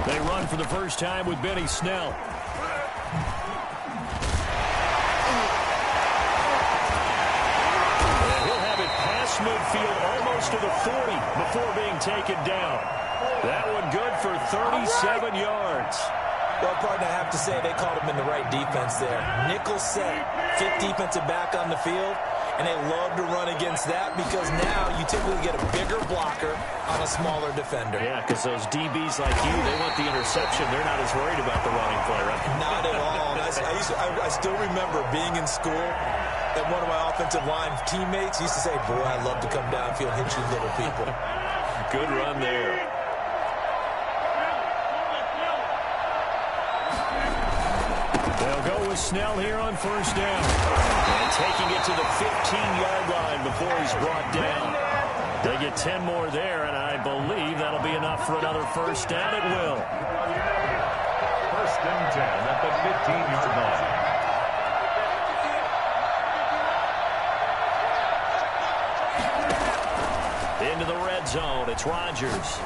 They run for the first time with Benny Snell. And he'll have it past midfield almost to the 40 before being taken down. That one good for 37 yards. Well, partner, I have to say they called him in the right defense there. Nickel set, fifth defensive back on the field, and they love to run against that because now you typically get a bigger blocker on a smaller defender. Yeah, because those DBs like you, they want the interception. They're not as worried about the running play, right? Not at all. I still remember being in school, and one of my offensive line teammates used to say, boy, I love to come downfield and hit you little people. Good run there. They'll go with Snell here on first down. And taking it to the 15-yard line before he's brought down. They get 10 more there, and I believe that'll be enough for another first down. It will. First and 10 at the 15-yard line. Into the red zone. It's Rodgers.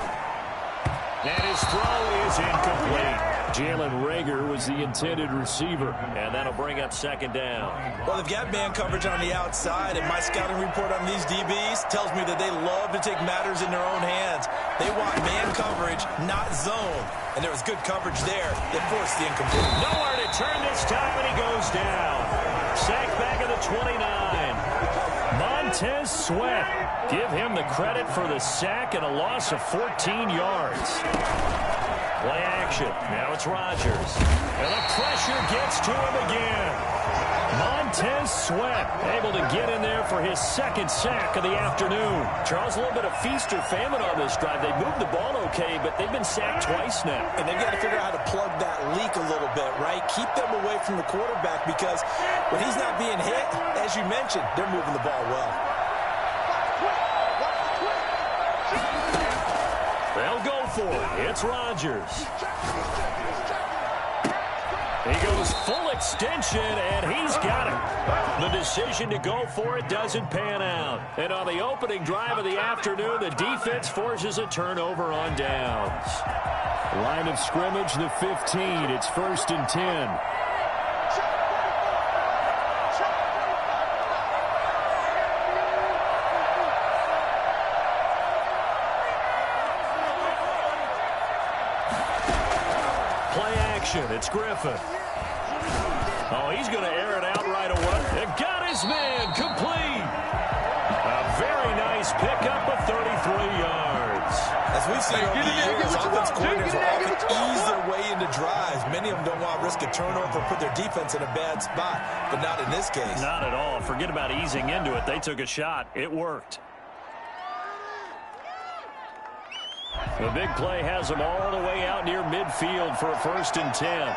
And his throw is incomplete. Jalen Reagor was the intended receiver, and that'll bring up second down. Well, they've got man coverage on the outside, and my scouting report on these DBs tells me that they love to take matters in their own hands. They want man coverage, not zone. And there was good coverage there that forced the incomplete. Nowhere to turn this time, and he goes down. Sacked back at the 29. Montez Sweat. Give him the credit for the sack and a loss of 14 yards. Play action. Now it's Rodgers. And the pressure gets to him again. Montez Sweat able to get in there for his second sack of the afternoon. Charles, a little bit of feast or famine on this drive. They moved the ball okay, but they've been sacked twice now. And they've got to figure out how to plug that leak a little bit, right? Keep them away from the quarterback because when he's not being hit, as you mentioned, they're moving the ball well. They'll go for it. It's Rodgers. He goes full extension, and he's got it. The decision to go for it doesn't pan out. And on the opening drive of the afternoon, the defense forces a turnover on downs. Line of scrimmage, the 15. It's first and 10. It's Griffin. Oh, he's going to air it out right away. And got his man complete. A very nice pickup of 33 yards. As we've seen over the years, offense coordinators will often ease their way into drives. Many of them don't want to risk a turnover or put their defense in a bad spot, but not in this case. Not at all. Forget about easing into it. They took a shot. It worked. The big play has them all the way out near midfield for a first and 10.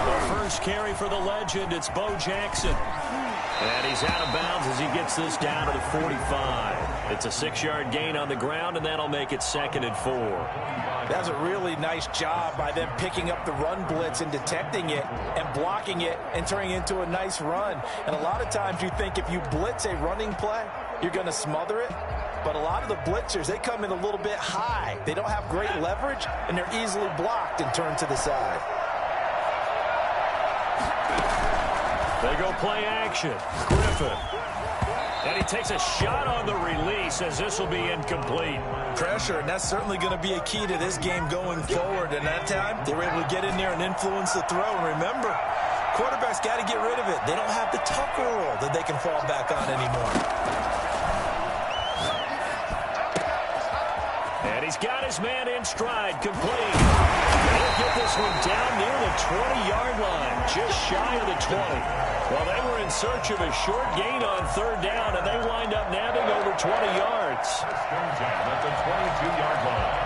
The first carry for the legend, it's Bo Jackson. And he's out of bounds as he gets this down to the 45. It's a 6-yard gain on the ground, and that'll make it second and 4. That's a really nice job by them picking up the run blitz and detecting it and blocking it and turning it into a nice run. And a lot of times you think if you blitz a running play, you're going to smother it. But a lot of the blitzers, they come in a little bit high. They don't have great leverage, and they're easily blocked and turned to the side. They go play action. Griffin. And he takes a shot on the release as this will be incomplete. Pressure, and that's certainly going to be a key to this game going forward. And that time, they were able to get in there and influence the throw. And remember, quarterbacks got to get rid of it. They don't have the Tucker rule that they can fall back on anymore. And he's got his man in stride, complete. They'll get this one down near the 20-yard line, just shy of the 20. Well, they were in search of a short gain on third down, and they wind up nabbing over 20 yards. At the 22-yard line.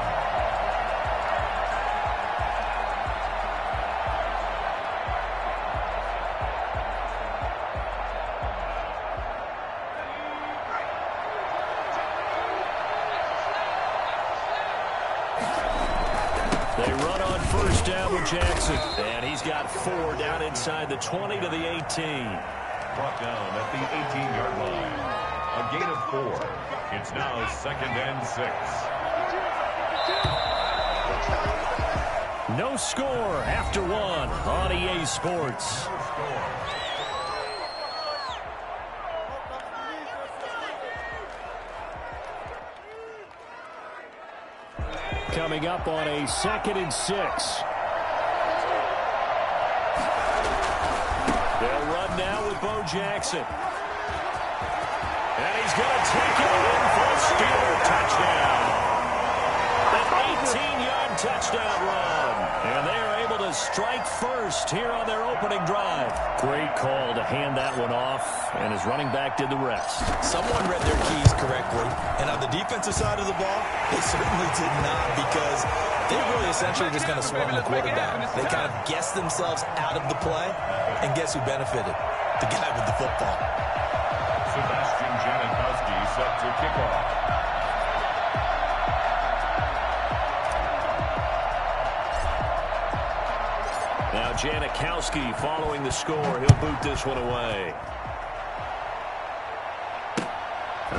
They run on first down with Jackson. And he's got 4 down inside the 20 to the 18. Brought down at the 18-yard line. A A gain of 4. It's now 2nd and 6. No score after 1 on EA Sports. Coming up on a 2nd and 6. They'll run now with Bo Jackson. And he's going to take it in for a Steeler touchdown. An 18-yard touchdown run. And they are able to strike first here on their opening drive. Great call to hand that one off, and his running back did the rest. Someone read their keys correctly, and on the defensive side of the ball, they certainly did not, because they really essentially just kind of swung the quarterback. They kind of guessed themselves out of the play, and guess who benefited? The guy with the football. Sebastian Janikowski set to kick off. Now Janikowski following the score. He'll boot this one away.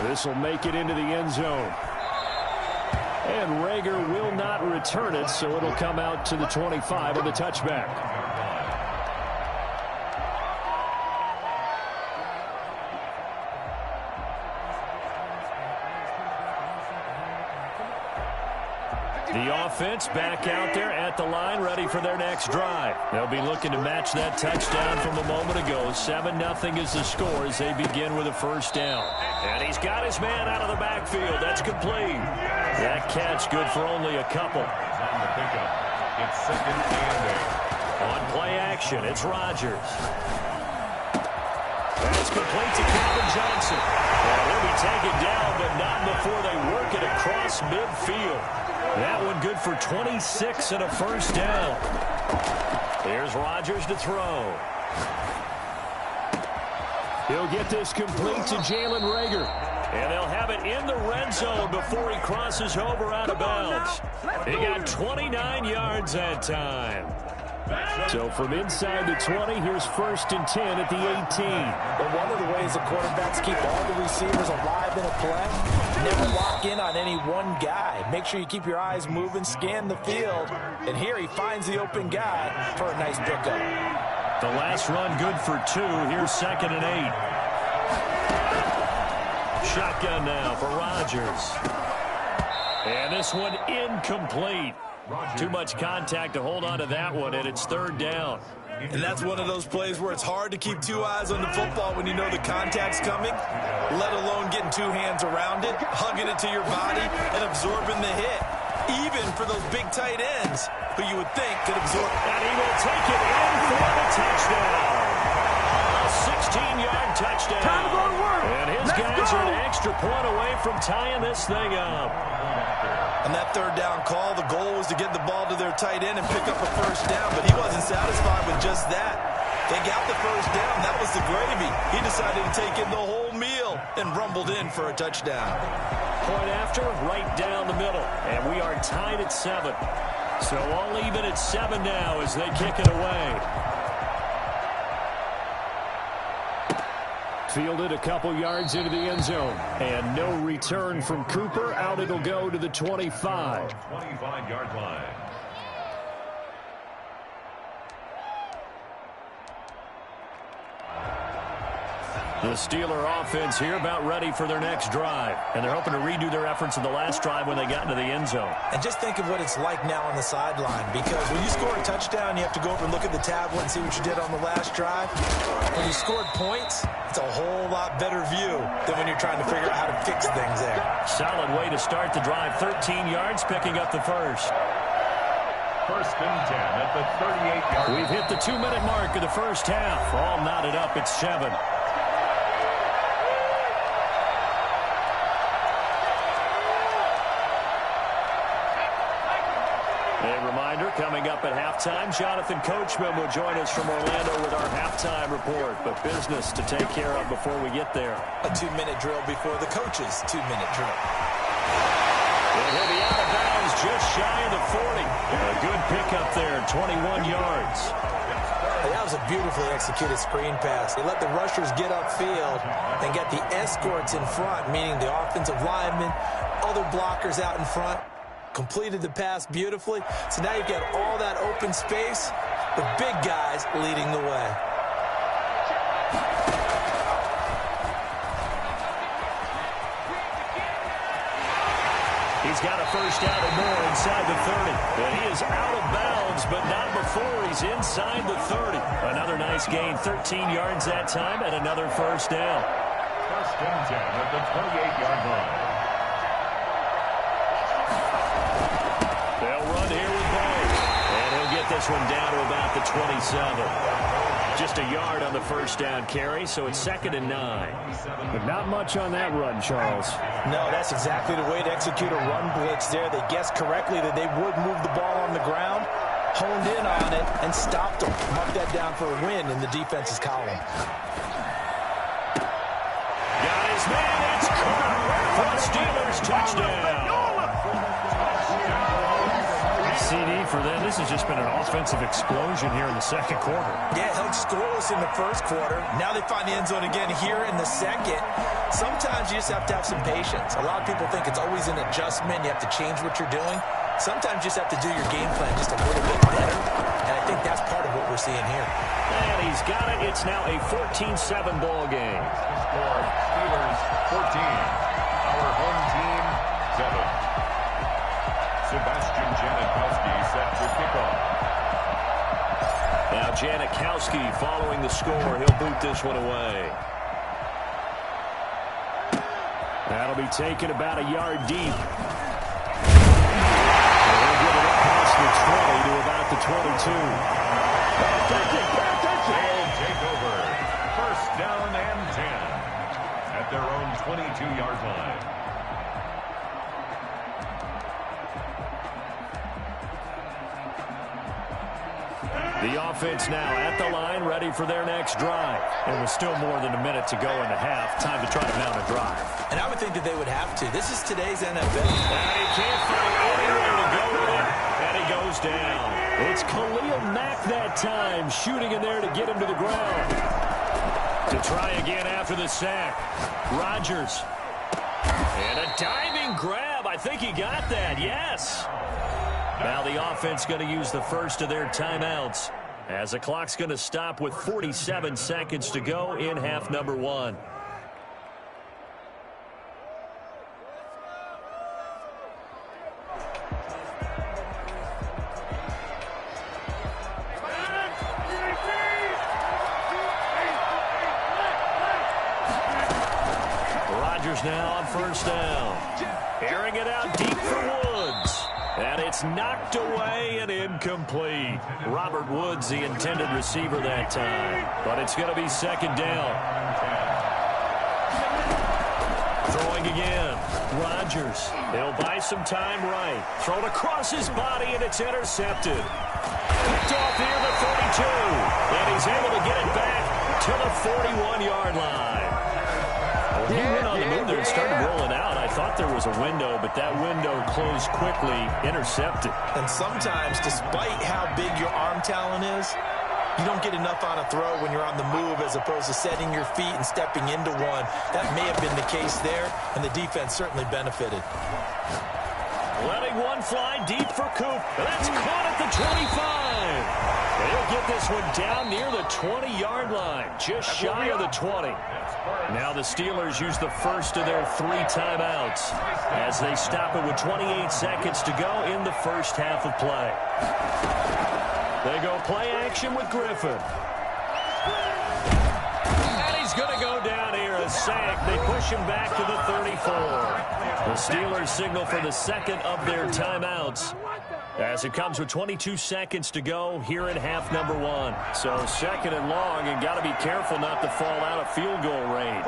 This will make it into the end zone. And Rager will not return it, so it'll come out to the 25 on the touchback. The offense back out there at the line, ready for their next drive. They'll be looking to match that touchdown from a moment ago. 7-0 is the score as they begin with a first down. And he's got his man out of the backfield. That's complete. That catch good for only a couple. On the pickup, it's 2nd and 8. On play action, it's Rodgers. That's complete to Calvin Johnson. And he'll be taken down, but not before they work it across midfield. That one good for 26 and a first down. Here's Rodgers to throw. He'll get this complete to Jalen Rager. And they'll have it in the red zone before he crosses over out of bounds. He got 29 yards that time. So from inside the 20, here's 1st and 10 at the 18. But one of the ways the quarterbacks keep all the receivers alive in a play, never lock in on any one guy. Make sure you keep your eyes moving, scan the field. And here he finds the open guy for a nice pickup. The last run good for 2. Here's 2nd and 8. Shotgun now for Rodgers. And this one incomplete. Too much contact to hold on to that one, and it's 3rd down. And that's one of those plays where it's hard to keep 2 eyes on the football when you know the contact's coming, let alone getting 2 hands around it, hugging it to your body, and absorbing the hit. Even for those big tight ends who you would think could absorb. And he will take it in for the touchdown. A 16-yard touchdown. Time to go to work. And his guys are an extra point away from tying this thing up. On that 3rd down call, the goal was to get the ball to their tight end and pick up a first down, but he wasn't satisfied with just that. They got the first down. That was the gravy. He decided to take in the whole meal and rumbled in for a touchdown. Point after, right down the middle. And we are tied at 7. So all even at 7 now as they kick it away. Fielded a couple yards into the end zone. And no return from Cooper. Out it'll go to the 25. 25-yard line. The Steeler offense here about ready for their next drive. And they're hoping to redo their efforts in the last drive when they got into the end zone. And just think of what it's like now on the sideline, because when you score a touchdown, you have to go over and look at the tablet and see what you did on the last drive. When you scored points, it's a whole lot better view than when you're trying to figure out how to fix things there. Solid way to start the drive. 13 yards, picking up the first. 1st and 10 at the 38-yard line. We've hit the 2-minute mark of the first half. All knotted up at 7. Coming up at halftime, Jonathan Coachman will join us from Orlando with our halftime report. But business to take care of before we get there. A 2-minute drill before the coach's 2-minute drill. And he'll be out of bounds just shy of the 40. A good pickup there, 21 yards. That was a beautifully executed screen pass. They let the rushers get upfield and get the escorts in front, meaning the offensive linemen, other blockers out in front. Completed the pass beautifully. So now you've got all that open space, the big guys leading the way. He's got a first down and more inside the 30. And he is out of bounds, but not before he's inside the 30. Another nice gain, 13 yards that time, and another first down. First and 10 at the 28-yard line. They'll run here with both. And he'll get this one down to about the 27. Just a yard on the first down carry, so it's 2nd and 9. But not much on that run, Charles. No, that's exactly the way to execute a run blitz there. They guessed correctly that they would move the ball on the ground, honed in on it, and stopped them. Mark that down for a win in the defense's column. Got his man. It's caught for the Steelers touchdown. CD for them. This has just been an offensive explosion here in the second quarter. Yeah, held scoreless in the first quarter. Now they find the end zone again here in the second. Sometimes you just have to have some patience. A lot of people think it's always an adjustment. You have to change what you're doing. Sometimes you just have to do your game plan just a little bit better. And I think that's part of what we're seeing here. And he's got it. It's now a 14-7 ball game. Score, Steelers 14. Our home team 7. Sebastian Janikowski set to kickoff. Now Janikowski following the score. He'll boot this one away. That'll be taken about a yard deep. They'll get it across the 20 to about the 22. They'll take over. First down and 10 at their own 22-yard line. The offense now at the line, ready for their next drive. And with still more than a minute to go in the half, time to try to mount a drive. And I would think that they would have to. This is today's NFL. And he can't find anywhere to go with it. And he goes down. It's Khalil Mack that time, shooting in there to get him to the ground. To try again after the sack. Rodgers. And a diving grab. I think he got that, yes. Now the offense going to use the first of their timeouts as the clock's going to stop with 47 seconds to go in half number 1. Rodgers now on first down. Airing it out deep for Woods. And it's knocked away and incomplete. Robert Woods, the intended receiver that time. But it's going to be second down. Throwing again. Rodgers. He'll buy some time right. Thrown across his body, and it's intercepted. Picked off near the 32. And he's able to get it back to the 41-yard line. When he went on the move there and started rolling out, I thought there was a window, but that window closed quickly, intercepted. And sometimes, despite how big your arm talent is, you don't get enough on a throw when you're on the move as opposed to setting your feet and stepping into one. That may have been the case there, and the defense certainly benefited. Letting one fly deep for Coop. That's caught at the 25. They'll get this one down near the 20-yard line, just shy of the 20. Now the Steelers use the first of their 3 timeouts as they stop it with 28 seconds to go in the first half of play. They go play action with Griffin. And he's going to go down here, a sack. They push him back to the 34. The Steelers signal for the second of their timeouts as it comes with 22 seconds to go here in half number 1. So second and long, and got to be careful not to fall out of field goal range.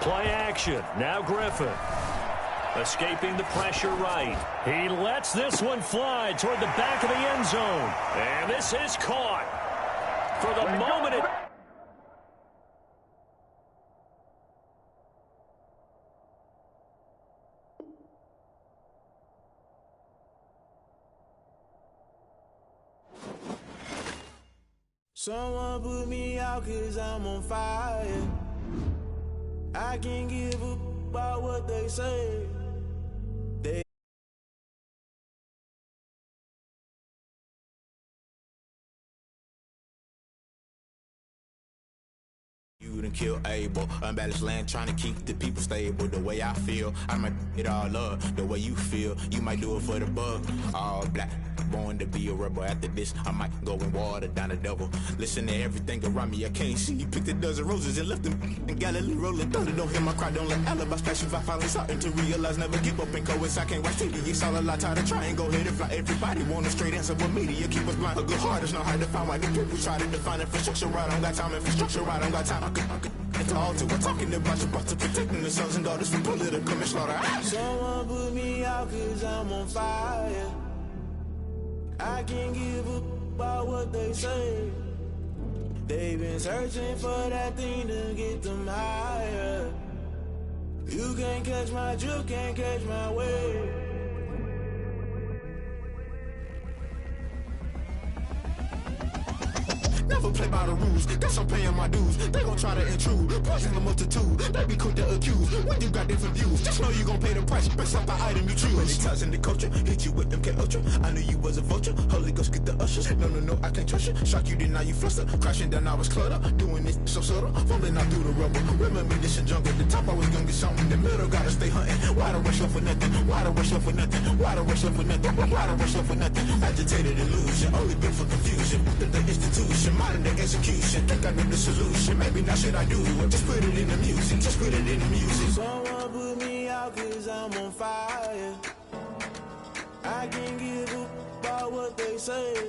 Play action. Now Griffin. Escaping the pressure right. He lets this one fly toward the back of the end zone. And this is caught. For the moment, it... Someone put me out 'cause I'm on fire. I can't give up about what they say. You done kill Abel, unbalanced land, trying to keep the people stable. The way I feel, I might it all up. The way you feel, you might do it for the bug. All black, born to be a rebel. After this, I might go and water down the devil. Listen to everything around me, I can't see. Picked a dozen roses and left them in Galilee rolling thunder. Don't hear my cry, don't let alibis flash. If I finally starting to realize, never give up and coast. I can't watch TV, it's all a lot. Tired of trying, go ahead and fly. Everybody want a straight answer, but media keep us blind. A good heart is not hard to find. Why the people try to define infrastructure right? I don't got time, infrastructure right, I don't got time. It's all to we're talking about to protecting the sons and daughters from political manslaughter. Someone put me out 'cause I'm on fire. I can't give up about what they say. They've been searching for that thing to get them higher. You can't catch my drift, can't catch my wave. Never play by the rules, guess I'm paying my dues. They gon' try to intrude, poison the multitude. They be quick to accuse, when you got different views. Just know you gon' pay the price, based off the item you choose. Many times in the culture, hit you with MK Ultra. I knew you was a vulture, Holy Ghost get the ushers. No, I can't trust you. Shock you, then now you fluster. Crashing down, I was cluttered. Doing this so subtle, falling out through the rubble. Remember this in jungle, the top I was gonna get something. The middle gotta stay hunting. Why the rush left for nothing? Why the rush left for nothing? Why the rush left for nothing? Why the rush left for nothing? Agitated illusion, only built for confusion. The institution, modern day execution. Think I know the solution. Maybe now should I do it? Just put it in the music. Just put it in the music. Someone put me out 'cause I'm on fire. I can't give up about what they say.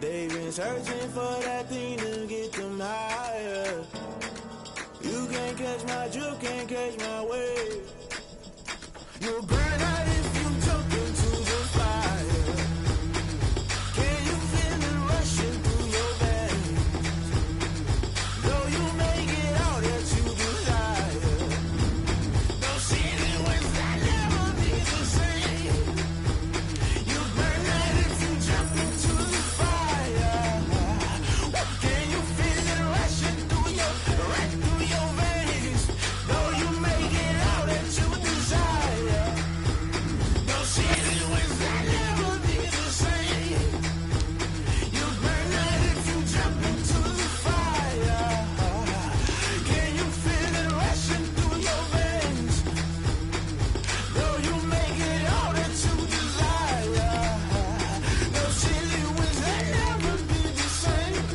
They've been searching for that thing to get them higher. You can't catch my drift, can't catch my wave. You'll burn out if you jump into the fire. Can you feel it rushing through your veins? Though you make it out that you desire. Don't see it when I never be the same. You burn out if you jump into the fire. Can you feel it rushing through your veins? Though you make it out that you desire. Don't see it when I never be the same. You burn out if you jump into the fire. Can you feel it rushing through your veins? Though you make it out that you desire. No silly wins that never be the same.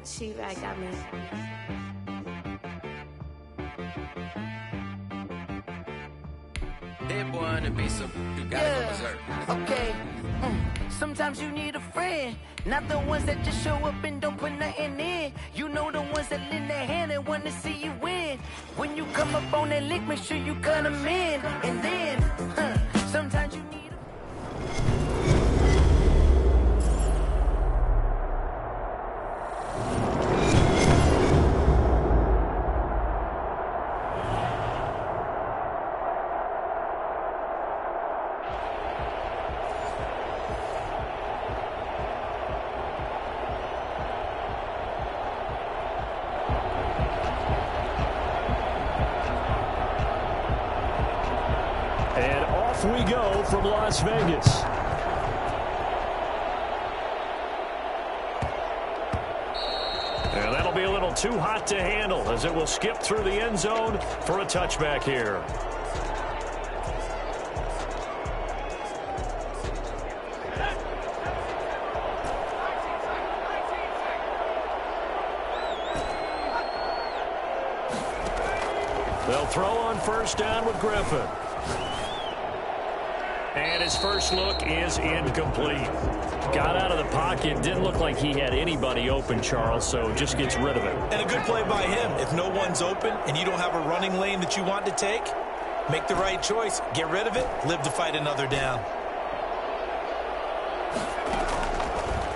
She right got me. That boy on the beat, so you gotta go berserk. Okay. Sometimes you need a friend, not the ones that just show up and don't put nothing in. You know the ones that lend their hand and want to see you win. When you come up on that lick, make sure you cut them in. And then, sometimes you need a... And off we go from Las Vegas. And that'll be a little too hot to handle as it will skip through the end zone for a touchback here. They'll throw on first down with Griffin. And his first look is incomplete. Got out of the pocket. Didn't look like he had anybody open, Charles, so just gets rid of it. And a good play by him. If no one's open and you don't have a running lane that you want to take, make the right choice. Get rid of it. Live to fight another down.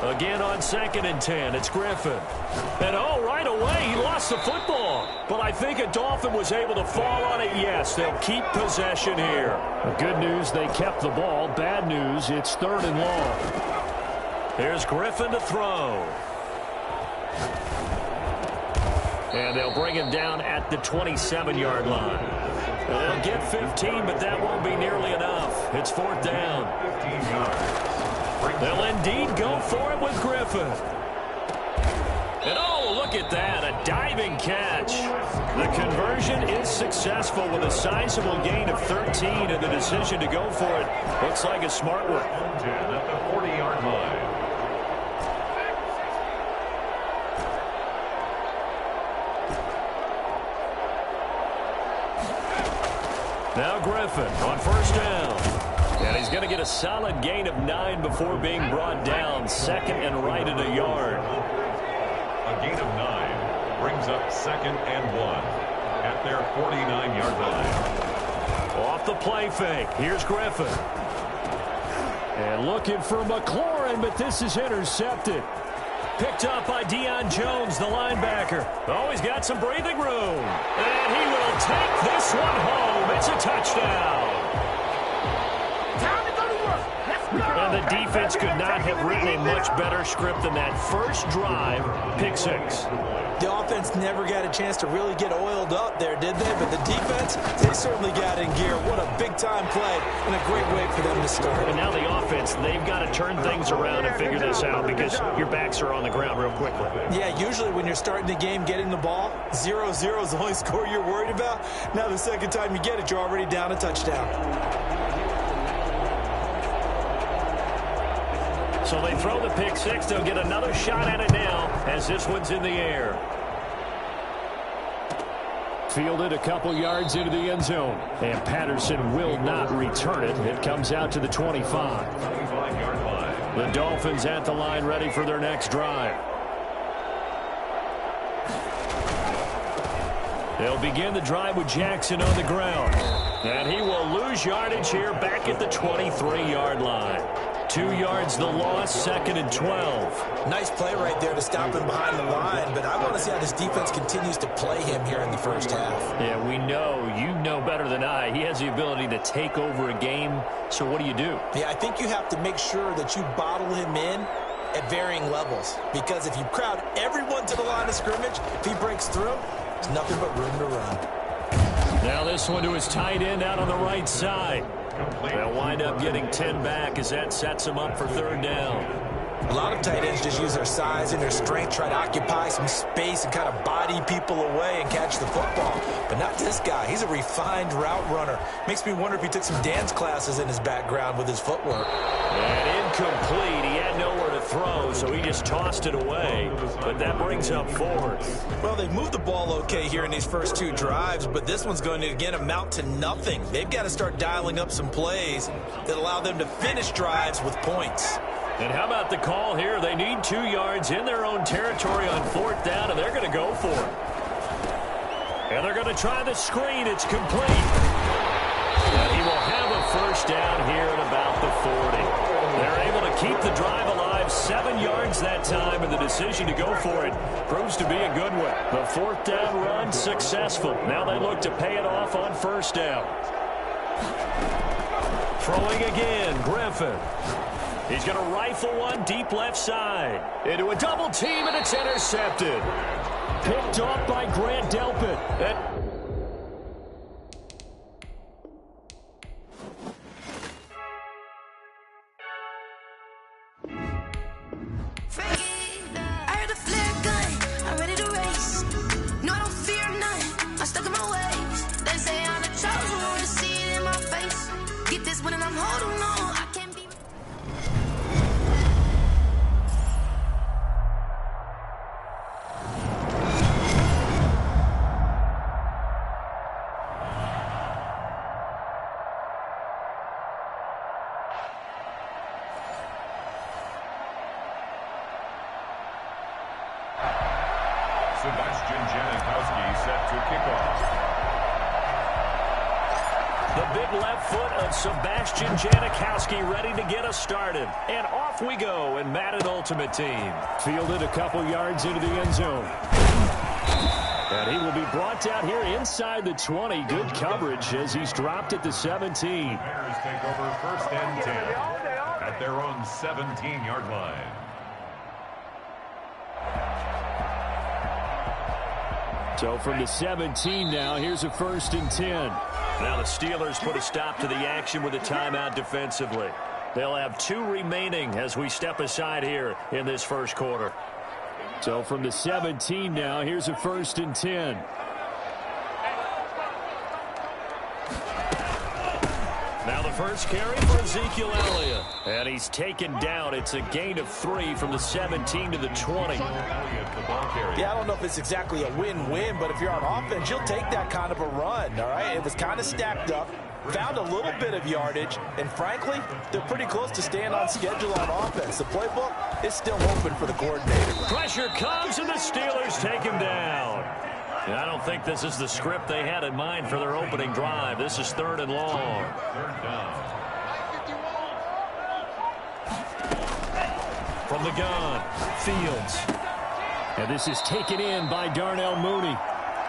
Again on 2nd and 10, it's Griffin. And right away, he lost the football. But I think a Dolphin was able to fall on it. Yes, they'll keep possession here. Good news, they kept the ball. Bad news, it's 3rd and long. Here's Griffin to throw. And they'll bring him down at the 27-yard line. They'll get 15, but that won't be nearly enough. It's 4th down. 15 yards. They'll indeed go for it with Griffin. And look at that, a diving catch. The conversion is successful with a sizable gain of 13, and the decision to go for it looks like a smart one. 10 at the 40-yard line. Now Griffin on first down. And he's going to get a solid gain of 9 before being brought down. 2nd and right at a yard. A gain of 9 brings up 2nd and 1 at their 49-yard line. Off the play fake. Here's Griffin. And looking for McLaurin, but this is intercepted. Picked up by Deion Jones, the linebacker. He's got some breathing room. And he will take this one home. It's a touchdown. And the defense could not have written a much better script than that first drive, pick 6. The offense never got a chance to really get oiled up there, did they? But the defense, they certainly got in gear. What a big-time play and a great way for them to start. And now the offense, they've got to turn things around and figure this out because your backs are on the ground real quickly. Yeah, usually when you're starting the game, getting the ball, 0-0 is the only score you're worried about. Now the second time you get it, you're already down a touchdown. So they throw the pick 6. They'll get another shot at it now as this one's in the air. Fielded a couple yards into the end zone. And Patterson will not return it. It comes out to the 25. 25-yard line. The Dolphins at the line ready for their next drive. They'll begin the drive with Jackson on the ground. And he will lose yardage here back at the 23-yard line. 2 yards the loss, 2nd and 12. Nice play right there to stop him behind the line, but I want to see how this defense continues to play him here in the first half. Yeah, we know. You know better than I. He has the ability to take over a game, so what do you do? Yeah, I think you have to make sure that you bottle him in at varying levels, because if you crowd everyone to the line of scrimmage, if he breaks through, there's nothing but room to run. Now this one to his tight end out on the right side. They'll wind up getting 10 back as that sets them up for 3rd down. A lot of tight ends just use their size and their strength, try to occupy some space and kind of body people away and catch the football. But not this guy. He's a refined route runner. Makes me wonder if he took some dance classes in his background with his footwork. And incomplete. He had nowhere to throw, so he just tossed it away. But that brings up 4th. Well, they've moved the ball okay here in these first 2 drives, but this one's going to, again, amount to nothing. They've got to start dialing up some plays that allow them to finish drives with points. And how about the call here? They need 2 yards in their own territory on 4th down, and they're going to go for it. And they're going to try the screen. It's complete. And he will have a first down here at about the 40. They're able to keep the drive alive, 7 yards that time, and the decision to go for it proves to be a good one. The 4th down run successful. Now they look to pay it off on first down. Throwing again, Griffin. He's going to rifle one deep left side. Into a double team, and it's intercepted. Picked off by Grant Delpit. Sebastian Janikowski set to kick off. The big left foot of Sebastian Janikowski ready to get us started. And off we go in Madden Ultimate Team. Fielded a couple yards into the end zone. And he will be brought down here inside the 20. Good coverage as he's dropped at the 17. Bears take over 1st and 10 at their own 17-yard line. So from the 17 now, here's a 1st and 10. Now the Steelers put a stop to the action with a timeout defensively. They'll have 2 remaining as we step aside here in this first quarter. So from the 17 now, here's a 1st and 10. Now the first carry for Ezekiel Elliott. And he's taken down. It's a gain of 3 from the 17 to the 20. Yeah, I don't know if it's exactly a win-win, but if you're on offense, you'll take that kind of a run, all right? It was kind of stacked up, found a little bit of yardage, and frankly, they're pretty close to staying on schedule on offense. The playbook is still open for the coordinator. Pressure comes, and the Steelers take him down. And I don't think this is the script they had in mind for their opening drive. This is 3rd and long. 3rd down. From the gun, Fields. And this is taken in by Darnell Mooney.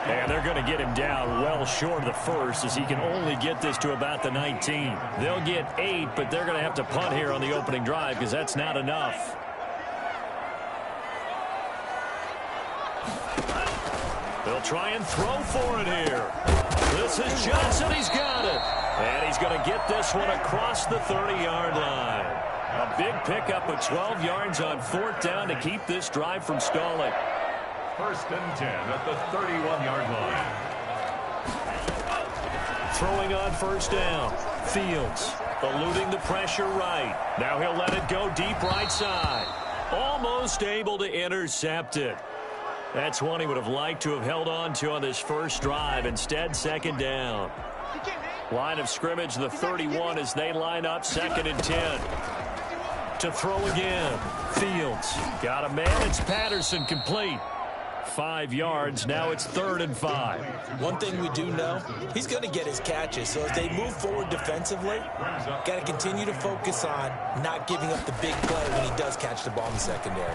And they're going to get him down well short of the first as he can only get this to about the 19. They'll get 8, but they're going to have to punt here on the opening drive because that's not enough. They'll try and throw for it here. This is Johnson. He's got it. And he's going to get this one across the 30-yard line. A big pickup of 12 yards on 4th down to keep this drive from stalling. 1st and 10 at the 31-yard line. Throwing on 1st down. Fields eluding the pressure right. Now he'll let it go deep right side. Almost able to intercept it. That's one he would have liked to have held on to on this first drive. Instead, 2nd down. Line of scrimmage, the 31 as they line up 2nd and 10. To throw again. Fields got a man. It's Patterson complete. 5 yards. Now it's 3rd and 5. One thing we do know, he's going to get his catches. So as they move forward defensively, got to continue to focus on not giving up the big play when he does catch the ball in the secondary.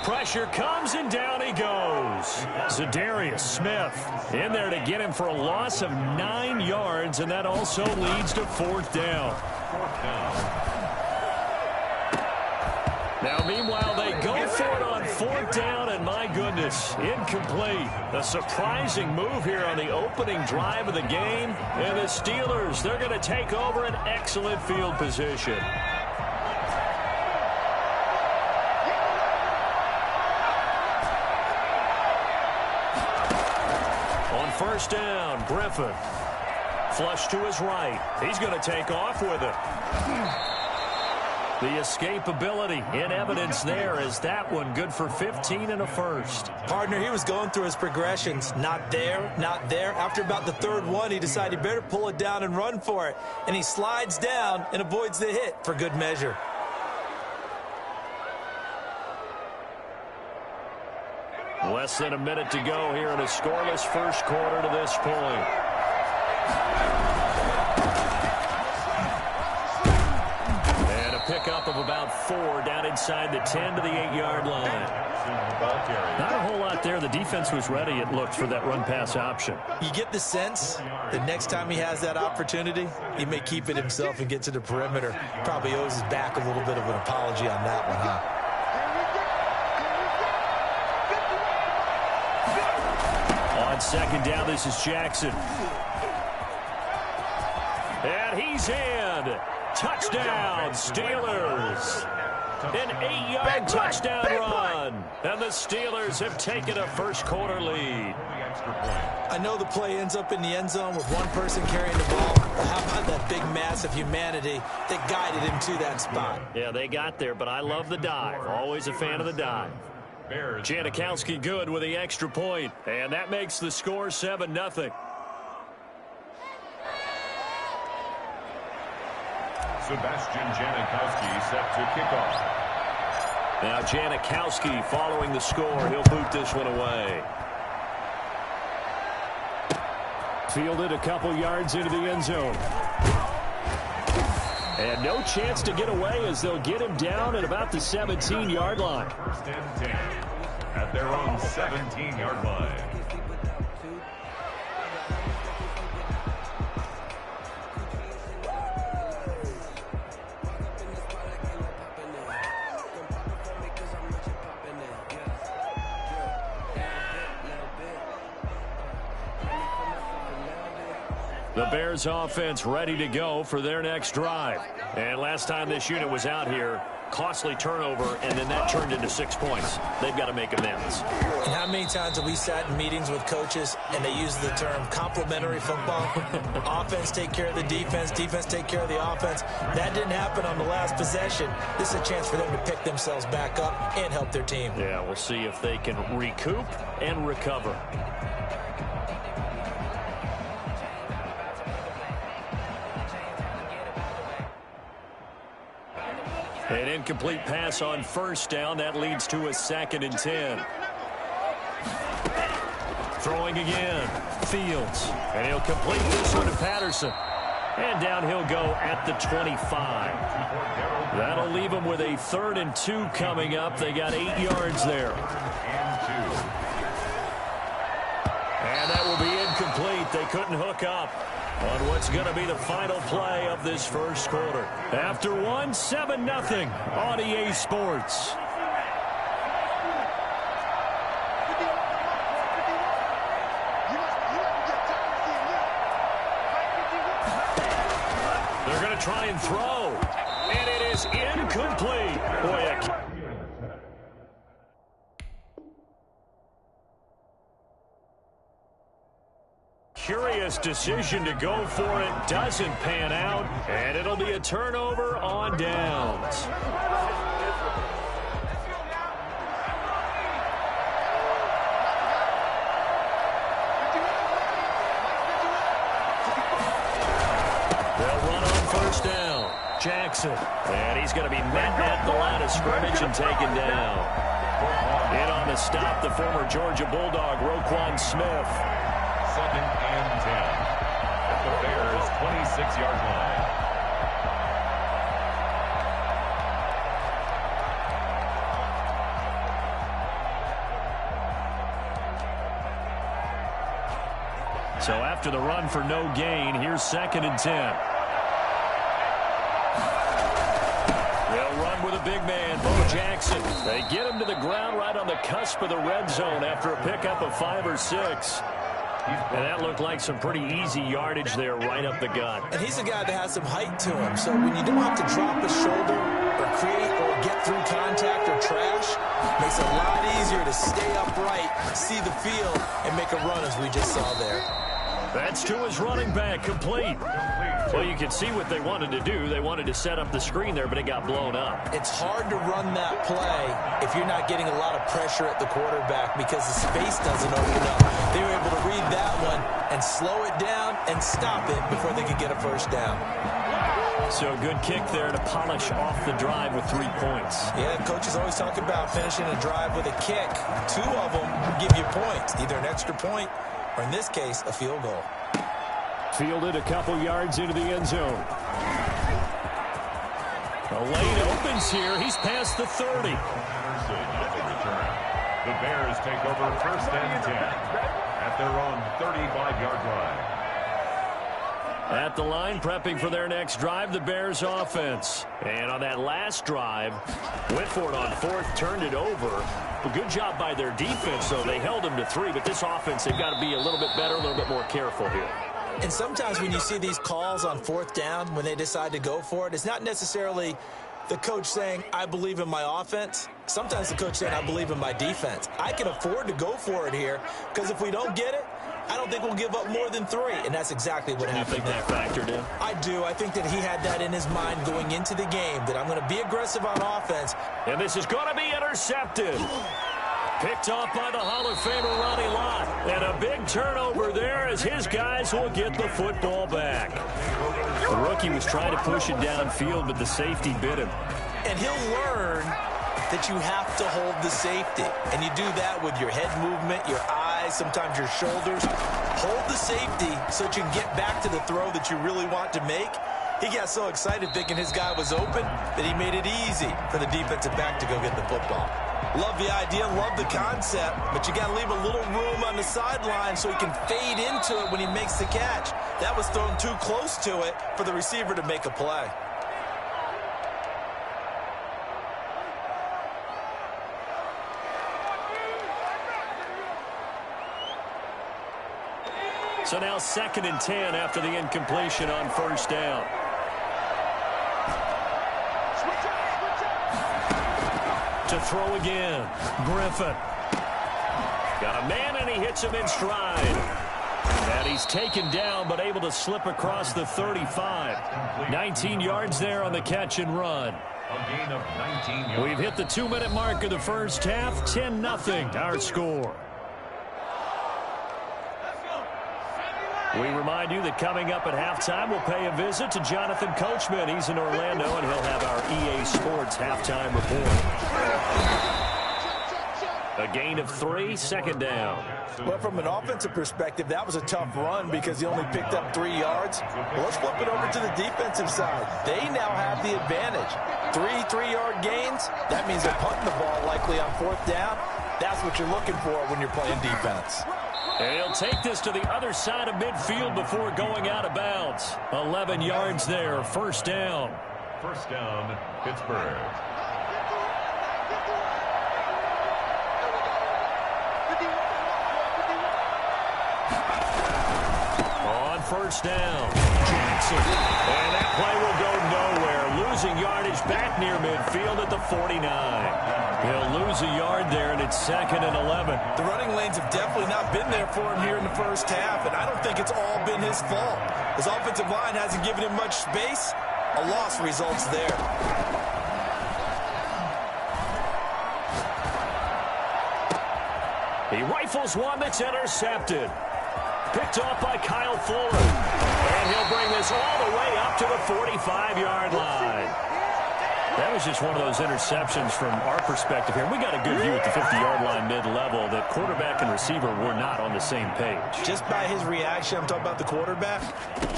Pressure comes and down he goes. Zadarius Smith in there to get him for a loss of 9 yards, and that also leads to 4th down. 4th down. Now, meanwhile, they go for it on 4th down, and my goodness, incomplete. A surprising move here on the opening drive of the game. And the Steelers, they're going to take over an excellent field position. On 1st down, Griffin. Flush to his right. He's going to take off with it. The escapability in evidence there as that one good for 15 and a first. Partner, he was going through his progressions. Not there, not there. After about the 3rd one, he decided he better pull it down and run for it. And he slides down and avoids the hit for good measure. Less than a minute to go here in a scoreless first quarter to this point. And a pickup of about 4 down inside the 10 to the 8-yard line. Not a whole lot there. The defense was ready, it looked, for that run-pass option. You get the sense that next time he has that opportunity, he may keep it himself and get to the perimeter. Probably owes his back a little bit of an apology on that one, huh? On 2nd down, this is Jackson. And he's in. Touchdown, Steelers. An 8-yard touchdown run. And the Steelers have taken a first quarter lead. I know the play ends up in the end zone with one person carrying the ball. But how about that big mass of humanity that guided him to that spot? Yeah, they got there, but I love the dive. Always a fan of the dive. Janikowski good with the extra point, and that makes the score 7-0. Sebastian Janikowski set to kick off. Now Janikowski following the score. He'll boot this one away. Fielded a couple yards into the end zone. And no chance to get away as they'll get him down at about the 17-yard line. First and 10 at their own 17-yard line. The Bears offense ready to go for their next drive. And last time this unit was out here, costly turnover, and then that turned into 6 points. They've got to make amends. And how many times have we sat in meetings with coaches and they use the term complementary football? Offense take care of the defense, defense take care of the offense. That didn't happen on the last possession. This is a chance for them to pick themselves back up and help their team. Yeah, we'll see if they can recoup and recover. An incomplete pass on first down. That leads to a 2nd and 10. Throwing again. Fields. And he'll complete this one to Patterson. And down he'll go at the 25. That'll leave him with a 3rd and 2 coming up. They got 8 yards there. And that will be incomplete. They couldn't hook up on what's going to be the final play of this first quarter. After one, 7-0 on EA Sports. They're going to try and throw. And it is incomplete. Boy, curious decision to go for it. Doesn't pan out. And it'll be a turnover on downs. They'll run on first down. Jackson. And he's going to be met at the line of scrimmage and taken down. In on the stop, the former Georgia Bulldog, Roquan Smith. 2nd and 10 at the Bears' 26-yard line. So after the run for no gain, here's 2nd and 10. They'll run with a big man, Bo Jackson. They get him to the ground right on the cusp of the red zone after a pickup of 5 or 6. And that looked like some pretty easy yardage there right up the gut. And he's a guy that has some height to him. So when you don't have to drop a shoulder or create or get through contact or trash, it makes it a lot easier to stay upright, see the field, and make a run as we just saw there. That's to his running back, complete. Well, you can see what they wanted to do. They wanted to set up the screen there, but it got blown up. It's hard to run that play if you're not getting a lot of pressure at the quarterback because the space doesn't open up. They were able to read that one and slow it down and stop it before they could get a first down. So good kick there to polish off the drive with 3 points. Yeah, coaches always talk about finishing a drive with a kick. 2 of them give you points, either an extra point or, in this case, a field goal. Fielded a couple yards into the end zone. The lane opens here. He's past the 30. The Bears take over 1st and 10 at their own 35-yard line. At the line, prepping for their next drive, the Bears offense. And on that last drive, went for it on 4th, turned it over. A good job by their defense, though. They held them to 3, but this offense, they've got to be a little bit better, a little bit more careful here. And sometimes when you see these calls on 4th down, when they decide to go for it, it's not necessarily the coach saying, I believe in my offense. Sometimes the coach saying, I believe in my defense. I can afford to go for it here because if we don't get it, I don't think we'll give up more than 3, and that's exactly what happened. You think that factored in? I do. I think that he had that in his mind going into the game, that I'm going to be aggressive on offense. And this is going to be intercepted. Picked off by the Hall of Famer Ronnie Lott. And a big turnover there as his guys will get the football back. The rookie was trying to push it downfield, but the safety bit him. And he'll learn that you have to hold the safety. And you do that with your head movement, your eyes, sometimes your shoulders. Hold the safety so that you can get back to the throw that you really want to make. He got so excited thinking his guy was open that he made it easy for the defensive back to go get the football. Love the idea, love the concept, but you got to leave a little room on the sideline so he can fade into it when he makes the catch. That was thrown too close to it for the receiver to make a play. So now 2nd and 10 after the incompletion on first down. To throw again, Griffin. Got a man, and he hits him in stride. And he's taken down, but able to slip across the 35. 19 yards there on the catch and run. A gain of 19 yards. We've hit the 2-minute mark of the first half. 10-0 our score. We remind you that coming up at halftime, we'll pay a visit to Jonathan Coachman. He's in Orlando, and he'll have our EA Sports halftime report. A gain of 3, 2nd down. But from an offensive perspective, that was a tough run because he only picked up 3 yards. Well, let's flip it over to the defensive side. They now have the advantage. 3 3-yard gains, that means they're punting the ball likely on 4th down. That's what you're looking for when you're playing defense. And he'll take this to the other side of midfield before going out of bounds. 11 yards there, 1st down. 1st down, Pittsburgh. On 1st down, Jackson. And that play will go nowhere. Losing yardage back near midfield at the 49. He'll lose a yard there, and it's 2nd and 11. The running lanes have definitely not been there for him here in the first half, and I don't think it's all been his fault. His offensive line hasn't given him much space. A loss results there. He rifles one that's intercepted. Picked off by Kyle Fuller. And he'll bring this all the way up to the 45-yard line. That was just one of those interceptions from our perspective here. We got a good view at the 50-yard line mid-level that quarterback and receiver were not on the same page. Just by his reaction, I'm talking about the quarterback,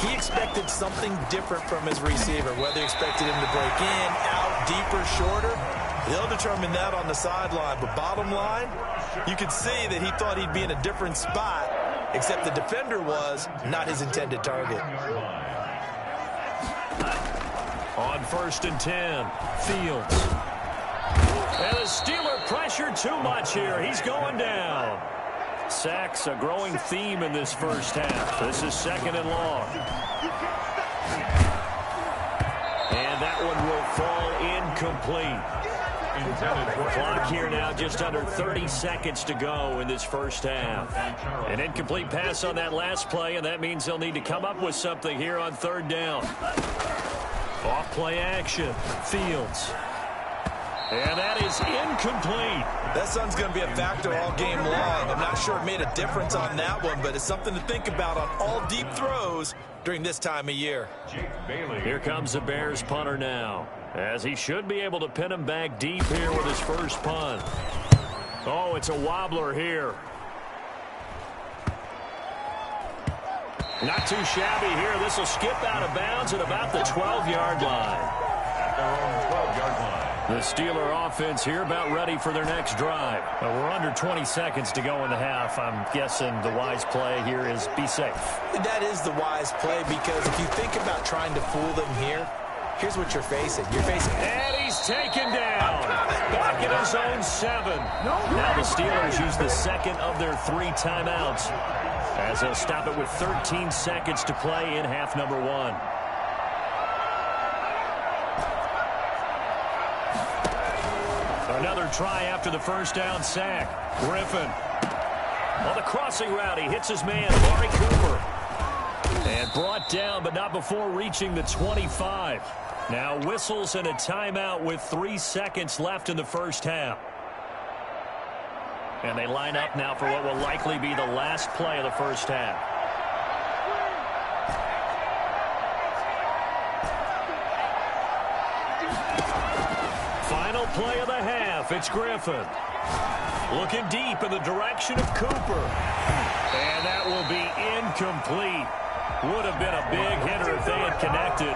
he expected something different from his receiver, whether he expected him to break in, out, deeper, shorter. They'll determine that on the sideline. But bottom line, you could see that he thought he'd be in a different spot, except the defender was not his intended target. On 1st and 10, Fields. And the Steeler pressure too much here. He's going down. Sacks a growing theme in this first half. This is 2nd and long. And that one will fall incomplete. Clock here now, just under 30 seconds to go in this first half. An incomplete pass on that last play, and that means they'll need to come up with something here on 3rd down. Off play action, Fields. And that is incomplete. That sun's going to be a factor all game long. I'm not sure it made a difference on that one, but it's something to think about on all deep throws during this time of year. Here comes the Bears punter now, as he should be able to pin him back deep here with his first punt. Oh, it's a wobbler here. Not too shabby here. This will skip out of bounds at about the 12-yard line. At their own 12-yard line. The Steeler offense here about ready for their next drive. We're under 20 seconds to go in the half. I'm guessing the wise play here is be safe. That is the wise play, because if you think about trying to fool them here, here's what you're facing. You're facing... And he's taken down. Back in his own 7. Now the Steelers use the second of their 3 timeouts, as they'll stop it with 13 seconds to play in half number 1. Another try after the first down sack. Griffin. On the crossing route, he hits his man, Amari Cooper. And brought down, but not before reaching the 25. Now whistles and a timeout with 3 seconds left in the first half. And they line up now for what will likely be the last play of the first half. Final play of the half. It's Griffin. Looking deep in the direction of Cooper. And that will be incomplete. Would have been a big hitter if they had connected.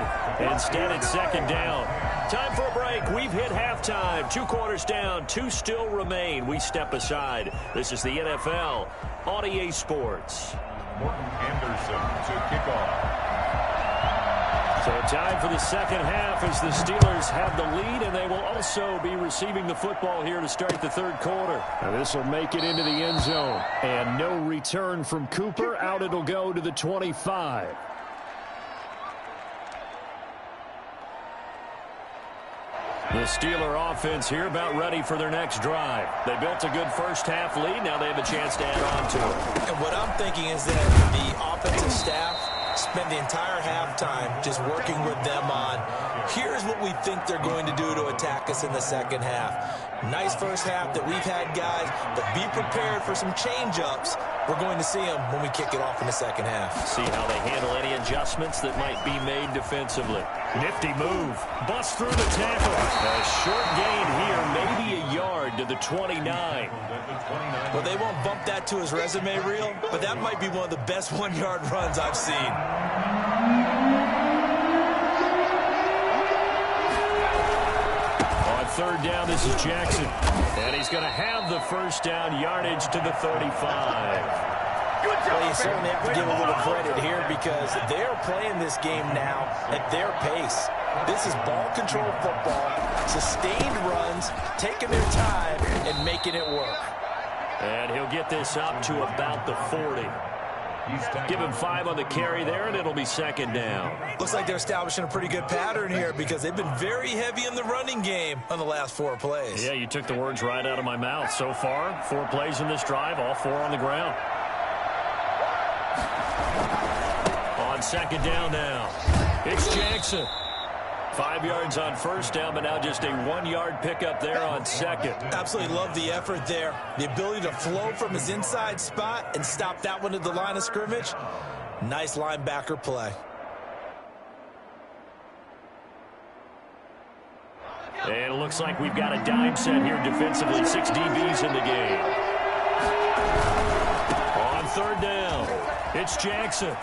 Instead, it's second down. Time for a break. We've hit halftime. 2 quarters down. 2 still remain. We step aside. This is the NFL on EA Sports. Morton Anderson to kick off. So time for the second half as the Steelers have the lead, and they will also be receiving the football here to start the third quarter. Now this will make it into the end zone, and no return from Cooper. Out it'll go to the 25. The Steeler offense here about ready for their next drive. They built a good first-half lead. Now they have a chance to add on to it. And what I'm thinking is that the offensive staff spend the entire halftime just working with them on, here's what we think they're going to do to attack us in the second half. Nice first half that we've had, guys, but be prepared for some change-ups. We're going to see them when we kick it off in the second half. See how they handle any adjustments that might be made defensively. Nifty move. Bust through the tackle. A short gain here, maybe a yard to the 29. Well, they won't bump that to his resume reel, but that might be one of the best one-yard runs I've seen. On third down, this is Jackson. And he's going to have the first down yardage to the 35. Well, you certainly have to give a little credit here because they're playing this game now at their pace. This is ball control football, sustained runs, taking their time, and making it work. And he'll get this up to about the 40. Give him 5 on the carry there, and it'll be second down. Looks like they're establishing a pretty good pattern here because they've been very heavy in the running game on the last 4 plays. Yeah, you took the words right out of my mouth. So far, 4 plays in this drive, all 4 on the ground. On second down now, it's Jackson. 5 yards on first down, but now just a 1-yard pickup there on second. Absolutely love the effort there. The ability to flow from his inside spot and stop that one at the line of scrimmage. Nice linebacker play. And it looks like we've got a dime set here defensively. 6 DBs in the game. On third down, it's Jackson.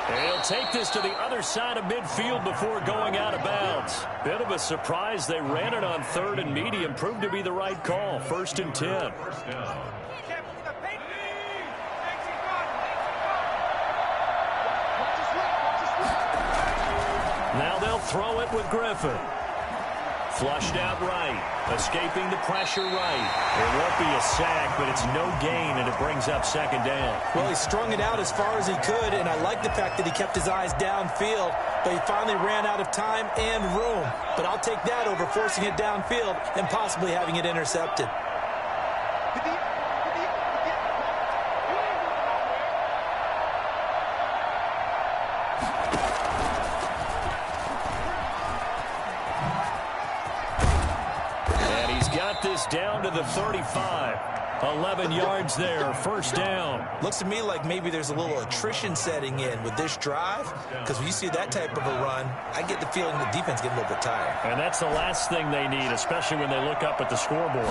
And he'll take this to the other side of midfield before going out of bounds. Bit of a surprise. They ran it on third and medium. Proved to be the right call. 1st and 10. Now they'll throw it with Griffin. Flushed out right. Escaping the pressure right. It won't be a sack, but it's no gain, and it brings up second down. Well, he strung it out as far as he could, and I like the fact that he kept his eyes downfield, but he finally ran out of time and room. But I'll take that over forcing it downfield and possibly having it intercepted. This down to the 35. 11 yards there, first down. Looks to me like maybe there's a little attrition setting in with this drive, because when you see that type of a run, I get the feeling the defense getting a little bit tired. And that's the last thing they need, especially when they look up at the scoreboard.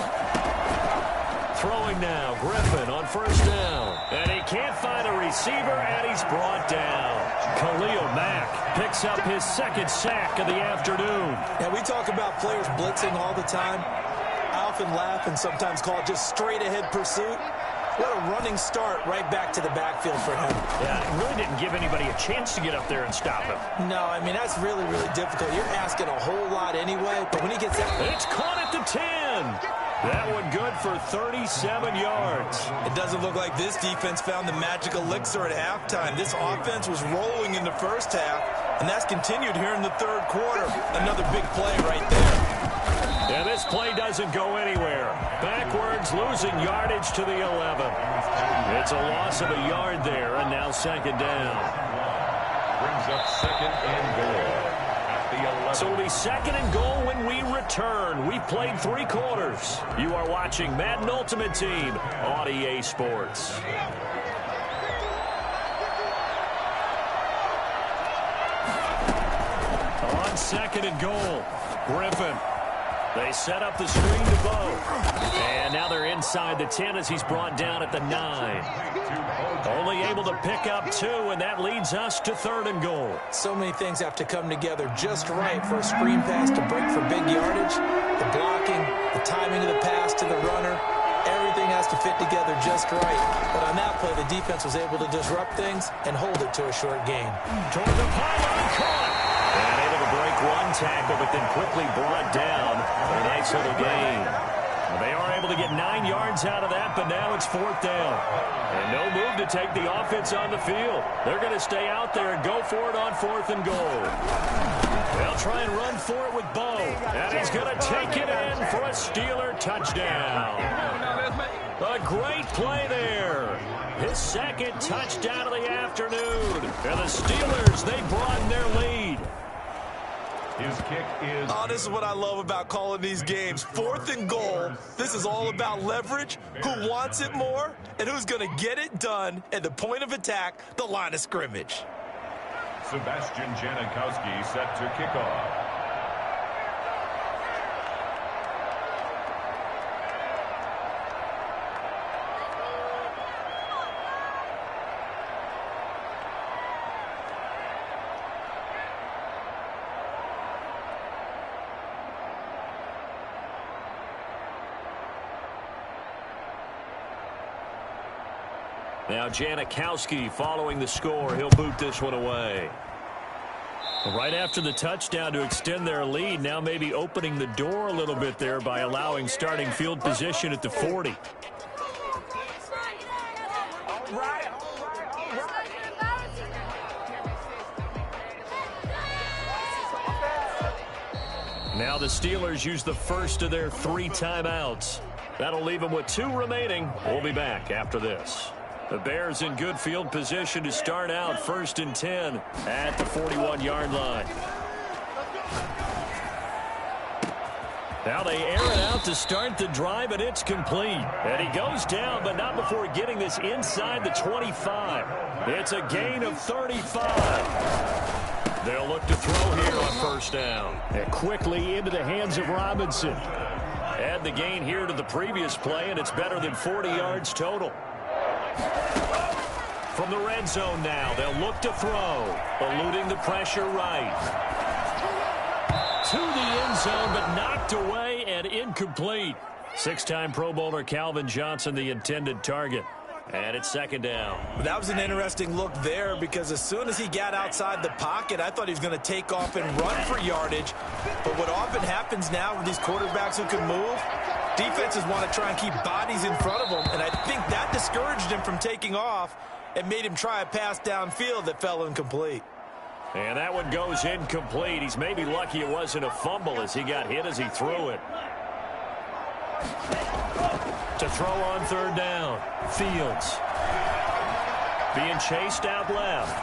Throwing now, Griffin on first down. And he can't find a receiver, and he's brought down. Khalil Mack picks up his 2nd sack of the afternoon. Now, we talk about players blitzing all the time. I often laugh and sometimes call it just straight-ahead pursuit. What a running start right back to the backfield for him. Yeah, it really didn't give anybody a chance to get up there and stop him. No, I mean, that's really, really difficult. You're asking a whole lot anyway, but when he gets out... It's caught at the 10. That one good for 37 yards. It doesn't look like this defense found the magic elixir at halftime. This offense was rolling in the first half, and that's continued here in the third quarter. Another big play right there. And this play doesn't go anywhere. Backwards, losing yardage to the 11. It's a loss of a yard there, and now second down. Brings up second and goal at the 11. So it'll be second and goal when we return. We've played 3 quarters. You are watching Madden Ultimate Team on EA Sports. On second and goal. Griffin. They set up the screen to Bo. And now they're inside the 10 as he's brought down at the 9. Only able to pick up 2, and that leads us to 3rd and goal. So many things have to come together just right for a screen pass to break for big yardage. The blocking, the timing of the pass to the runner, everything has to fit together just right. But on that play, the defense was able to disrupt things and hold it to a short gain. Toward the pylon, caught. And able to break one tackle, but then quickly brought down for a nice little gain. Well, they are able to get 9 yards out of that, but now it's 4th down. And no move to take the offense on the field. They're going to stay out there and go for it on 4th and goal. They'll try and run for it with Bo. And he's going to take it in for a Steeler touchdown. A great play there. His 2nd touchdown of the afternoon. And the Steelers, they broaden their lead. His kick is... Oh, this is what I love about calling these games. 4th and goal. This is all about leverage, who wants it more, and who's going to get it done at the point of attack, the line of scrimmage. Sebastian Janikowski set to kick off. Now Janikowski following the score. He'll boot this one away. Right after the touchdown to extend their lead, now maybe opening the door a little bit there by allowing starting field position at the 40. Now the Steelers use the first of their 3 timeouts. That'll leave them with 2 remaining. We'll be back after this. The Bears in good field position to start out 1st and 10 at the 41-yard line. Now they air it out to start the drive, and it's complete. And he goes down, but not before getting this inside the 25. It's a gain of 35. They'll look to throw here on 1st down. And quickly into the hands of Robinson. Add the gain here to the previous play, and it's better than 40 yards total. From the red zone now, they'll look to throw, eluding the pressure right. To the end zone, but knocked away and incomplete. 6-time Pro Bowler Calvin Johnson, the intended target. And it's 2nd down. That was an interesting look there because as soon as he got outside the pocket, I thought he was going to take off and run for yardage. But what often happens now with these quarterbacks who can move, defenses want to try and keep bodies in front of them, and I think that discouraged him from taking off and made him try a pass downfield that fell incomplete. And that one goes incomplete. He's maybe lucky it wasn't a fumble as he got hit as he threw it. To throw on 3rd down, Fields. Being chased out left.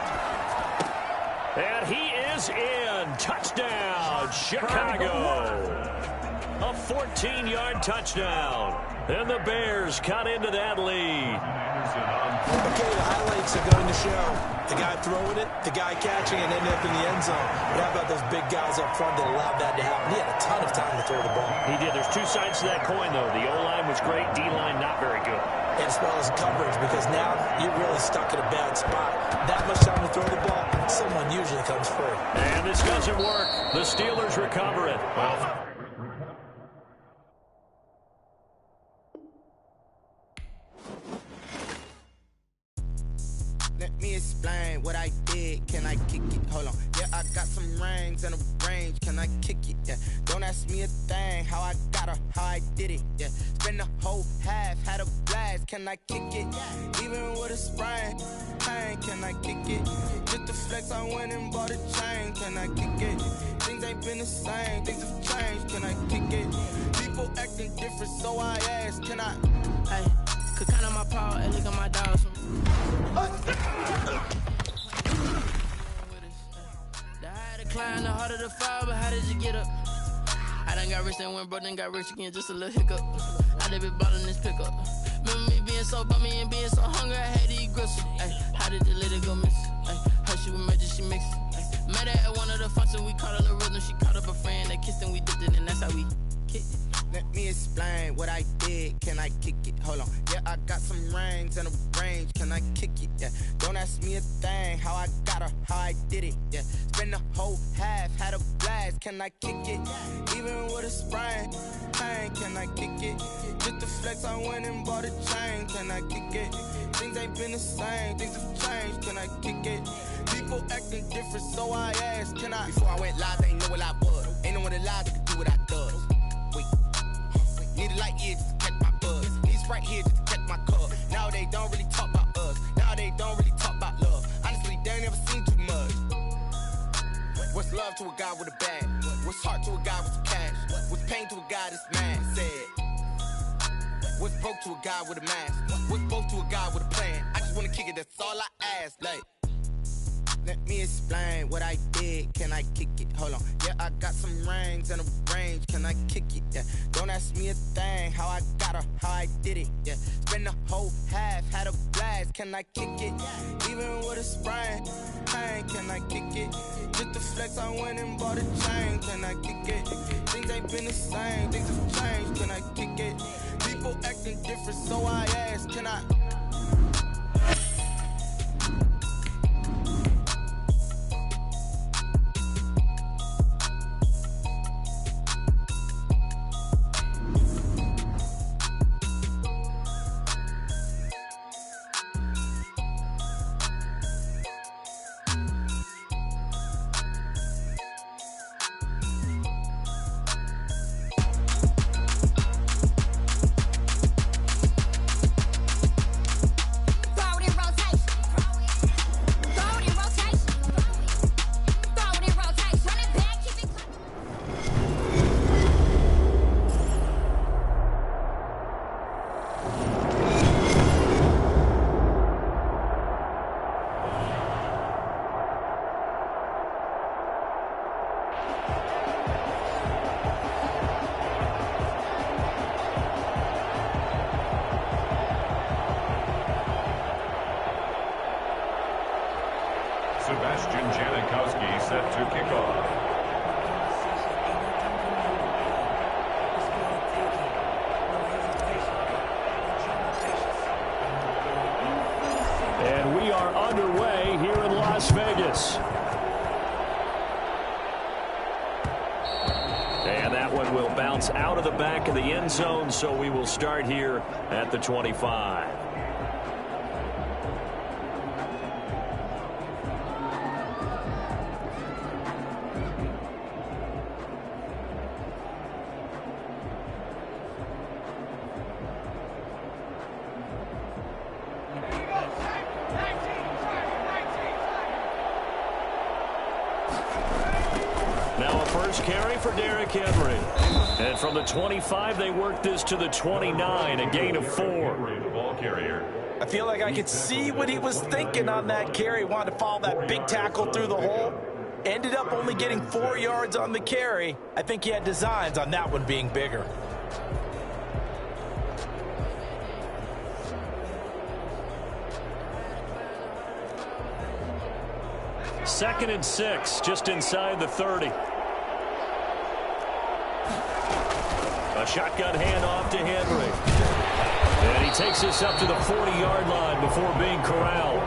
And he is in. Touchdown, Chicago. A 14-yard touchdown. And the Bears cut into that lead. Okay, the highlights are going to show the guy throwing it, the guy catching it, and ended up in the end zone. But how about those big guys up front that allowed that to happen? He had a ton of time to throw the ball. He did. There's 2 sides to that coin, though. The O-line was great. D-line not very good. And as well as coverage, because now you're really stuck in a bad spot. That much time to throw the ball, someone usually comes free. And this doesn't work. The Steelers recover it. Let me explain what I did. Can I kick it? Hold on. Yeah, I got some rings and a range. Can I kick it? Yeah. Don't ask me a thing. How I got her, how I did it. Yeah. Spend the whole half, had a blast. Can I kick it? Even with a sprain. Pain, can I kick it? Just to flex, I went and bought a chain. Can I kick it? Things ain't been the same. Things have changed. Can I kick it? People acting different, so I asked. Can I? Hey, could count on my power and look at my dogs. The higher the climb, the harder the fall, but how did you get up? I done got rich and went broke, then got rich again, just a little hiccup. I done been ballin' this pickup. Remember me being so bummy and being so hungry, I had to eat gristle. Ay, how did the lady go miss? Ay, her she was major, she mixed. Met her at one of the functions, we caught her the rhythm. She caught up a friend, they kissed and we did the explain what I did. Can I kick it? Hold on. Yeah, I got some rings and a range. Can I kick it? Yeah. Don't ask me a thing. How I got her, how I did it. Yeah. Spend the whole half, had a blast. Can I kick it? Even with a sprain. Pain, can I kick it? Just the flex, I went and bought a chain. Can I kick it? Things ain't been the same. Things have changed. Can I kick it? People acting different, so I asked, can I? Before I went live, they ain't know what I was. Ain't no one alive that could do what I does. Wait. Need a light here just to catch my buzz. Need Sprite here just to catch my cup. Now they don't really talk about us. Now they don't really talk about love. Honestly, they ain't never seen too much. What's love to a guy with a bag? What's heart to a guy with some cash? What's pain to a guy that's mad? Said. What's broke to a guy with a mask? What's broke to a guy with a plan? I just wanna kick it, that's all I ask. Like, let me explain what I did. Can I kick it? Hold on. Yeah, I got some rings and a range. Can I kick it? Yeah. Don't ask me a thing. How I got her, how I did it. Yeah. Spend the whole half, had a blast. Can I kick it? Even with a sprain. Pain, can I kick it? Just the flex, I went and bought a chain. Can I kick it? Things ain't been the same. Things have changed. Can I kick it? People acting different, so I ask, can I? Sebastian Janikowski set to kick off. And we are underway here in Las Vegas. And that one will bounce out of the back of the end zone, so we will start here at the 25. Carry for Derrick Henry. And from the 25, they work this to the 29, a gain of 4. Ball carrier. I feel like I could see what he was thinking on that carry. Wanted to follow that big tackle through the hole. Ended up only getting 4 yards on the carry. I think he had designs on that one being bigger. Second and 6, just inside the 30. A shotgun handoff to Henry. And he takes us up to the 40-yard line before being corralled.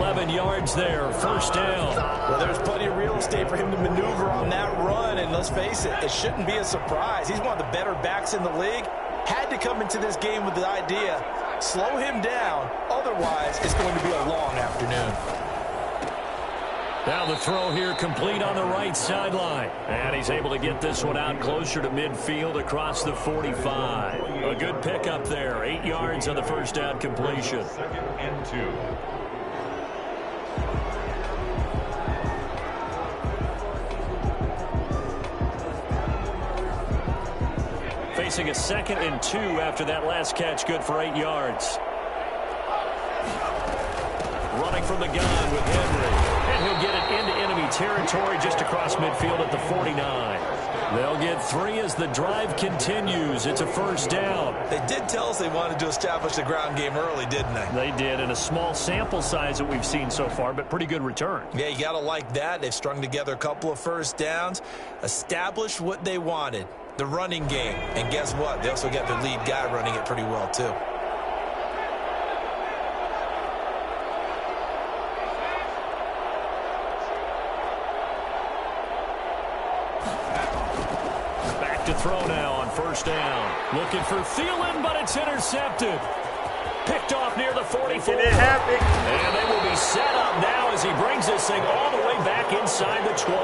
11 yards there, first down. Well, there's plenty of real estate for him to maneuver on that run, and let's face it, it shouldn't be a surprise. He's one of the better backs in the league. Had to come into this game with the idea, slow him down, otherwise it's going to be a long afternoon. Now the throw here complete on the right sideline. And he's able to get this one out closer to midfield across the 45. A good pickup there. 8 yards on the first down completion. 2nd and 2. Facing a 2nd and 2 after that last catch, good for 8 yards. Running from the gun with Henry. And he'll get it into enemy territory just across midfield at the 49. They'll get 3 as the drive continues. It's a first down. They did tell us they wanted to establish the ground game early, didn't they? They did, in a small sample size that we've seen so far, but pretty good return. Yeah, you got to like that. They've strung together a couple of first downs, established what they wanted. the running game. And guess what? They also got their lead guy running it pretty well, too. Back to throw now on first down. Looking for Thielen, but it's intercepted. Picked off near the 44. And they will be set up now as he brings this thing all the way back inside the 20.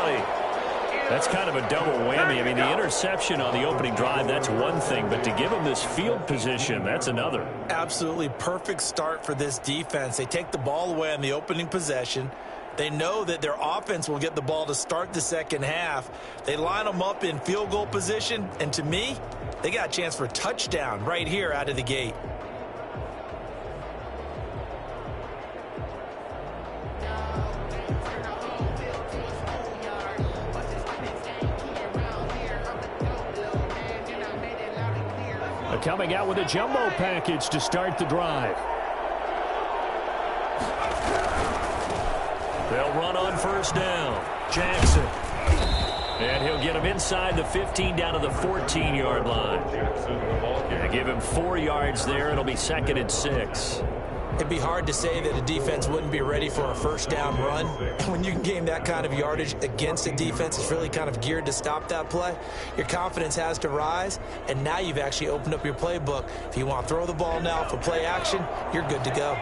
That's kind of a double whammy. I mean, the interception on the opening drive, that's one thing, but to give him this field position, that's another. Absolutely perfect start for this defense. They take the ball away on the opening possession. They know that their offense will get the ball to start the second half. They line them up in field goal position, and to me, they got a chance for a touchdown right here out of the gate. Coming out with a jumbo package to start the drive. They'll run on first down. Jackson. And he'll get him inside the 15 down to the 14-yard line. And give him 4 yards there. It'll be 2nd and 6. It'd be hard to say that a defense wouldn't be ready for a first down run. When you can gain that kind of yardage against a defense that's really kind of geared to stop that play, your confidence has to rise, and now you've actually opened up your playbook. If you want to throw the ball now for play action, you're good to go.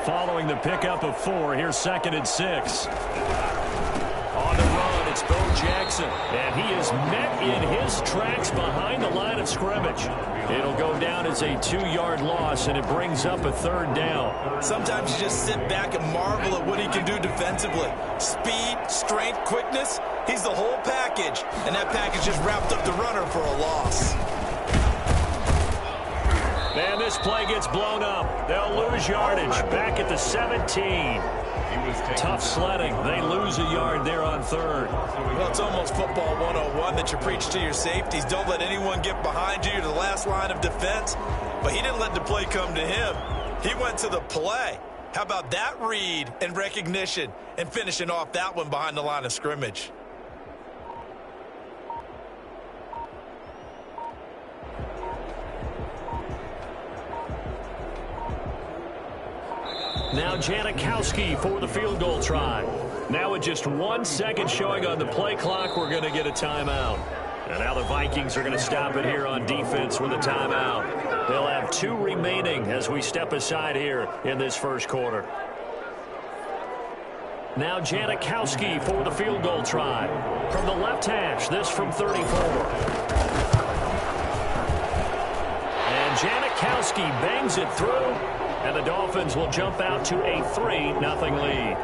Following the pickup of 4, here's 2nd and 6. On the run, it's Bo Jackson, and he is met in his tracks behind the line of scrimmage. It'll go down as a 2-yard loss, and it brings up a 3rd down. Sometimes you just sit back and marvel at what he can do defensively. Speed, strength, quickness, he's the whole package, and that package just wrapped up the runner for a loss. And this play gets blown up. They'll lose yardage back at the 17. Tough sledding. They lose a yard there on 3rd. Well, it's almost football 101 that you preach to your safeties. Don't let anyone get behind you. You're the last line of defense. But he didn't let the play come to him. He went to the play. How about that read and recognition and finishing off that one behind the line of scrimmage? Now Janikowski for the field goal try. Now with just 1 second showing on the play clock, we're going to get a timeout. And now the Vikings are going to stop it here on defense with a timeout. They'll have 2 remaining as we step aside here in this first quarter. Now Janikowski for the field goal try. From the left hash, this from 34. And Janikowski bangs it through. And the Dolphins will jump out to a 3-0 lead.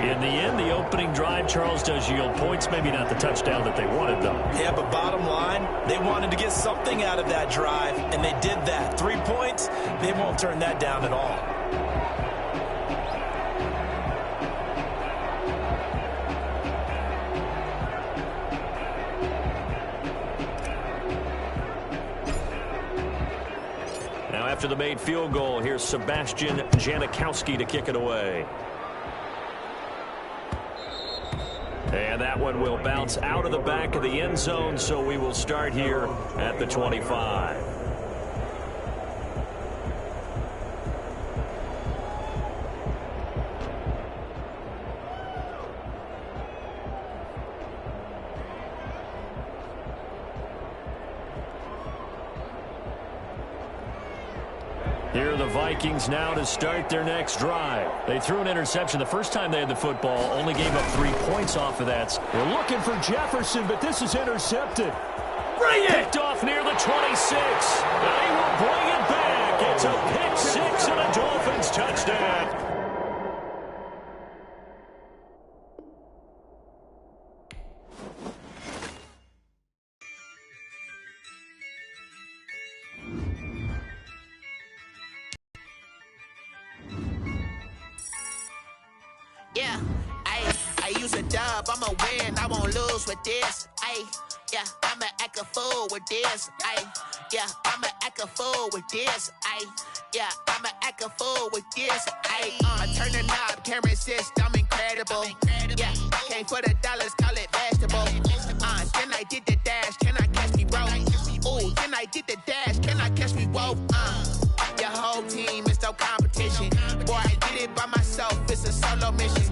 In the end, the opening drive, Charles, does yield points. Maybe not the touchdown that they wanted, though. Yeah, but bottom line, they wanted to get something out of that drive, and they did that. 3 points, they won't turn that down at all. After the made field goal, here's Sebastian Janikowski to kick it away. And that one will bounce out of the back of the end zone, so we will start here at the 25. Here are the Vikings now to start their next drive. They threw an interception the first time they had the football, only gave up 3 points off of that. They're looking for Jefferson, but this is intercepted. Bring it! Picked off near the 26. They will bring it back. It's a pick 6 and a Dolphins touchdown. Yeah, I use a dub, I'ma win, I won't lose with this. Yeah, I'ma act a fool with this. Yeah, I'ma act a fool with this. Yeah, I'ma act a fool with this. I turn the knob, camera assist, I'm incredible. Yeah, came for the dollars, call it vegetable. Then I did the dash, can I catch me, bro? I did the dash, can I catch me? Whoa, your whole team is no competition. Boy, I did it by myself, it's a solo mission.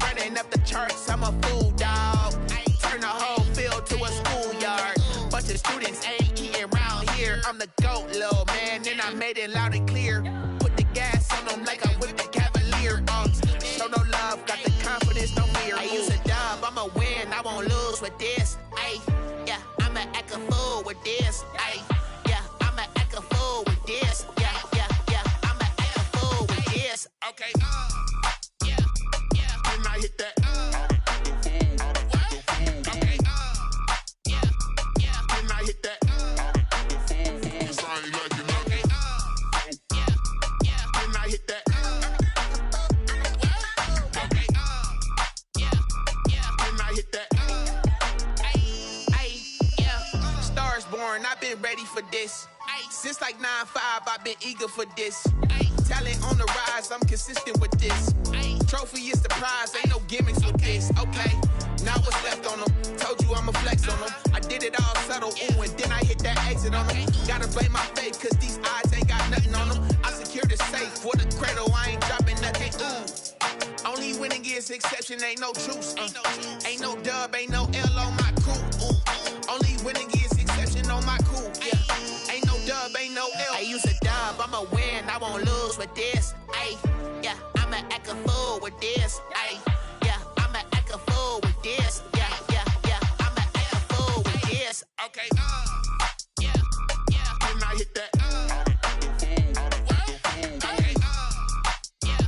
Running up the charts, I'm a fool, dog. Turn the whole field to a schoolyard. Bunch of students ain't eating around here. I'm the GOAT, little man, and I made it loud and clear. Put the gas on them like I'm with the Cavalier. Show no love, got the confidence, no fear. I use a dub, I'ma win, I won't lose with this. Ay, yeah, I'ma act a fool with this. Ay, yeah, I'ma act a fool with this. Yeah, yeah, yeah, I'ma act a fool with this. Okay, yeah, yeah, when I hit that. Okay, yeah, yeah, when I hit that. It's I ain't like it, okay, yeah, yeah, when I hit that. Okay, yeah, yeah, when I hit that. Ay, yeah, Stars born, I've been ready for this. Since like 9-5, I've been eager for this. Talent on the rise, I'm consistent with this. Trophy is the prize, ain't no gimmicks with this. Okay, now what's left on them? Told you I'ma flex on them. I did it all subtle, ooh, and then I hit that exit on them. Gotta blame my faith, cause these odds ain't got nothing on them. I secured the safe for the cradle, I ain't dropping nothing, ooh. Only winning is exception, ain't no truce. Ain't no dub, ain't no L on my crew. Only winning is exception on my crew. Yeah, ain't no dub, ain't no L. I use a dub, I'ma win, I won't lose with this. Ay, yeah, I'ma act a fool with this. Ay, yeah, I'ma act a fool with this. Yeah, yeah, yeah, I'ma act a fool with this. Okay, yeah, yeah, when I hit that. Okay, yeah,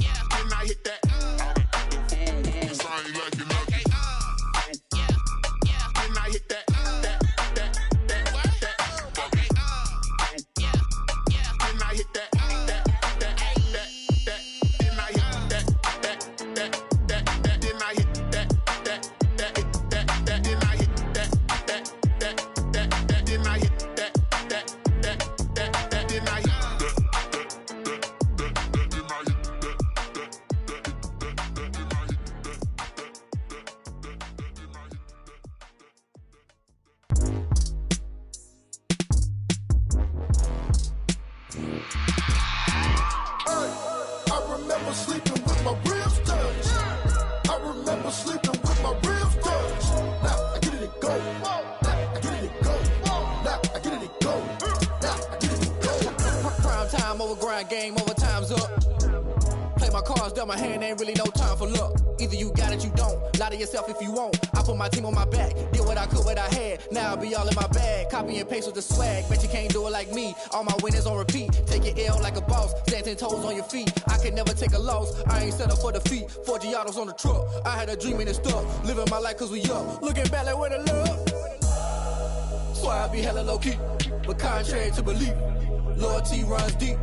yeah, when I hit that. It's I ain't like it, okay, yeah, yeah, when I hit that. Okay, yeah, yeah, when I hit that. Game over, time's up. Play my cards dealt my hand, ain't really no time for luck. Either you got it, you don't. Lie to yourself if you won't. I put my team on my back, did what I could, what I had. Now I'll be all in my bag. Copy and paste with the swag. Bet you can't do it like me. All my winners on repeat. Take your L like a boss. Stand 10 toes on your feet. I can never take a loss. I ain't set up for defeat. 4 Giottos on the truck. I had a dream and it's stuck. Living my life cause we up. Looking back like where the love. So I be hella low key. But contrary to belief, loyalty runs deep.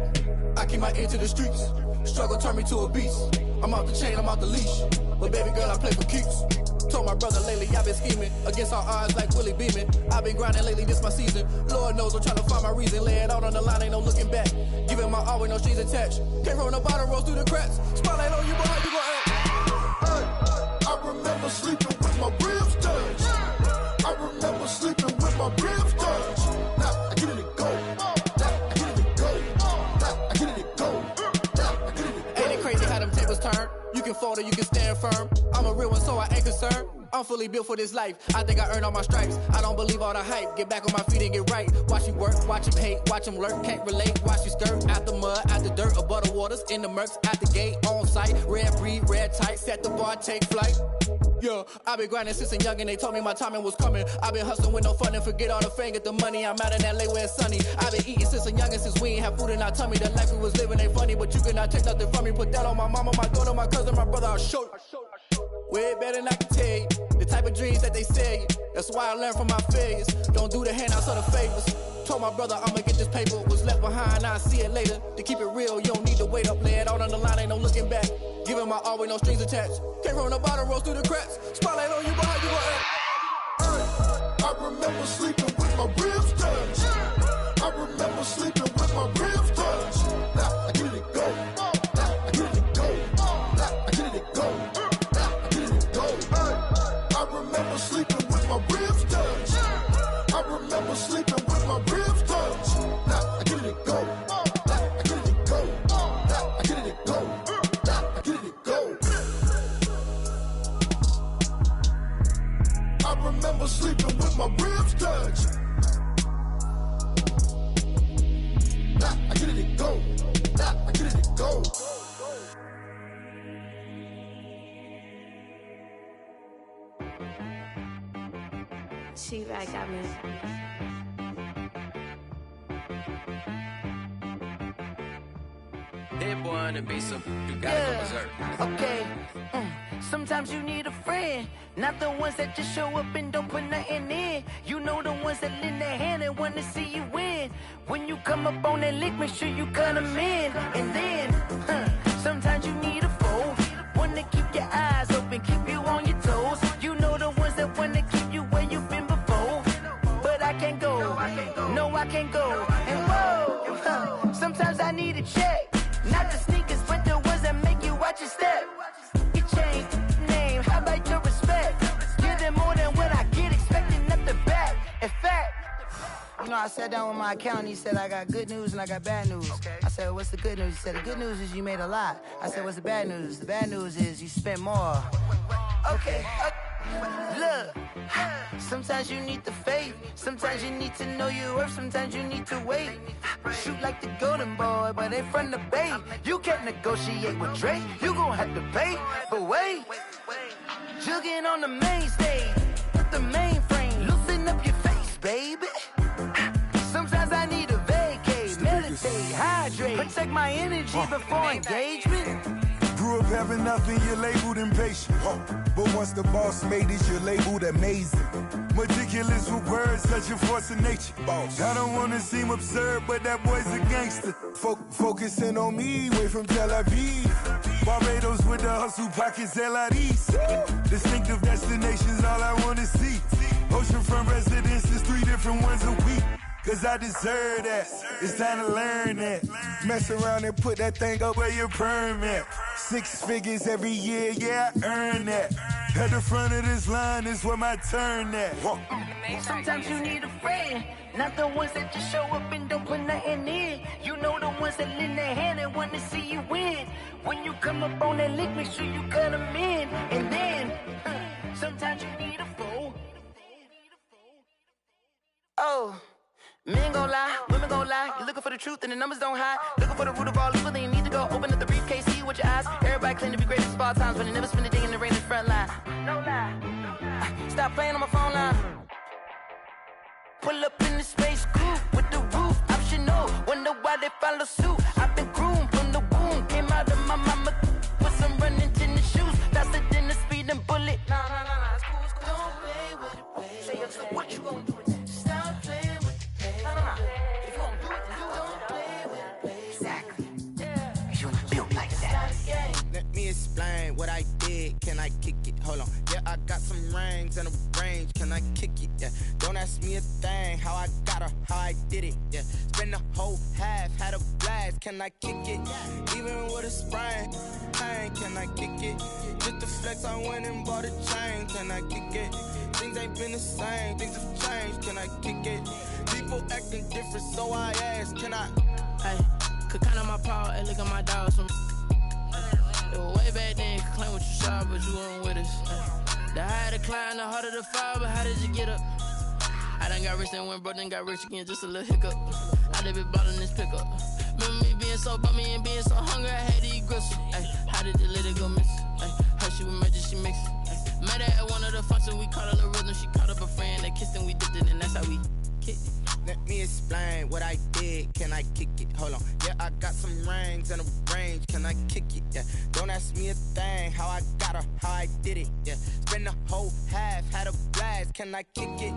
I keep my ear to the streets. Struggle turned me to a beast. I'm out the chain, I'm out the leash. But baby girl, I play for keeps. Told my brother lately, I've been scheming. Against all odds like Willie Beeman. I've been grinding lately, this my season. Lord knows I'm trying to find my reason. Lay it out on the line, ain't no looking back. Giving my all with no strings attached. Came from the bottom, rose through the cracks. Spotlight on you, boy, how you gon' act? Hey, I remember sleeping with my ribs touched. I remember sleeping with my ribs touched. Now I get it and go. Turn. You can fold or you can stand firm. I'm a real one, so I ain't concerned. I'm fully built for this life. I think I earned all my stripes. I don't believe all the hype. Get back on my feet and get right. Watch you work, watch him hate, watch him lurk. Can't relate, watch you skirt. Out the mud, out the dirt, above the waters, in the murks, out the gate, on site. Red breed, red tight, set the bar, take flight. Yeah, I been grinding since a young and they told me my timing was coming. I been hustling with no fun and forget all the fame, get the money. I'm out in LA where it's sunny. I been eating since a young and since we ain't have food in our tummy. The life we was living ain't funny, but you cannot take nothing from me. Put that on my mama, my daughter, my cousin, my brother, I'll show you. Way better than I can tell you. The type of dreams that they sell you. That's why I learned from my failures. Don't do the handouts or the favors. Told my brother I'ma get this paper. Was left behind, I'll see it later. To keep it real, you don't need to wait up. Lay it out on the line, ain't no looking back. Giving my all with no strings attached. Came from the bottom, rose through the cracks. Spotlight on you, boy, how you gon' act? I remember sleeping with my ribs touched. I remember sleeping with my ribs touched. Now I get it and go. Now I get it and go. Now I get it and go. Now I get it and go. I remember sleeping with my ribs touched. I remember sleeping with my ribs She right got me. That boy on the beat, so you gotta go berserk. Okay. Sometimes you need a friend, not the ones that just show up and don't put nothing in. You know the ones that lend their hand and want to see you win. When you come up on that lick, make sure you cut them in. And then, sometimes you need a foe, one to keep your eyes open, keep you on your toes. You know the ones that want to keep you where you've been before. But I can't go, no I can't go. And whoa, sometimes I need a check. Not the sneakers, but the ones that make you watch your step. You change name, how about your respect? Give them more than what I get, expecting nothing back. In fact, you know, I sat down with my accountant, he said, I got good news and I got bad news. I said, what's the good news? He said, the good news is you made a lot. I said, what's the bad news? The bad news is you spent more. Okay, look, sometimes you need the faith, sometimes you need to know your worth, sometimes you need to wait. Shoot like the golden boy, but they from the bay. You can't negotiate with Drake, you gon' have to pay. But wait, jugging on the main stage, with the mainframe, loosen up your face, baby. Sometimes I need a vacate, meditate, hydrate, protect my energy before engagement. Grew up having nothing, you're labeled impatient. But once the boss made it, you're labeled amazing. Meticulous with words, such a force of nature. I don't wanna seem absurd, but that boy's a gangster. Focusing on me, way from Tel Aviv. Barbados with the hustle pockets, LIDs. Distinctive destinations, all I wanna see. Oceanfront residences, 3 different ones a week. Cause I deserve that, it's time to learn that. Mess around and put that thing up where your permit. 6 figures every year, yeah, I earn that. At the front of this line is where my turn at. Sometimes you need a friend, not the ones that just show up and don't put nothing in. You know the ones that lend their hand and want to see you win. When you come up on that lick, make sure you cut them in. And then, sometimes you need a foe. Oh. Men gon' lie, women gon' lie. You're looking for the truth and the numbers don't hide. Looking for the root of all evil, then you need to go open up the briefcase, see with your eyes. Everybody claim to be greatest of all times, but they never spend a day in the rain in the front line. No lie. Stop playing on my phone line. Pull up in the space coupe with the roof optional. Wonder why they follow suit. I've been groomed from the womb, came out of my mama with some running tennis shoes, faster than the speeding bullet. Nah, it's cool, it's cool. Don't play with it, baby. Say so what you gon' do with it? Stop playing. If you don't do it, then don't play with it, baby. Exactly. You built like that. Let me explain what I did. Can I kick it? Hold on. Yeah, I got some rings and a range. Can I kick it? Yeah. Don't ask me a thing. How I got her, how I did it. Yeah. Spend the whole half, had a blast. Can I kick it? Even with a sprain. Pain, can I kick it? Just the flex, I went and bought a chain. Can I kick it? Things ain't been the same. Things have changed. Can I kick it? People acting different, so I ask, can I? Hey, could count on my power and look at my dogs from. It was way back then, could claim what you saw, but you weren't with us. The higher the climb, the harder the fall, but how did you get up? I done got rich and went broke, then got rich again, just a little hiccup. I done been ballin' this pickup. Remember me being so bummy and being so hungry, I had to eat gristle. Ay, how did the little go miss? Ay, her she was magic, she mixed. Met her at one of the functions, we caught a little rhythm, she caught up a friend, they kissed and we dipped it, and that's how we kicked it. Let me explain what I did. Can I kick it? Hold on. Yeah, I got some rings and a range. Can I kick it? Yeah. Don't ask me a thing. How I got her, how I did it. Yeah. Spend the whole half, had a blast. Can I kick it?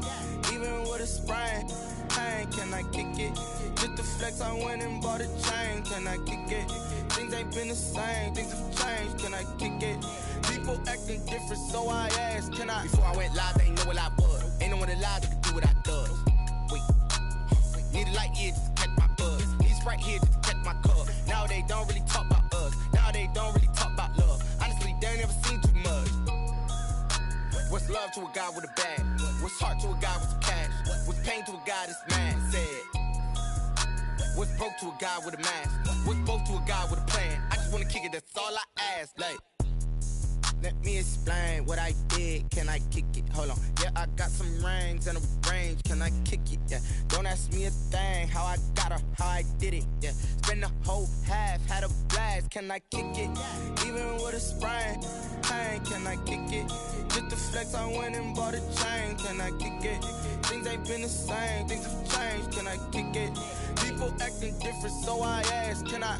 Even with a sprain. Pain, can I kick it? Just the flex, I went and bought a chain. Can I kick it? Things ain't been the same. Things have changed. Can I kick it? People acting different, so I asked, can I? Before I went live, they ain't know what I was. Ain't no one alive that could do what I does. Need a light here just to catch my buzz. Need Sprite here just to catch my cup. Now they don't really talk about us. Now they don't really talk about love. Honestly, they ain't never seen too much. What's love to a guy with a bag? What's heart to a guy with some cash? What's pain to a guy that's mad? Said. What's broke to a guy with a mask? What's both to a guy with a plan? I just wanna kick it, that's all I ask. Like, Let me explain what I did. Can I kick it? Hold on. Yeah, I got some rings and a range. Can I kick it? Yeah. Don't ask me a thing. How I got her, how I did it. Yeah. Spend the whole half, had a blast. Can I kick it? Even with a sprain. Pain, can I kick it? Just the flex, I went and bought a chain. Can I kick it? Things ain't been the same. Things have changed. Can I kick it? People acting different, so I ask, can I?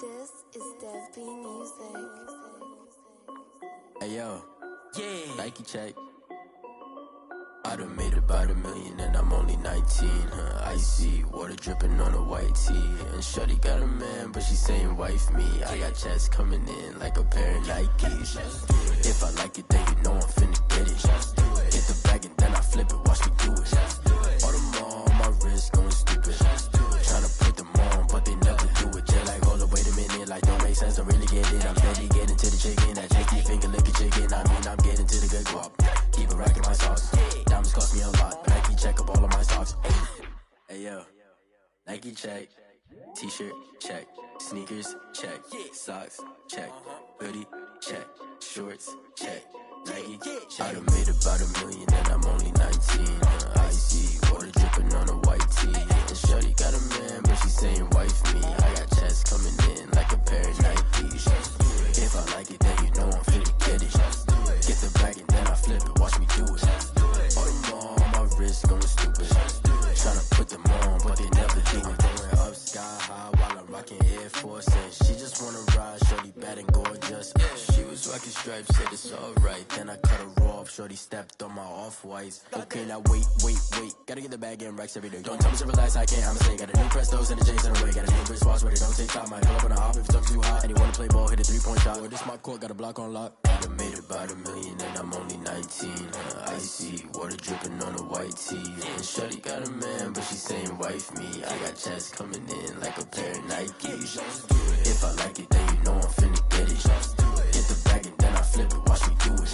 This is Dev B Music. Hey yo, yeah, Nike check. I done made about $1 million and I'm only 19. Icy water dripping on a white tee. And shorty got a man, but she saying wife me. I got checks coming in like a pair of Nikes. If I like it, then you know I'm finna get it. Get the bag and then I flip it, watch me do it. All them on my wrist going stupid. Tryna put them on, but they never do it. Just like, hold up, wait a minute, like don't make sense, don't really get it. I'm steady getting to the chicken, that chicky finger licking chicken. I mean, I'm getting to the good guap. Keep it racking my sauce. Diamonds cost me a lot, but Nike check up all of my stocks. Hey yo, Nike check. T-shirt check. Sneakers check. Socks check. Hoodie check. Shorts check. Nike check. I done made about $1 million and I'm only 19. Icy water dripping on a white tee. And shorty got a man, but she saying wife me. I got checks coming in like a pair of Nikes. If I like it, then you know I'm finna get it. Get the bag and then I flip it, watch me do it. All them on my wrist going stupid. Tryna put them on, but they never do it. Going up sky high while I'm rocking Air Force. And she just wanna ride, shorty bad and gorgeous. She was rocking stripes, said it's alright. Then I cut her off, shorty stepped on my off-whites. Okay, now wait. Gotta get the bag and racks every day. Don't tell me to relax, I can't, I'ma say. Got a new Prestos and the J's in the way. Got a new British watch, but it don't take time. Might pull up on a hop if it's too hot. And you wanna play ball, hit a 3-point shot. Or this my court, got a block on lock. I done made about $1 million and I'm only 19. Icy water dripping on a white tee. And shorty got a man, but she saying wife me. I got checks coming in like a pair of Nikes. If I like it, then you know I'm finna get it. Get the bag and then I flip it, watch me do it.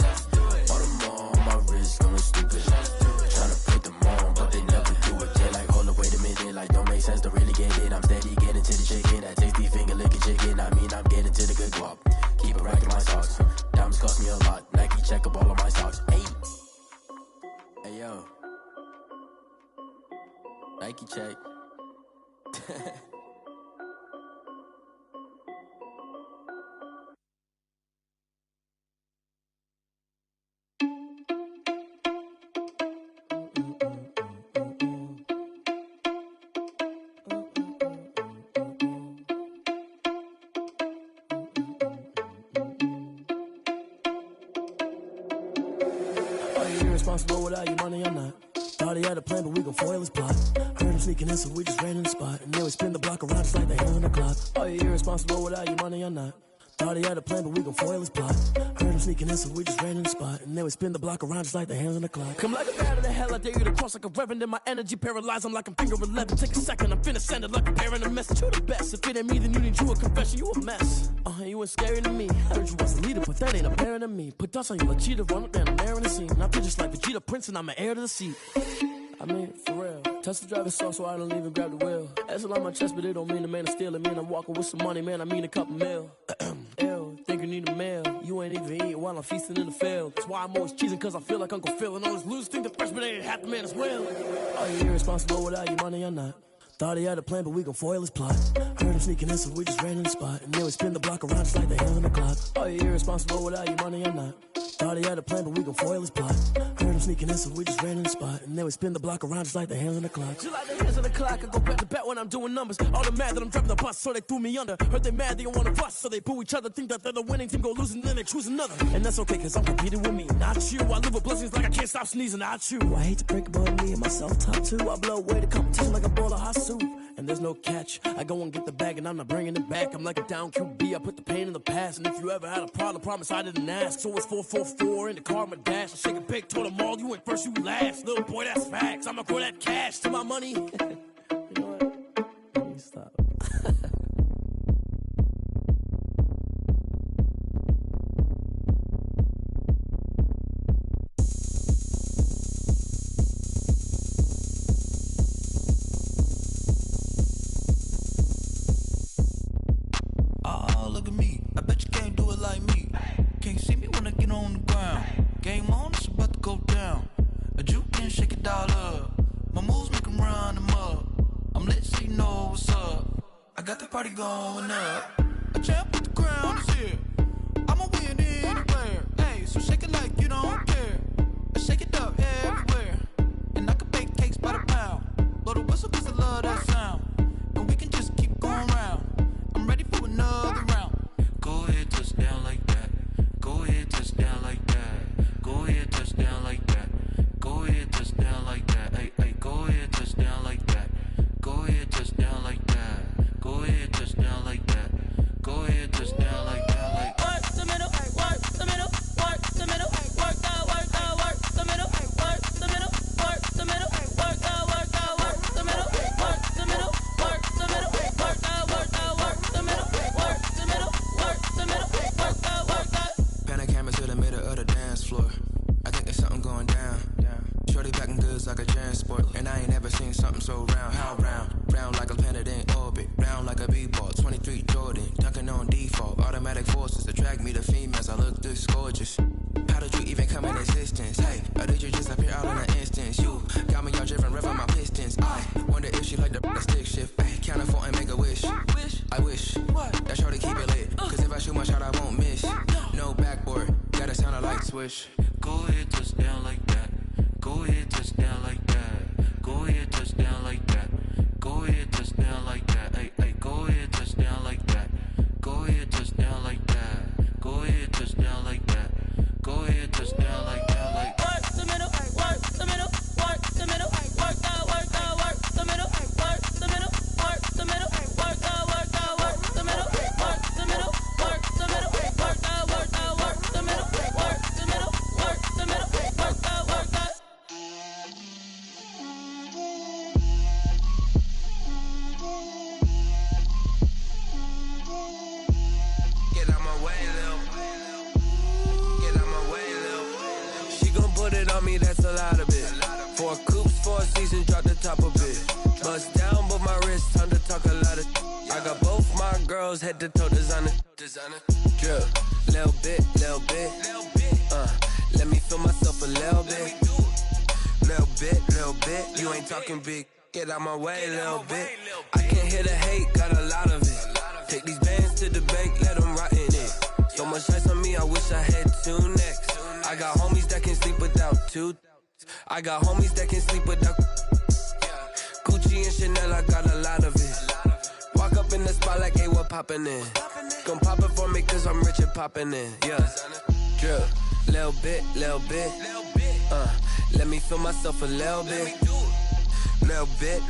All them on my wrist going stupid. Tryna put them on, but they never do it. They're like, hold up, wait a minute, like don't make sense, don't really get it. I'm steady getting to the chicken, that tasty finger licking chicken. I mean, I'm getting to the good guap. Keep it racking my socks. Diamonds cost me a lot. Nike check up all of my stocks. Hey yo, Nike check. Irresponsible without your money, I'm not. Thought he had a plan, but we gon' foil his plot. Heard him sneaking in, so we just ran in the spot. And then we spin the block around just like the hands on the clock. Are you irresponsible without your money, I'm not. Thought he had a plan, but we gon' foil his plot. Heard him sneaking in, so we just ran in the spot. And then we spin the block around just like the hands on the clock. Come like a bat of the hell, I dare you to cross like a reverend. In my energy paralyzed, I'm like I'm finger 11. Take a second, I'm finna send it like a parent a message. You the best, if it ain't me, then you need you a confession. You a mess, you ain't scary to me. I heard you was a leader, but that ain't apparent to me. Put dust on you like cheetah, run up down the air in the scene. I feel just like Vegeta Prince and I'm an heir to the seat. I mean, for real. Touch the driver's soft, so I don't even grab the wheel. That's on my chest, but it don't mean the man is stealing. Man, I'm walking with some money, man, I mean a couple mil. Ew, think you need a meal. You ain't even eating while I'm feasting in the field. That's why I'm always cheesing, cause I feel like Uncle Phil. And all those losers think the freshman ain't half the man as well. Are you irresponsible without your money or not? Thought he had a plan, but we gon' foil his plot. Heard him sneaking in, so we just ran in the spot. And then we spin the block around just like the hands on the clock. Are you irresponsible without your money or not? Thought he had a plan, but we gon' foil his plot. Heard him sneaking in, so we just ran in the spot. And then we spin the block around just like the hands on the clock. Just like the hands on the clock, I go back to back when I'm doing numbers. All the mad that I'm driving the bus, so they threw me under. Heard they mad, they don't wanna bust, so they boo each other. Think that they're the winning team, go losing, then they choose another. And that's okay, cause I'm competing with me, not you. I live with blessings like I can't stop sneezing, not you. I hate to break it, but me and myself top two. I blow away the competition like a bowl of hot soup. And and there's no catch. I go and get the bag and I'm not bringing it back. I'm like a down QB, I put the pain in the past. And if you ever had a problem, promise I didn't ask. So it's 444 in the car, my dash. I shake a big, told them all, you ain't first, you last. Little boy, that's facts. I'ma grow that cash to my money. You know what? Let me stop. Oh, look at me. I bet you can't do it like me. Can't see me when I get on the ground. Game on, it's about to go down. A juke and shake it all up. My moves make them run them up. I'm lit so you know what's up. I got the party going up. A champ with the crown is here. I'ma win anywhere. Hey, so shake it like you don't care. I shake it up everywhere. And I can bake cakes by the pound. Blow the whistle cause I love that sound. And we can just keep going round. I'm ready for another round. Go ahead, touch down like that. Go ahead, touch down like that. Go ahead, touch down like that. Go ahead, touch down like that. Hey, hey, go ahead, touch down like that. Go ahead, touch down like that. Go ahead, touch down like that. Go ahead, touch down like that. Like work the middle, work the middle, work the middle, work out, work out, work the middle, work the middle, work the middle, work out, work out, work the middle, work the middle, work the middle, work out, work out, work the middle, work the middle, work the middle, work out, work out. Pan the camera to the middle of the dance floor. I think there's something going down. Shorty packing goods like a transport. And I ain't never seen something so round. How round? Round like a planet in orbit. Round like a b-ball. 23 Jordan. Dunking on default. Automatic forces attract me to females. I look this gorgeous. How did you even come in existence? Hey, or did you just appear out in an instance? You got me all driven, revving my pistons. I wonder if she like the stick shift. Hey, count a 4 and make a wish. I wish that shorty keep it lit. Cause if I shoot my shot, I won't miss. No backboard. Gotta sound a light switch. Go ahead, touch down like that. Go ahead, touch down like that. Go ahead, touch down like that. Go ahead, touch down like that. Hey, hey, go ahead, touch down like that. Go ahead, touch down like that. Go ahead, touch down like that. Go ahead, touch down like that. Like work the middle, work the middle, work the middle, work out, work out, work the middle, work the middle, work the middle, work out, work out, work the middle, work the middle, work the middle, work out, work out, work the middle, work the middle, work the middle, work out, work out. Get out my way, Lil. Get out my way, Lil. She gon' put it on me, that's a lot of it. 4 coops, 4 seasons, drop the top of it. Bust down, but my wrist, time to talk a lot of. I got both my girls, head to toe designer. Drip, little bit, little bit. Let me feel myself a little bit. Little bit, you ain't talking big. Get out my way, little bit. I can't hear the hate, got a lot of it. Take these bands to the bank, let them rot in it. So much ice on me, I wish I had 2 necks. I got homies that can sleep without 2. I got homies that can sleep without Gucci and Chanel, I got a lot of it. Walk up in the spot like, hey, what poppin' in? Gon' pop it for me cause I'm rich and poppin' in. Yeah, drip, little bit, little bit. Let me feel myself a little bit. Little bit,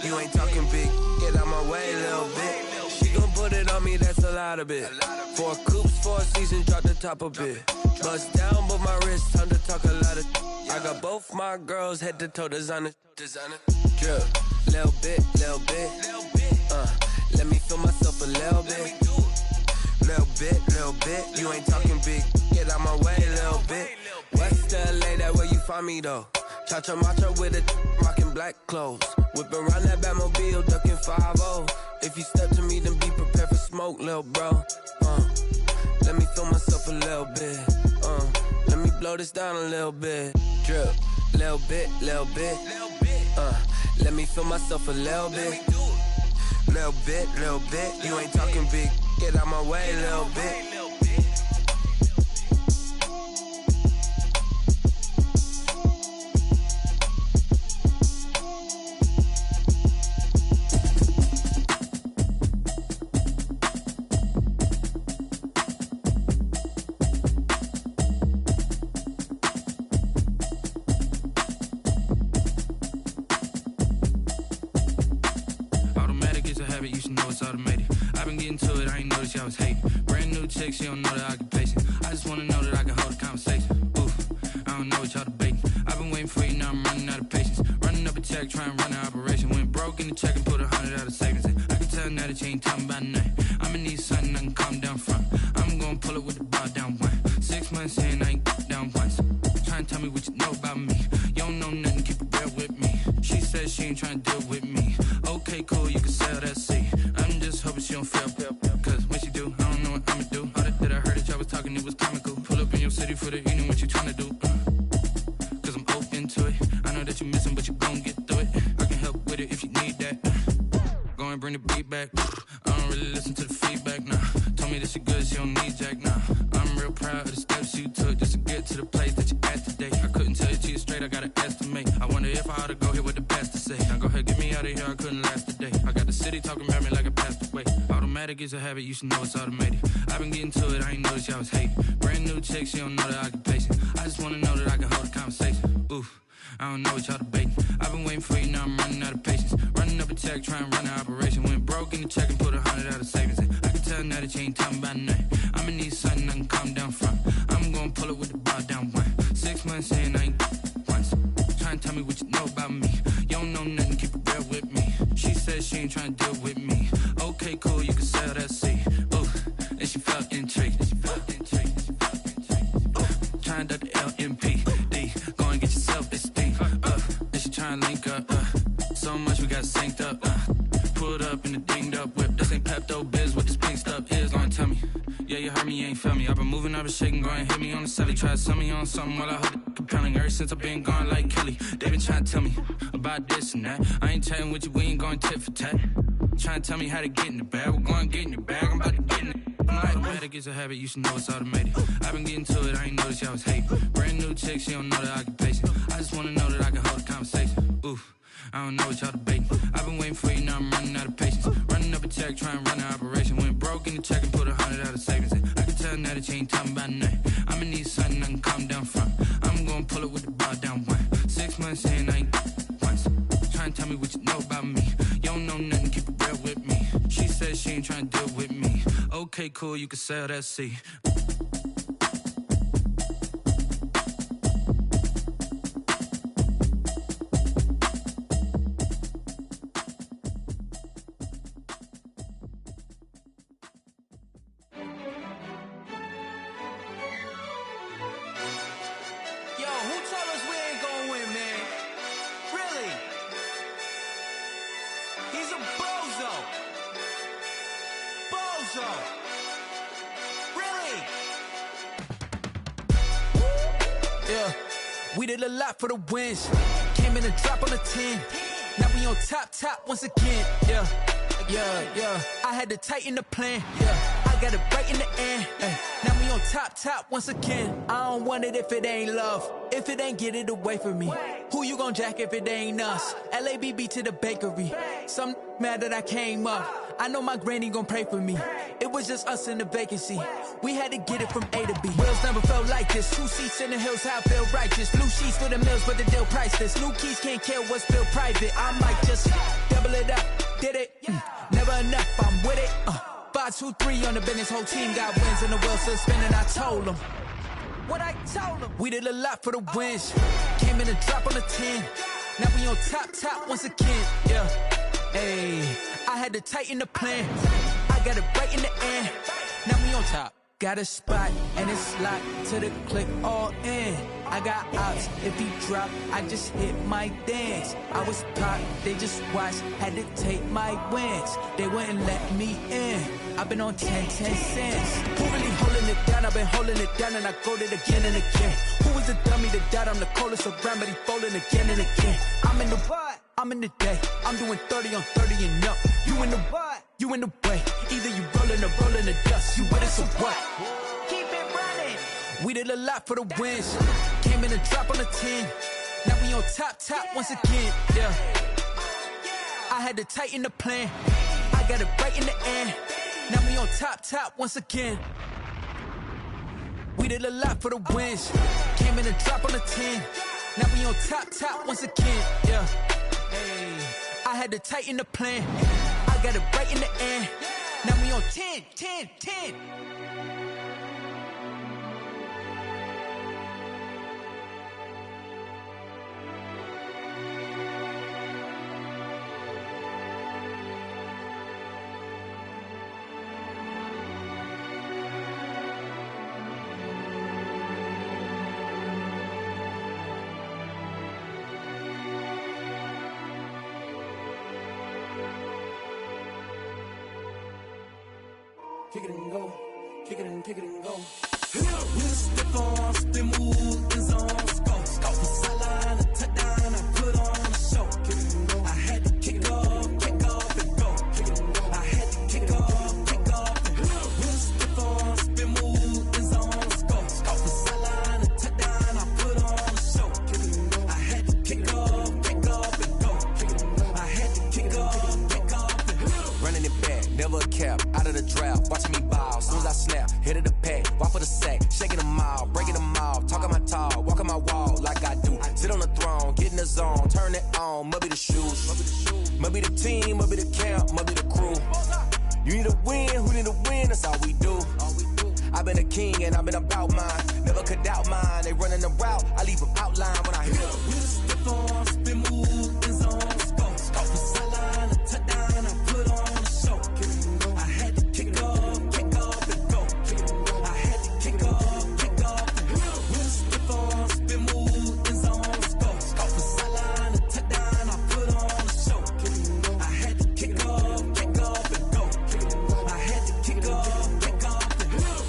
you ain't talking big. Get out my way, little bit. She gon' put it on me, that's a lot of it. 4 coops, 4 seasons, drop the top a bit. Bust down, but my wrist, time to talk a lot of. I got both my girls, head to toe designer. Drip, little bit, little bit. Let me feel myself a little bit. Little bit, you ain't talking big. Get out my way, little bit. West LA, that where you find me though. Cha-cha macha with it, rockin' black clothes. Whip around that Batmobile, ducking 5-0. If you step to me, then be prepared for smoke, lil' bro. Let me feel myself a little bit. Let me blow this down a little bit. Drip, little bit, little bit. Let me feel myself a little bit. Little bit, you ain't talking big. Get out my way, little bit. I was hating. Brand new chick, she don't know the occupation. I just wanna know that I can hold a conversation. Oof, I don't know what y'all debating. I've been waiting for you, now I'm running out of patience. Running up a check, trying to run an operation. Went broke in the check and put 100 out of savings in. I can tell now that you ain't talking about nothing. I'ma need something I can calm down from. I'm gonna pull it with the bar down one. 6 months in, I ain't down once. Trying to tell me what you know about me. You don't know nothing, keep it real with me. She says she ain't trying to deal with me. Okay, cool, you can sell that seat. I'm just hoping she don't fail. Cause when she do, I don't know what I'ma do. All that I heard that y'all was talking, it was comical. Pull up in your city for the evening, what you trying to do? Cause I'm open to it. I know that you're missing, but you gon' get through it. I can help with it if you need that. Go and bring the beat back. I don't really listen to the feedback, nah. Told me that she good, she don't need jack, nah. I'm real proud of the steps you took just to get to the place that you at today. I couldn't tell you to you straight, I gotta estimate. I wonder if I ought to go here with the best to say. Now go ahead, get me out of here, I couldn't last a day. I got the city talking about me like I passed away. Automatic is a habit, you should know it's automated. I've been getting to it, I ain't noticed y'all was hating. Brand new chick, she don't know the occupation. I just wanna know that I can hold a conversation. Oof, I don't know what y'all debating. I've been waiting for you, now I'm running out of patience. Running up a check, trying to run an operation. Went broke in the check and put 100 out of savings in. I can tell now that you ain't talking about nothing. I'ma need something I can calm down from. I'm gonna pull it with the bar down one. 6 months in, I ain't once. Trying to tell me what you know about me. You don't know nothing, keep it real with me. She says she ain't trying to deal with me. Okay, cool, you can sell that seat. Ooh, and she felt intrigued. Trying to duck the LMPD. Go and get your self-esteem. And she trying to link up. So much we got synced up. Pulled up in the dinged up whip. This ain't Pepto-Biz, what this pink stuff is. Gonna tell me. Yeah, you heard me, you ain't feel me. I've been moving, I've been shaking, go and hit me on the celly. Try to sell me on something while I hold it compelling. Ever since I've been gone like Kelly. They been trying to tell me about this and that. I ain't chatting with you, we ain't going tit for tat. Trying to tell me how to get in the bag. We're going to get in your bag, I'm about to get in it. Automatic is a habit, you should know it's automated. I've been getting to it, I ain't noticed y'all was hating. Brand new chick, she don't know the occupation. I just wanna know that I can hold a conversation. Oof, I don't know what y'all debating. I've been waiting for you, now I'm running out of patience. Running up a check, trying to run an operation. Went broke in the check and put 100 out of savings in. I can tell now that you ain't talking about nothing. I'ma need something I can calm down from. I'm gonna pull it with the bar down one. 6 months in, I ain't once. Trying to tell me what you know about me. You don't know nothing, keep it real with me. She says she ain't trying to deal with me. Okay, cool, you can sell that seat. We did a lot for the wins. Came in and drop on the 10. Now we on top once again. Yeah. I had to tighten the plan. Yeah, I got it right in the end. Now we on top once again. I don't want it if it ain't love. If it ain't, get it away from me. Who you gon' jack if it ain't us? LABB to the bakery. Some mad that I came up. I know my granny gon' pray for me. It was just us in the vacancy. We had to get it from A to B. Wheels never felt like this. 2 seats in the hills, how I feel righteous. Blue sheets for the mills, but the deal priceless. New keys can't kill what's still private. I might just double it up. Did it? Never enough, I'm with it. 5, 2, 3 on the business. Whole team got wins and the wheels still spinning. I told them what I told them. We did a lot for the wins. Came in and drop on the 10. Now we on top once again. Yeah. Hey, I had to tighten the plan. I got it right in the end. Now we on top. Got a spot and it's locked to the click all in. I got ops, if he drop, I just hit my dance. I was popped, they just watched, had to take my wins. They wouldn't let me in. I've been on 10 cents. Who really holding it down? I've been holding it down and I go it again and again. Who was the dummy that died? I'm the coldest around, but he folding again and again. I'm in the what? I'm in the day. I'm doing 30 on 30 and up. You in the what? You in the way. Either you rolling or rolling the dust. You with us or what? Keep it running. We did a lot for the wins. Came in and drop on the 10. Now we on top once again. Yeah. I had to tighten the plan. I got it right in the end. Now we on top once again. We did a lot for the wins. Came in and drop on the 10. Now we on top once again. Yeah. Hey, I had to tighten the plan. I got it right in the end. Now we on 10, 10, 10. Kick it and go, kick it and go. Step on, spin move, in zone, scope. Scope for sideline, a touchdown, I put on a show. I had to kick off and go. I had to kick off and go. Step on, spin move, in zone, scope. Scope for sideline, a touchdown, I put on a show. I had to kick off and go. I had to kick off and go. Running it back, never a cap, out of the drought, watching me ball. Soon as I snap, hit of the pack, walk for the sack, shaking them all, breaking them all, talking my talk, walking my wall like I do. Sit on the throne, get in the zone, turn it on, must be the shoes, must be the team, must be the camp, must be the crew. You need a win, who need a win, that's all we do. I've been a king and I've been about mine, never could doubt mine. They running the route, I leave them outline when I hit them. Step on, spin move, in zone, scope. Scope for sideline, a touchdown, I put on a show. I had to kick off and go. I had to kick off and go. Step on, spin move, in zone, scope. Scope for sideline, a touchdown, I put on a show. I had to kick off and go. I had to kick off and go.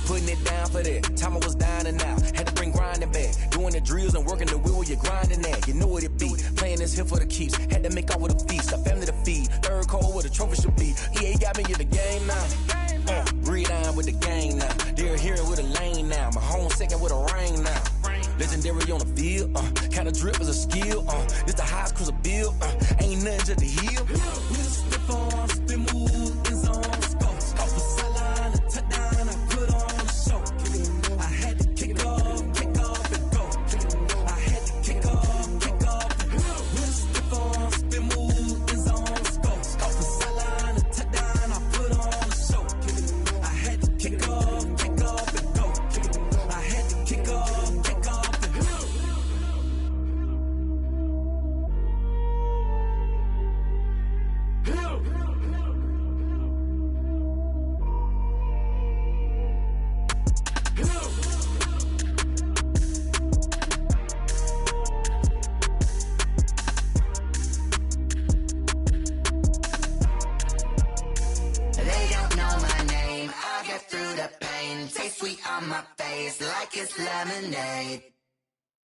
Putting it down for that, time I was down and out, had to bring grinding back, doing the drills and working the wheel where you're grinding at, you know what it be, playing this here for the keeps, had to make out with a feast, a family to feed, third cold where the trophy should be, EA got me in the game now, breathe on with the gang now, they're hearing with a lane now, my home second with a rain now, legendary on the field, kind of drip is a skill, this the highest cruiser bill, ain't nothing just to heal. Step on, spin move, in zone, scope. Scope for sideline, a touchdown, I put on a show. I had to kick off and go. I had to kick off and go. Step on, spin move, in zone, scope. Scope for sideline, a touchdown, I put on a show. I had to kick off and go. I had to kick off and go. They don't know my name, I get through the pain. Taste sweet on my face like it's lemonade.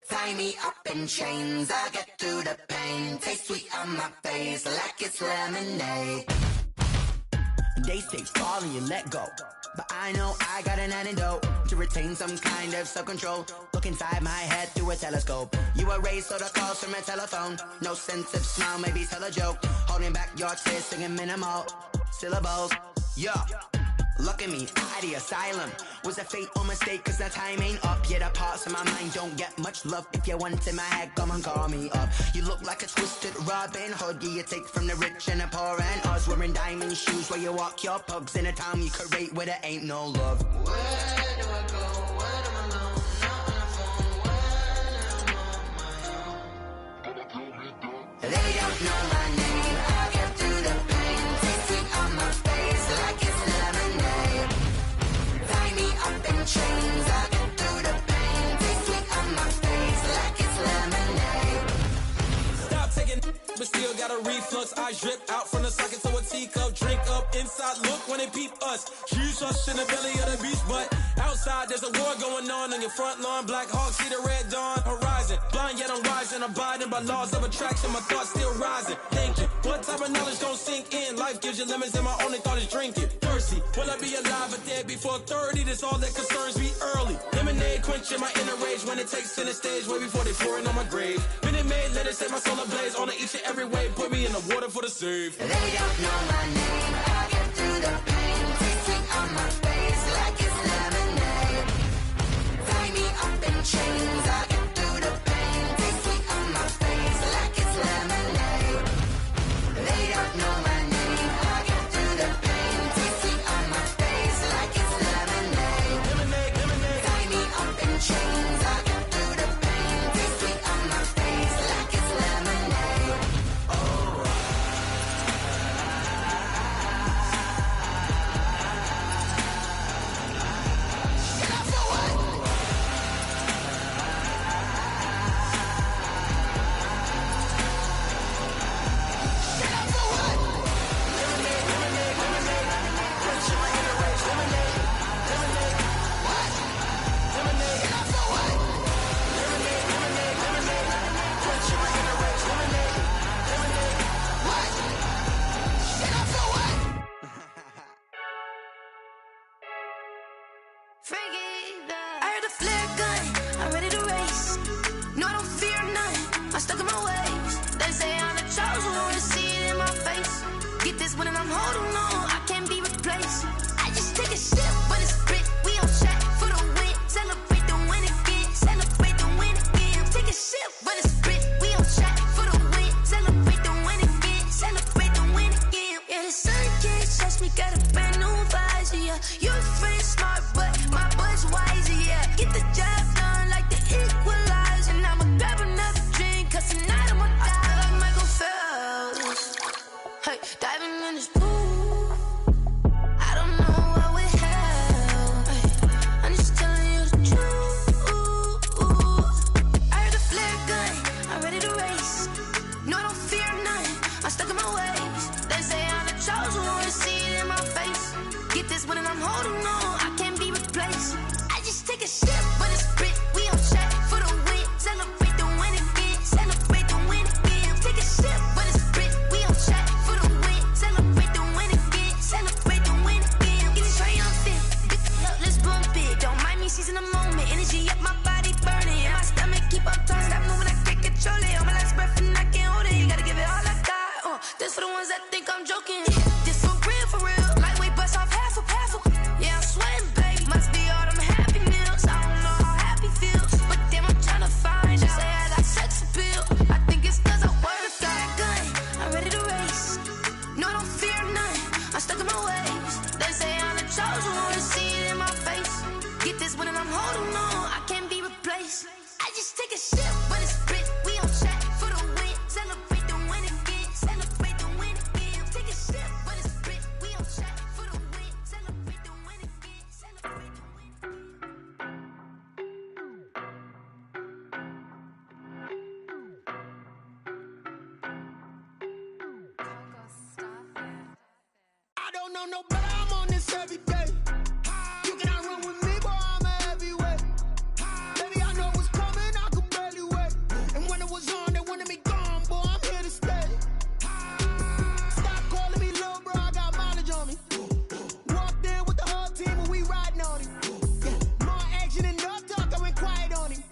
Tie me up in chains, I get through the pain. Taste sweet on my face like it's lemonade. They say fall and you let go, but I know I got an antidote to retain some kind of self-control. Look inside my head through a telescope. You erase all the calls from a telephone. No sense of smile, maybe tell a joke. Holding back your tears, singing minimal syllables. Yeah, look at me, out of the asylum. Was a fate or mistake, cause the time ain't up. Yet the parts of my mind don't get much love. If you want in my head, come and call me up. You look like a twisted Robin Hood. Yeah, you take from the rich and the poor and us. Wearing diamond shoes where you walk your pugs in a town you create where there ain't no love. Where do I go? When I'm alone? Not on the phone. When I'm on my own. They don't know my name. I get through the pain. Taste sweet on my face like it's lemonade. Tie me up in chains. I get through the pain. Taste sweet on my face like it's lemonade. Stop taking, but still got a reflux. I drip out from the socket to a teacup. Drink up inside, look when they peep us. Shoes us in the belly of the beast, but outside there's a war going on your front lawn. Black Hawk, see the red dawn horizon. Blind yet I'm rising, abiding by laws of attraction. My thoughts still rising, thinking, what type of knowledge gon' sink in? Life gives you lemons and my only thought is drinking. Thirsty, will I be alive or dead before 30? That's all that concerns me early. Lemonade quenching my inner rage when it takes center stage way before they pouring on my grave. Been it made, let it set my soul ablaze on each and every way. Put me in the water for the save. They don't know my name. I get through the pain. Taste sweet on my face like it's lemonade. Tie me up in chains. I get through the pain. Taste sweet on my face like it's lemonade. They don't know my name. I get through the pain. Taste sweet on this one and I'm holding on. I can't be replaced. I just take a sip, but it's split. We on track for the win. Celebrate the win again. Celebrate the win again. Take a sip, but it's split. We on track for the win. Celebrate the win again. Celebrate the win again. Yeah, the sun can't touch me. Got a brand new visor. Yeah, your friend smart, but my boy's wiser. Yeah, get the job done like the equalizer. And I'ma grab another drink, 'cause tonight I'ma die like Michael Phelps. Hey, diving in this pool. I don't know what we have. Hey, I'm just telling you the truth. I heard the flare gun. I'm ready to race. No, I don't fear nothing. I'm stuck in my ways. They say I'm the chosen one. See it in my face. Get this one and I'm holding on. I can't be replaced. I just take a sip, but it's split. We on track for the win. Celebrate the win again. Celebrate the win again. Take a sip, but it's split. We on track for the win. Celebrate the win again. Celebrate the win again. Get it triumphant. Let's bump it. Don't mind me seizing the moment. Energy up, my body burning. And my stomach keep up turning. Stop moving, I can't control it. On my last breath and I can't hold it. You gotta give it all I got. This for the ones that think I'm joking. This for real, for real. Lightweight bust off half a. Yeah, I'm sweating, baby. Must be all them happy meals. I don't know how happy feels, but damn, I'm trying to find out. Say I got sex appeal. I think it's 'cause I word a got a gun. I'm ready to race. No, I don't fear nothing. I'm stuck in my ways. They say I'm the chosen one. See it in my face. Get this one and I'm holding on. I can't be replaced. I just take a sip, but it's split. We on track for the win. Celebrate the win again. Celebrate the win again. Take a sip, but it's split. We on track for the win. Celebrate the win again. Celebrate the win again. I don't know no better, I'm on this every day. You cannot run with me, boy, I'm a heavyweight. Baby, I know what's coming, I could barely wait. And when it was on, they wanted me gone, boy, I'm here to stay. Stop calling me little bro, I got mileage on me. Walked in with the whole team and we riding on him. More action and no talk, I went quiet on him.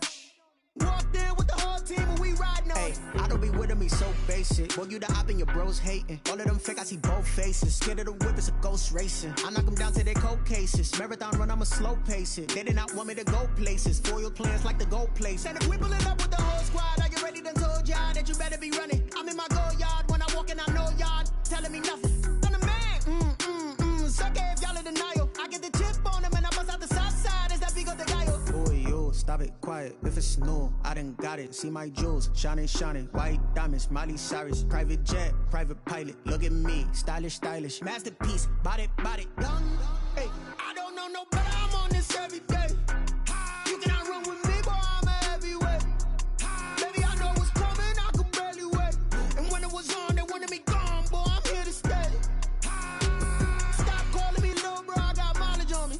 Walked in with the whole team and we riding on him. I don't be with him, he's so basic. Boy, you the op and your bros hating. All of them fake, I see both faces. Scared of the whip, it's a ghost racing. I knock them down to their cold cases. Marathon run, I'ma slow pace it. They did not want me to go places. Foil plans like the gold place. And if we pulling up with the whole squad, are you ready? Done told y'all that you better be running. I'm in my go yard when I walk in, I know y'all telling me nothing. I'm the man, suck it if y'all in denial. I get the chip on him and I bust out the south side. Is that big of the guy? Boy, yo, stop it, quiet. If it's new, I done got it. See my jewels, shining, shining. White diamonds, Miley Cyrus. Private jet, private pilot. Look at me, stylish, stylish. Masterpiece, body, young. Hey, I don't know no better, I'm on this every day. You cannot run with me, boy, I'm a heavyweight. Baby, I know what's coming, I could barely wait. And when it was on, they wanted me gone, boy, I'm here to stay. Stop calling me little bro, I got mileage on me.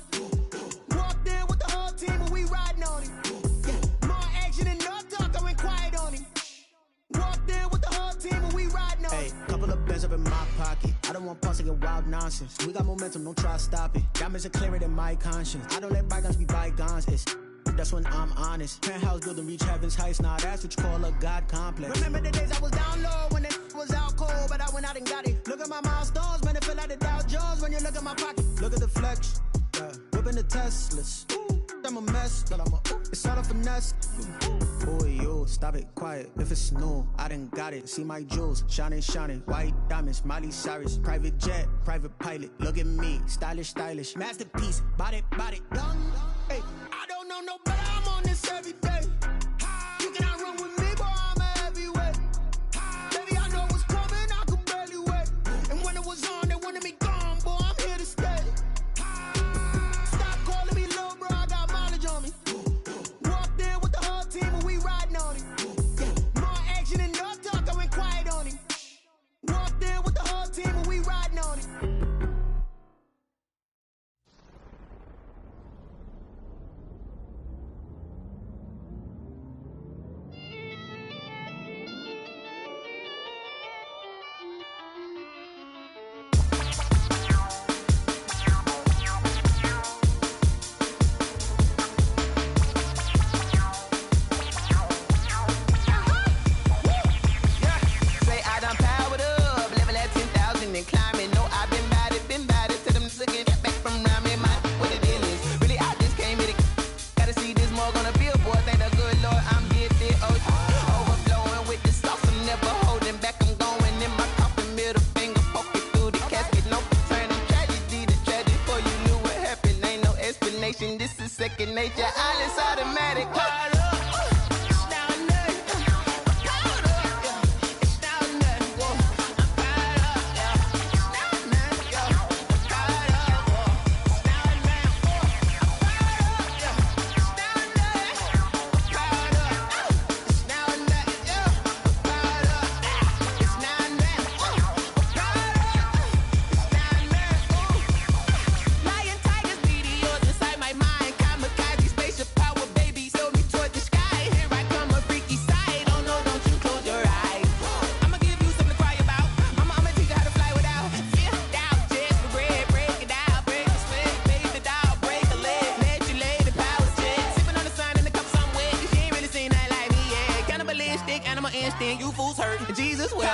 Walked in with the whole team and we riding on him. More action and no talk, I went quiet on him. Walked in with the whole team and we riding on him. Hey, couple of bands up in my pocket. I don't want pulse and wild nonsense. We got momentum, don't try to stop it. Diamonds are clearer than my conscience. I don't let bygones be bygones. It's that's when I'm honest. Penthouse building, reach heaven's heights. Nah, that's what you call a God complex. Remember the days I was down low when it was out cold, but I went out and got it. Look at my milestones, man, it feel like the Dow Jones when you look at my pocket. Look at the flex, whipping the Teslas. I'm a mess, but it's all a finesse. Boy, yo, stop it, quiet. If it's new, I done got it. See my jewels, shining, shining. White diamonds, Miley Cyrus. Private jet, private pilot. Look at me, stylish, stylish. Masterpiece, body, young. Hey, I don't know no better, I'm on this every day. You cannot run with me, boy, I'm a heavyweight. Baby, I know what's coming, I could barely wait. And when it was on, they wanted me gone, boy, I'm here to stay. Stop calling me little bro, I got mileage on me. Walked in with the whole team and we riding on him. More action and no talk, I went quiet on him. Walked in with the whole team and we riding on him. it's automatic. Animal instinct, you fools hurt. Jesus will.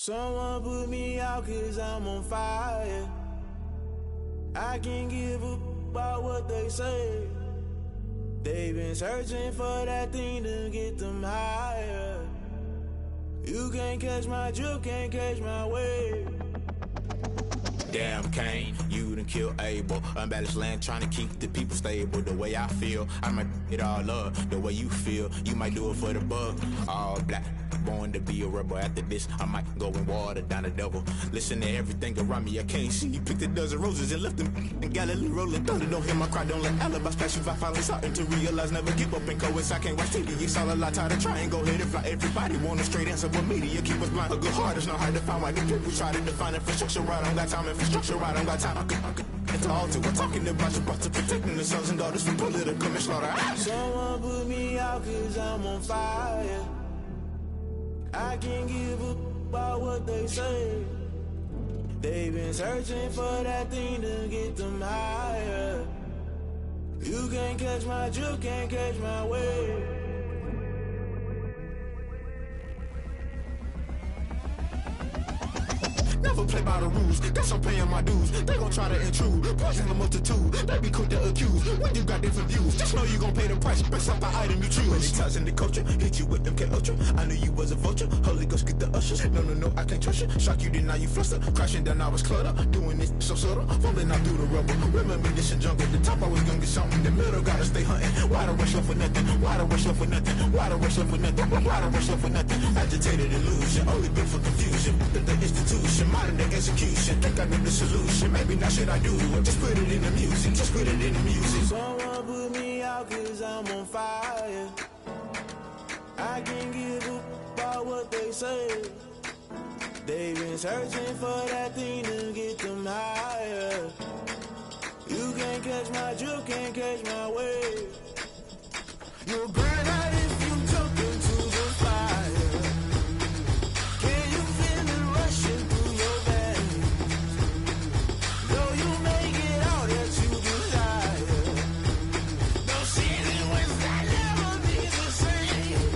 Someone put me out 'cause I'm on fire. I can't give up about what they say. They've been searching for that thing to get them higher. You can't catch my drift, can't catch my wave. Damn Kane, you done killed Abel. Unbalanced land trying to keep the people stable. The way I feel, I might it all up. The way you feel, you might do it for the bug. All black, born to be a rebel. After this, I might go and water down the devil. Listen to everything around me, I can't see. Picked a dozen roses and left them in Galilee rolling thunder. Don't hear my cry, don't let alibis pass you. I finally starting to realize, never give up and coincide. I can't watch TV, it's all a lot. Tired of trying, go ahead and fly. Everybody want a straight answer, but media keep us blind. A good heart is not hard to find. Why the people try to define infrastructure right? I don't got time, infrastructure right? I don't got time. I could it's all to we're talking about your brother protecting the sons and daughters from political manslaughter. Someone put me out 'cause I'm on fire. I can't give up about what they say. They've been searching for that thing to get them higher. You can't catch my drift, can't catch my wave. Never play by the rules, guess I'm paying my dues. They gon' try to intrude, poison the multitude. They be quick to accuse, when you got different views. Just know you gon' pay the price, based off the item you choose. Many times in the culture, hit you with MK Ultra. I knew you was a vulture, Holy Ghost get the ushers. No, I can't trust you. Shock you, then now you fluster. Crashing down, I was clutter. Doing this so subtle, falling out through the rubble. Remember this in jungle, the top I was gonna get something. In the middle, gotta stay hunting. Why the rush left for nothing? Why the rush left for nothing? Why the rush left for nothing? Why the rush left for nothing? Agitated illusion, only built for confusion. The institution, modern day execution. Think I know the solution. Maybe not should I do it? Just put it in the music. Just put it in the music. Someone put me out 'cause I'm on fire. I can't give up about what they say. They've been searching for that thing to get them higher. You can't catch my drift, can't catch my wave. You'll burn out if you jump into the fire. Can you feel it rushing through your veins? Though you make it all that you desire. Those seasons when that never be the same.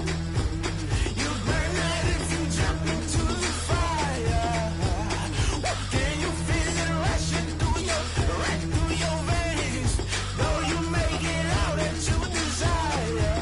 You burn out if you jump into the fire. Can you feel it rushing through your veins? Though you make it all that you desire.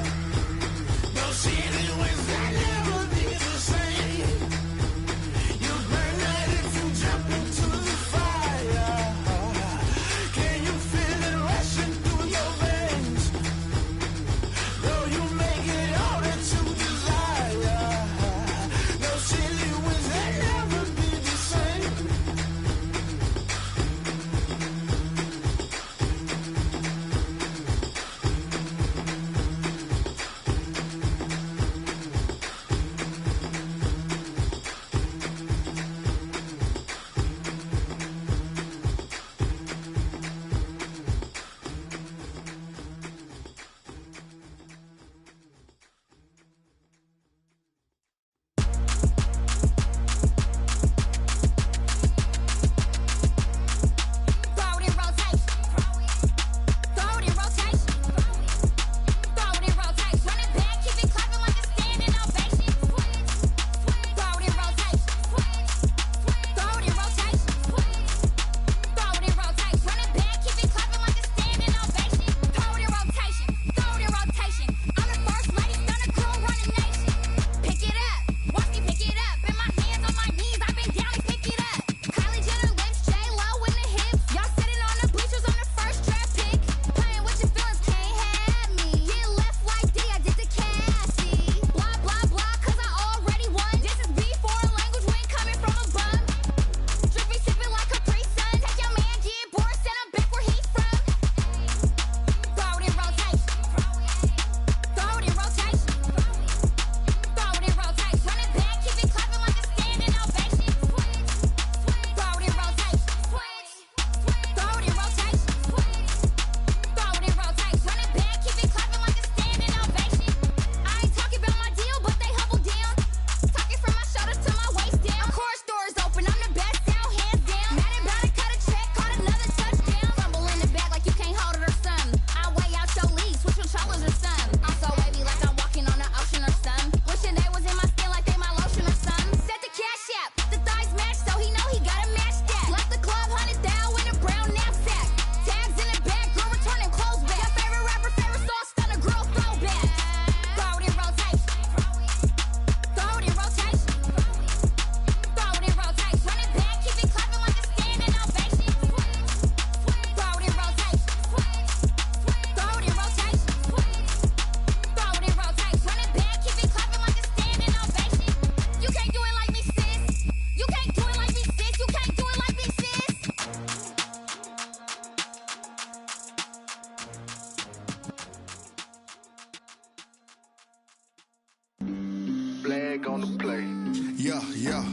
yeah.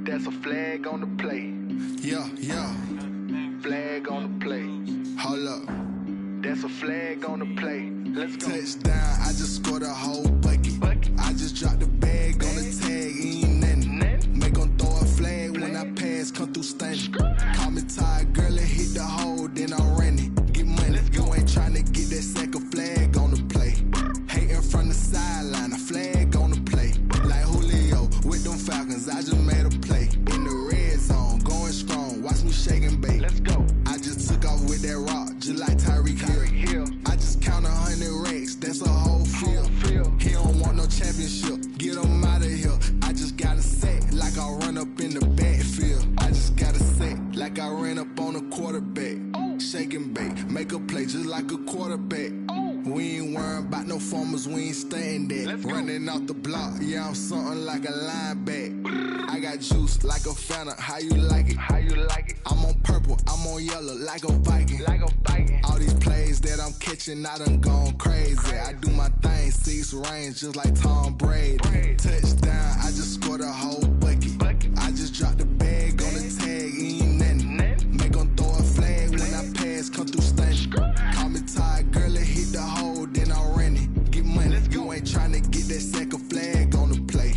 That's a flag on the play. Yeah, yeah. Flag on the play. Hold up. That's a flag on the play. Let's go. Touchdown, I just scored a whole bucket. I just dropped the bag on the tag, ain't nothing. Make 'em throw a flag when I pass, come through stunning. Call me tired, girl, and hit the hole, then I'm running. Get money, you ain't tryna get that second flag on the play. Hating from the sideline, a flag on the play. Like Julio with them Falcons, I just made a play. In the red zone, going strong, watch me shake and bake. Let's go. I just took off with that rock, just like Tyreek Hill. I just count 100 racks, that's a whole field. He don't want no championship, get him out of here. I just got a set, like I run up in the backfield. I just got a set, like I ran up on a quarterback. Shake and bake, make a play just like a quarterback. We ain't worrying about no formers, we ain't staying there. Running off the block, yeah, I'm something like a linebacker. I got juice like a Fanta, how you like it? How you like it? I'm on purple, I'm on yellow, like a Viking. Like a Viking. All these plays that I'm catching, I done gone crazy. I do my thing, 6 range, just like Tom Brady. Touchdown, I just scored a whole bucket. I just dropped the bag on the tag, ain't nothing. Make 'em throw a flag when I pass, come through stunning. Call me tired, girl, and hit the hole, then I'm running. Get money, you ain't tryna get that second flag on the play.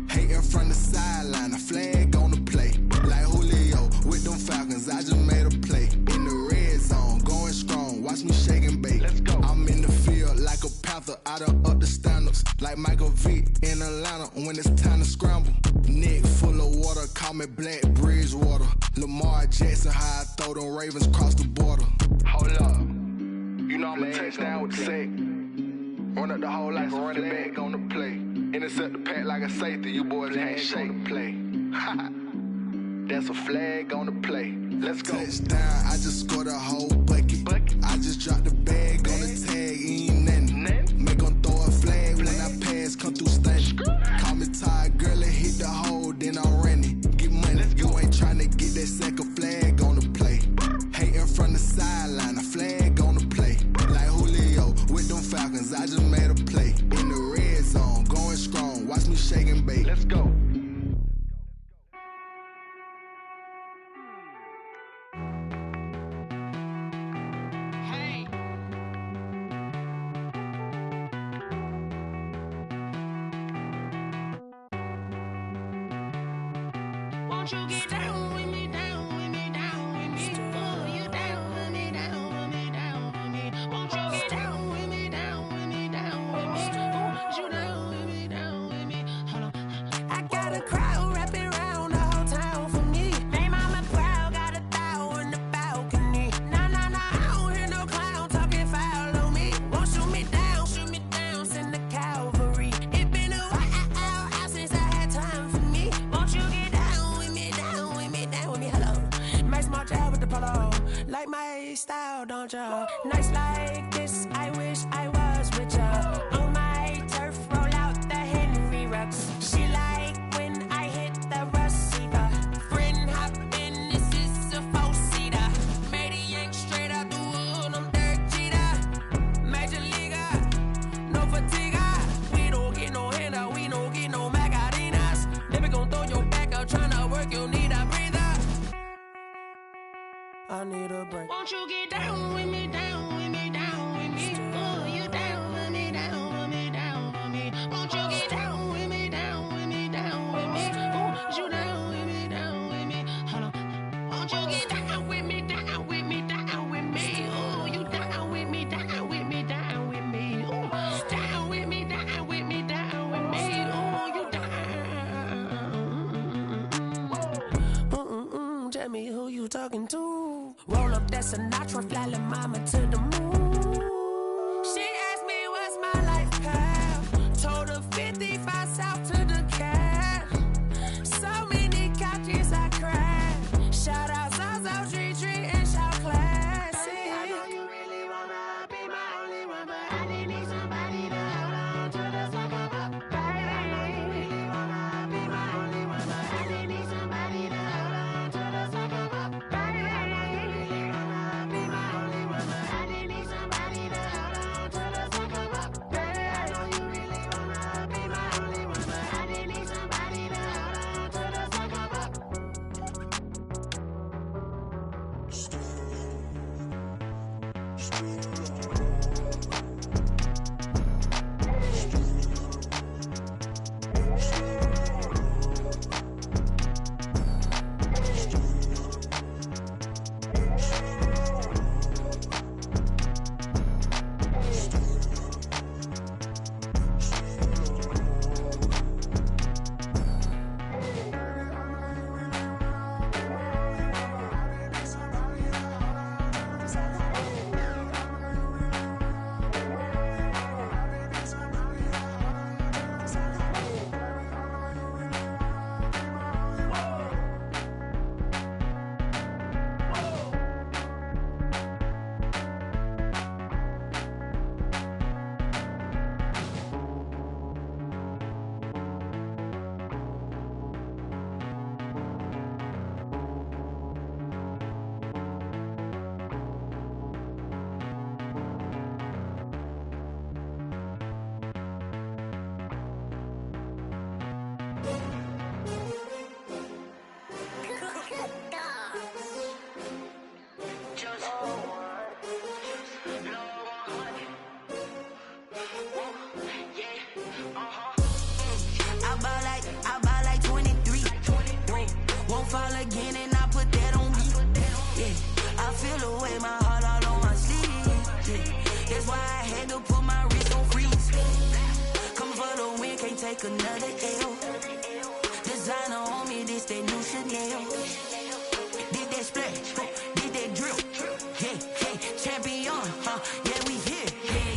Hating from the sideline, a flag on the play. Like Julio with them Falcons, I just made a play. In the red zone, going strong, watch me shake and bake. Let's go. I'm in the field like a panther, I done up the standards. Like Michael Vick in Atlanta when it's time to scramble. Neck full of water, call me Black Bridgewater. Lamar Jackson, how I throw them Ravens cross the border. Hold up. You know I'm a touchdown with the sack. Run up the hole like a running back on the play. Intercept the pack like a safety. You boys can't shake the play. That's a flag on the play. Let's go. Touchdown, I just scored a whole bucket. I just dropped the bag on the tag, ain't nothing. Make 'em throw a flag when I pass, come through stunning. Call me tired, girl, and hit the hole, then I'm running. Get money, you ain't tryna get that second flag on the play. Hating from the sideline, a flag on the play. Like Julio with them Falcons, I just made a play. In the red zone, going strong, watch me shake and bake. Let's go. Won't you get down with me, down with me, down with me? Oh, you down with me, down with me, down with me. Won't you get down with me, down with me, down with me? Oh, you down with me, down with me? Hold on. I got a crowd wrapping around the whole town for me. They mama proud, got a thou in the balcony. Nah, nah, nah, I don't hear no clown talking foul on me. Won't shoot me down, send the cavalry. It been a while since I had time for me. Won't you get down with me, down with me, down with me? Hello. Nice small job with the polo. Like my style, don't ya? Nice like this, I wish I was with ya. On my turf, roll out the Henry Rux. She like when I hit the receiver. Friend hop in, this is a four-seater. Made a yank straight out the wood, I'm Derek Jeter. Major leaguer, no fatigue. We don't get no handout, we don't get no Macadinas. Never gon' throw your back out, tryna work, you need a breather. I need a break. Won't you get down with me, down with me, down with me? Oh, you down with me, down with me, down with me. Won't you get down with me, down with me, down with me? Oh, you down with me, down with me? Hold on. Won't you get down with me, down with me, down with me? Oh, you down with me, down with me, down with me? Oh, down with me, down with me, down with me? Oh, you down. Tell me who you talking to. Roll up that Sinatra, fly la mama to the moon. She asked me what's my life path. Told her 55 south to the cat. So many couches I cried. Shout out South Tree and shout classy. I know you really wanna be my only one, but I didn't need somebody to hold on to the sucker up. Baby, I know you really wanna be my only one, but I didn't need somebody to hold on to the sucker up. Baby, I know you really wanna be my only one, but I didn't need feel the way, my heart all on my sleeve. Yeah. That's why I had to put my wrist on freeze. Coming for the win, can't take another L. Designer on me, this that new Chanel. Did that splash, did that drill. Yeah, champion, yeah, we here.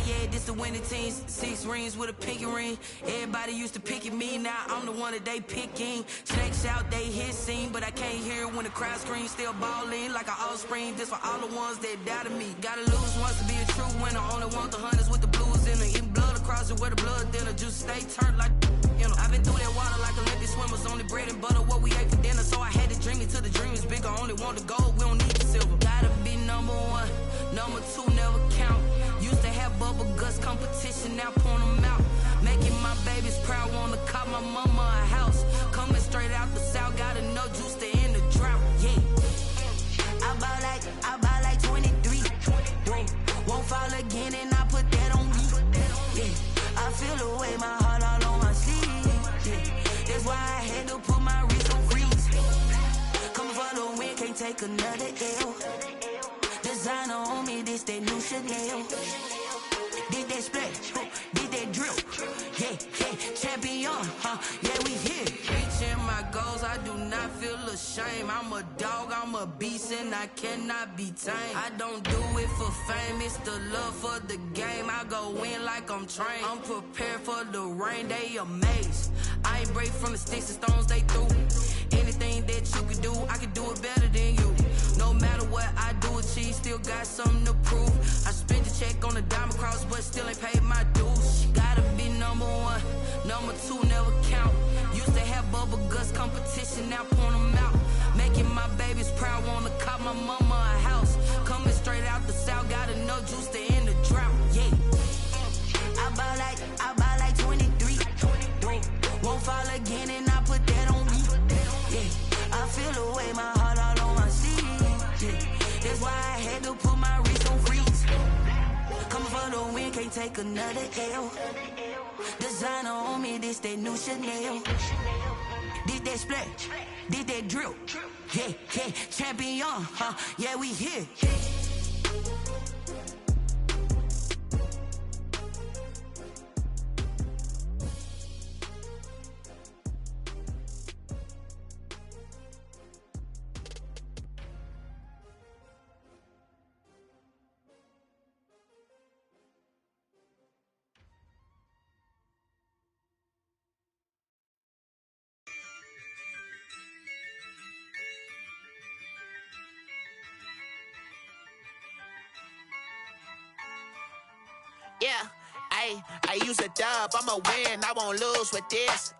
Yeah, this the winning teams. 6 rings with a pinky ring. Everybody used to pick at me, now I'm the one that they picking. Snakes out, they hit scene, but I can't hear when the crowd screams. Still balling like an offspring. This for all the ones that doubted me. Gotta lose once to be a true winner. Only want the hunters with the blues in it. Eating blood across it where the blood dinner. Just stay turned like you know. I've been through that water like Olympic swimmers. Only bread and butter what we ate for dinner. So I had to dream it till the dream is bigger. Only want the gold, we don't need the silver. Gotta be number 1, number 2 never count. Used to have bubble guts competition, now point them out. Making my babies proud, wanna cop my mama a house. Coming straight out the south, gotta know juice to end the drought. Yeah, I buy like 23. Won't fall again and I put that on me. Yeah, I feel the way, my heart all on my sleeve. Yeah, that's why I had to put my wrist on freeze. Coming for the win, can't take another L. Designer on me, this that new Chanel. Did that splash, did that drill. Yeah, champion, yeah, we here. Reaching my goals, I do not feel ashamed. I'm a dog, I'm a beast, and I cannot be tamed. I don't do it for fame, it's the love for the game. I go in like I'm trained. I'm prepared for the rain, they amazed. I ain't break from the sticks and stones they threw. Anything that you can do, I can do it better than you. No matter what I do, achieve, still got something to prove. I spent the check on the diamond cross, but still ain't paid my dues. Gotta be number 1, number 2 never count. Used to have bubble guts competition, now point them out. Making my babies proud, wanna cop my mama a house. Coming straight out the south, gotta know juice to end the drought. Yeah, I buy like 23. Won't fall again and I put that on me. Yeah, I feel the way, my heart all on my sleeve. Yeah, that's why I had to put my wrist on freeze. Coming for the win, can't take another L. Designer on me, this that new Chanel. Did that splash, did that drill. Yeah, champion, yeah, we here. Yeah, I use a dub, I'ma win, I won't lose with this.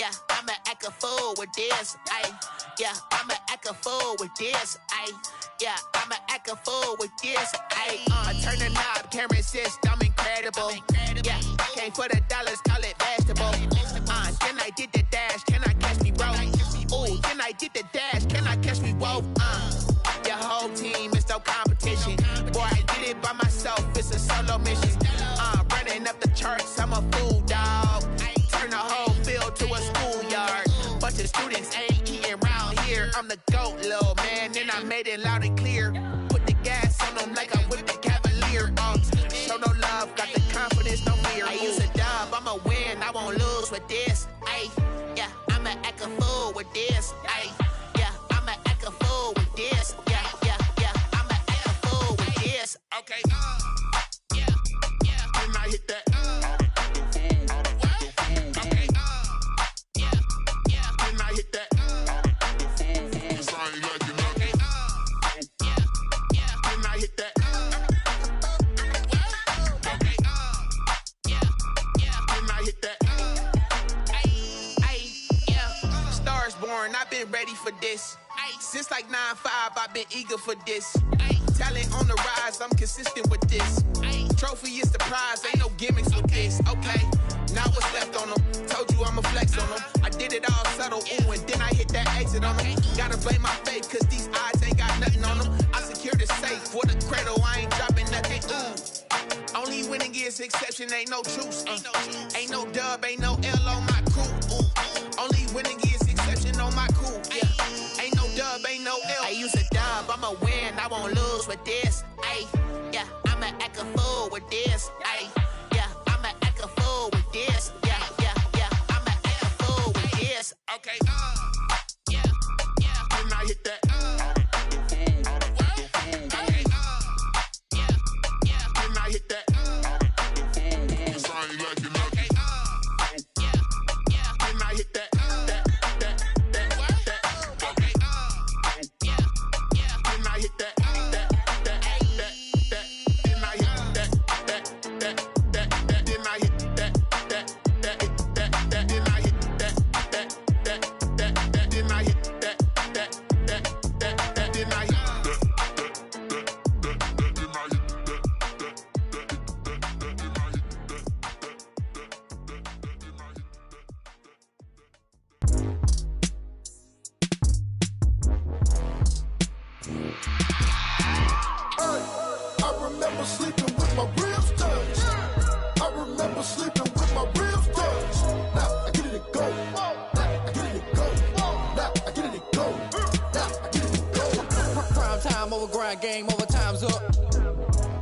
Yeah, I'ma act a fool with this. Yeah, I'ma act a fool with this. Yeah, I'ma act a fool with this. I turn the knob, camera assist, I'm incredible. Yeah, came for the dollars, call it vegetable. Then I did the dash, can I catch me, bro? Ooh, then I did the dash, can I catch me, whoa? Your whole team is no competition. Boy, I did it by myself, it's a solo mission. Running up the charts, I'm a fool, dog. Turn the whole field to a schoolyard. Bunch of students ain't eating round here. I'm the GOAT, little man, and I made it loud and clear. Put the gas on them like I'm with the Cavalier. Show no love, got the confidence, no fear. I use a dub, I'ma win, I won't lose with this. Yeah, I'ma act a fool with this. Yeah, I'ma act a fool with this. Yeah, I'ma act a fool with this. Okay, yeah, can I hit that? Okay, yeah, can I hit that? Can I hit that? Okay, can I hit that? Yeah, Stars born, I've been ready for this. Since like 9-5, I've been eager for this. Talent on the rise, I'm consistent with this. Trophy is the prize, ain't no gimmicks with this. Okay, now what's left on them? Told you I'ma flex on them. I did it all subtle, ooh, and then I hit that exit on them. Gotta blame my faith, cause these odds ain't got nothing on them. I secured the safe with a cradle, I ain't dropping nothing, ooh. Only winning is exception, ain't no truce. Ain't no dub, ain't no L on my crew. Ooh. Only winning is exception on my crew. Yeah. Ain't no dub, ain't no L. I use a dub, I'ma win, I won't lose. with this. Ay, yeah, I'ma act a fool with this. Ay, yeah, I'ma act a fool with this. Yeah, yeah, yeah, I'ma act a fool with this. Okay, yeah, yeah. When I hit that, okay, yeah, yeah. When I hit that, cause I ain't liking nothing. Yeah, yeah. When I hit that, okay, yeah, yeah. When I hit that, then I hit that, then I hit that, then I hit that, then I hit that, then I hit I remember sleeping with my ribs touched. I remember sleeping with my ribs touched. Now I get it to go. Now I get it to go. Now I get it to go. Now I get it to go. Prime time over grind, game over, time's up.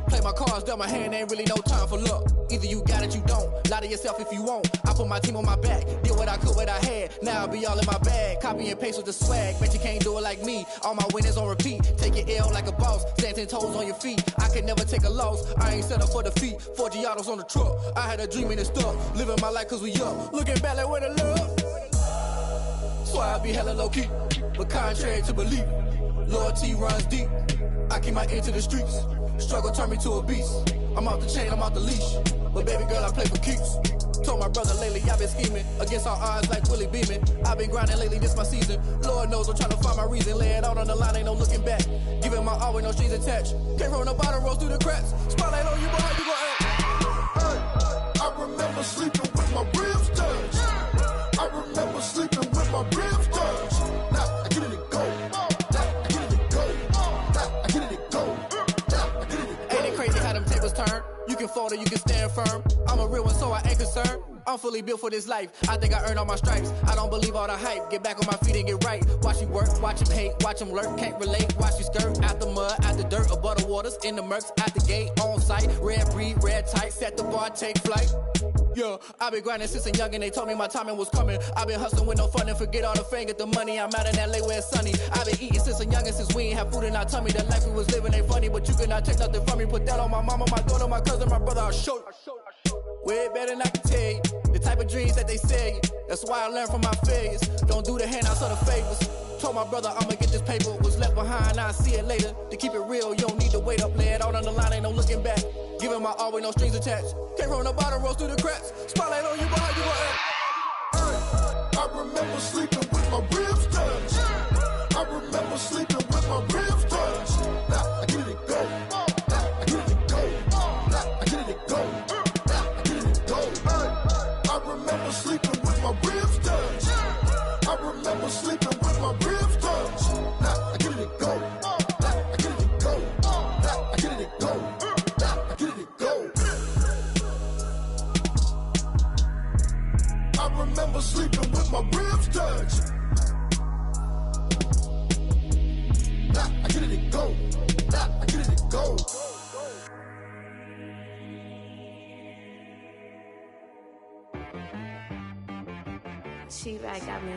Play my cards, dealt my hand, ain't really no time for luck. Either you got it, you don't. Lie to yourself if you won't. I put my team on my back, did what I could, what I had. Now I'll be all in my bag. Copy and paste with the swag. Bet you can't do it like me. All my winners on repeat. Take your L like a boss. Stand 10 toes on your feet. I can never take a loss. I ain't set up for defeat. 4 Giottos on the truck. I had a dream and it stuck. Living my life cause we up. Looking back like where the love. So I be hella low key. But contrary to belief, loyalty runs deep. I keep my ear to the streets. Struggle turned me to a beast. I'm off the chain, I'm off the leash. But baby girl, I play for keeps. Told my brother lately, I've been scheming. Against all odds like Willie Beeman. I've been grinding lately, this my season. Lord knows I'm trying to find my reason. Lay it out on the line, ain't no looking back. Giving my all with no strings attached. Came from the bottom, rose through the cracks. Spotlight on you, boy, how you gon' act? I remember sleeping with my ribs touched. I remember sleeping with my ribs touched. Now I get it to go. Now I get it to go. Now I get it to go. Now I get it to go. Ain't it crazy how them tables turn? You can fold or you can stand firm. I'm a real one, so I ain't concerned. I'm fully built for this life. I think I earned all my stripes. I don't believe all the hype. Get back on my feet and get right. Watch you work, watch him hate, watch him lurk. Can't relate, watch you skirt. Out the mud, out the dirt, above the waters, in the murks, out the gate, on site. Red breed, red tight, set the bar, take flight. Yeah, I been grinding since a young and they told me my timing was coming. I been hustling with no fun and forget all the fame, get the money. I'm out in LA where it's sunny. I been eating since a young and since we ain't have food in our tummy. The life we was living ain't funny, but you cannot take nothing from me. Put that on my mama, my daughter, my cousin, my brother, I'll show you. Way better than I can tell you. The type of dreams that they sell you. That's why I learned from my failures. Don't do the handouts or the favors. Told my brother I'ma get this paper. Was left behind, I'll see it later. To keep it real, you don't need to wait up. Lay it out on the line, ain't no looking back. Giving my all with no strings attached. Came from the bottom, rose through the cracks. Spotlight on you, boy, how you gon' act? I remember sleeping with my ribs touched. I remember sleeping with my ribs touched. Now I get it to go. Now I get it to go. Now I get it to go. Now I get it to go. I remember sleeping with my ribs touched. I remember sleeping with my ribs touched. Now I get it to go. Now I get it to go. Now I get it to go. Now I get it to go. I remember sleeping with my ribs touched. Now I get it to go. Now I get it to go. She-Rag got me.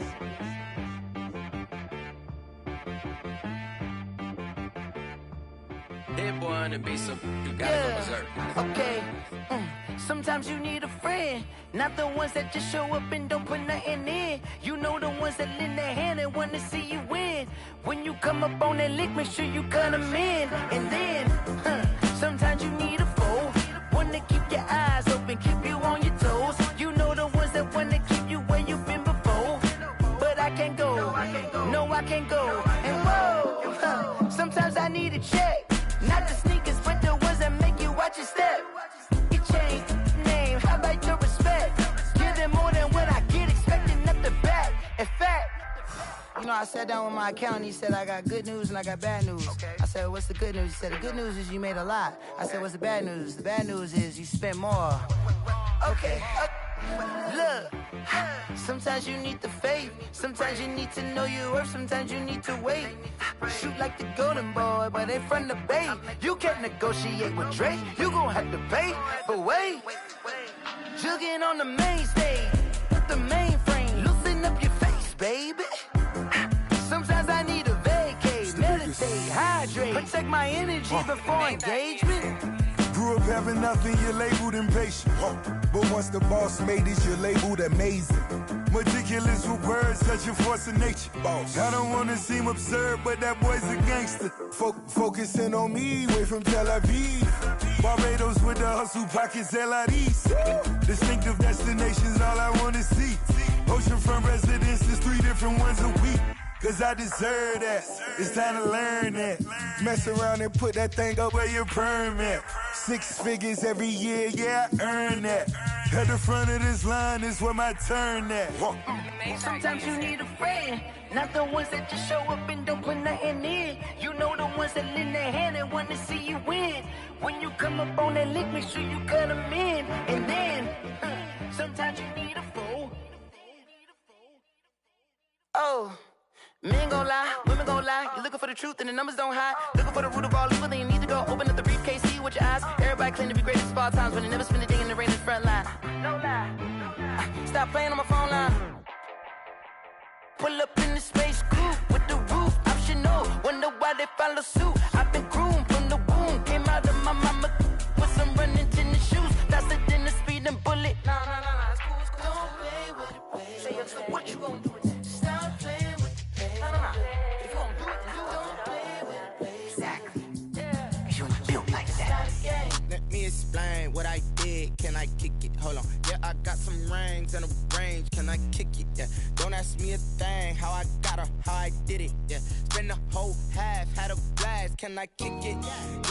Hit boy on the beat, so you gotta go berserk. Okay. Sometimes you need a friend, not the ones that just show up and don't put nothing in. You know the ones that lend their hand and want to see you win. When you come up on that lick, make sure you cut them in. And then, sometimes you need a foe, one to keep your eyes open, keep you on your toes. You know the ones that want to keep you where you've been before. But I can't go, no I can't go. And whoa, sometimes I need a check. Not the sneakers, but the ones that make you watch your step. You change name, how about your respect? Give them more than what I get, expecting up the back. In fact, you know, I sat down with my accountant. He said, I got good news and I got bad news. Okay. I said, what's the good news? He said, the good news is you made a lot. I said, what's the bad news? The bad news is you spent more. Okay. Look, sometimes you need the faith. Sometimes you need to know your worth. Sometimes you need to wait. Shoot like the golden boy, but ain't from the bay. You can't negotiate with Drake. You gon' have to pay. But wait, jugging on the main stage. Put the mainframe. Loosen up your face, baby. Sometimes I need a vacate. Meditate, hydrate. Protect my energy before engagement. Grew up having nothing, you're labeled impatient. But once the boss made it, you're labeled amazing. Meticulous with words, such a force of nature. I don't wanna seem absurd, but that boy's a gangster. Focusing on me, way from Tel Aviv. Barbados with the hustle pockets, LREs. Distinctive destinations, all I wanna see. Oceanfront residences, 3 different ones a week. Cause I deserve that, it's time to learn that. Mess around and put that thing up where your permit. 6 figures every year, yeah, I earn that. At the front of this line is where my turn at. Sometimes you need a friend, not the ones that just show up and don't put nothing in. You know the ones that lend their hand and want to see you win. When you come up on that lick, make sure you cut them in. And then, sometimes you need a fool. Oh. Men gon' lie, women gon' lie. You're looking for the truth and the numbers don't hide. Looking for the root of all evil, then you need to go open up the briefcase, see with your eyes. Everybody claim to be greatest of all times, but they never spend a day in the rain in the front line. No lie. Stop playing on my phone line. Pull up in the space coupe with the roof optional. Wonder why they follow suit. I've been groomed from the womb. Came out of my mama with some running tennis shoes. Faster than the speeding bullet. Nah, it's cool, it's cool. Don't play with it, baby. Say what you gon' do? Stop playing. If you don't do it, then don't play with it, baby. Exactly. Cause you ain't built like that. Let me explain what I did. Can I kick it? Hold on. Yeah, I got some rings and a range. Can I kick it? Yeah. Don't ask me a thing. How I got her, how I did it. Yeah. Spend the whole half, had a blast. Can I kick it?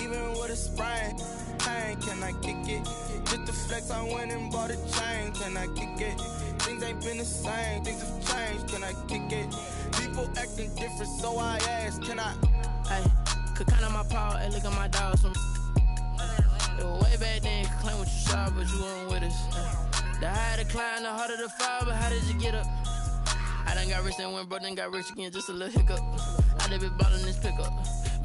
Even with a sprain. Pain, can I kick it? Just the flex, I went and bought a chain. Can I kick it? Things ain't been the same. Things have changed. Can I kick it? People acting different, so I asked, can I? Hey, could count on my power, hey, look at my dogs. It was way back then, could claim what you saw, but you weren't with us. The higher the climb, the harder the fall, but how did you get up? I done got rich and went broke, then got rich again, just a little hiccup. I done been ballin' this pickup.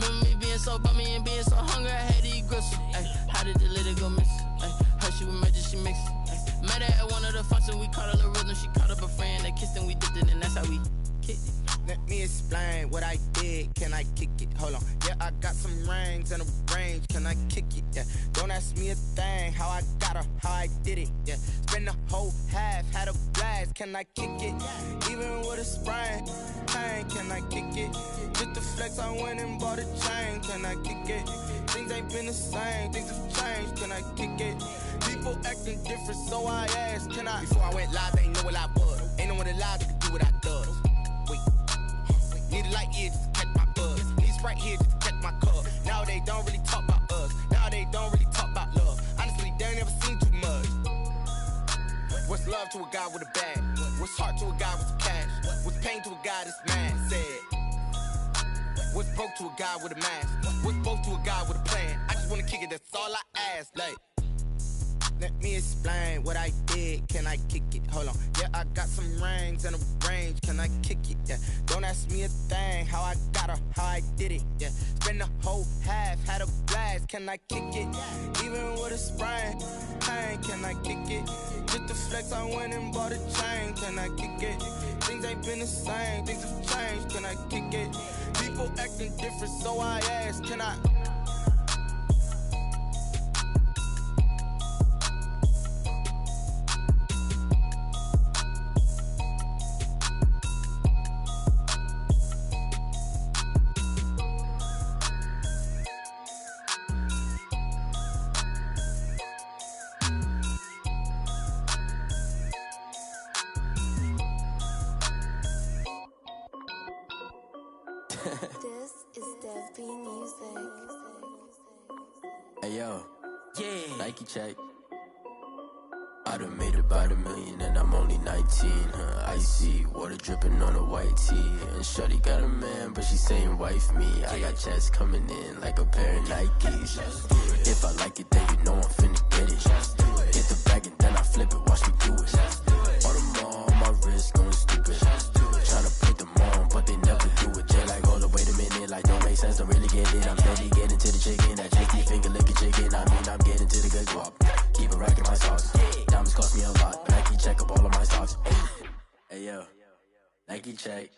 Remember me being so bummy and being so hungry, I had to eat gristle. Ay, how did the lady go miss? Ay, her she was magic, she mixed. Met her at one of the functions, we caught a little rhythm, she caught up a friend, they kissed and we dipped it, and that's how we kicked it. Let me explain what I did. Can I kick it? Hold on. Yeah, I got some rings and a range. Can I kick it? Yeah. Don't ask me a thing. How I got her, how I did it. Yeah. Spend the whole half, had a blast. Can I kick it? Even with a sprain. Pain, can I kick it? Just the flex, I went and bought a chain. Can I kick it? Things ain't been the same. Things have changed. Can I kick it? People acting different, so I asked, can I? Before I went live, they ain't know what I was. Ain't no one alive that could do what I does. Need a light here just to catch my buzz. Need Sprite here just to catch my cup. Now they don't really talk about us. Now they don't really talk about love. Honestly, they ain't never seen too much. What's love to a guy with a bag? What's heart to a guy with some cash? What's pain to a guy that's mad? Said. What's broke to a guy with a mask? What's both to a guy with a plan? I just wanna kick it, that's all I ask. Like, let me explain what I did. Can I kick it? Hold on. Yeah, I got some rings and a range. Can I kick it? Yeah. Don't ask me a thing. How I got her, how I did it. Yeah. Spend the whole half, had a blast. Can I kick it? Even with a sprain. Pain, can I kick it? Just the flex, I went and bought a chain. Can I kick it? Things ain't been the same. Things have changed. Can I kick it? People acting different, so I asked, can I? This is Dev B Music. Hey yo, yeah. Nike check. I done made about $1 million and I'm only 19. Icy water dripping on a white tee. And shorty got a man, but she saying wife me. I got checks coming in like a pair of Nikes. If I like it, then you know I'm finna get it. Get the bag and then I flip it, watch me do it. rack in my socks. Diamonds cost me a lot. Nike check up all of my stocks. Hey yo, Nike check.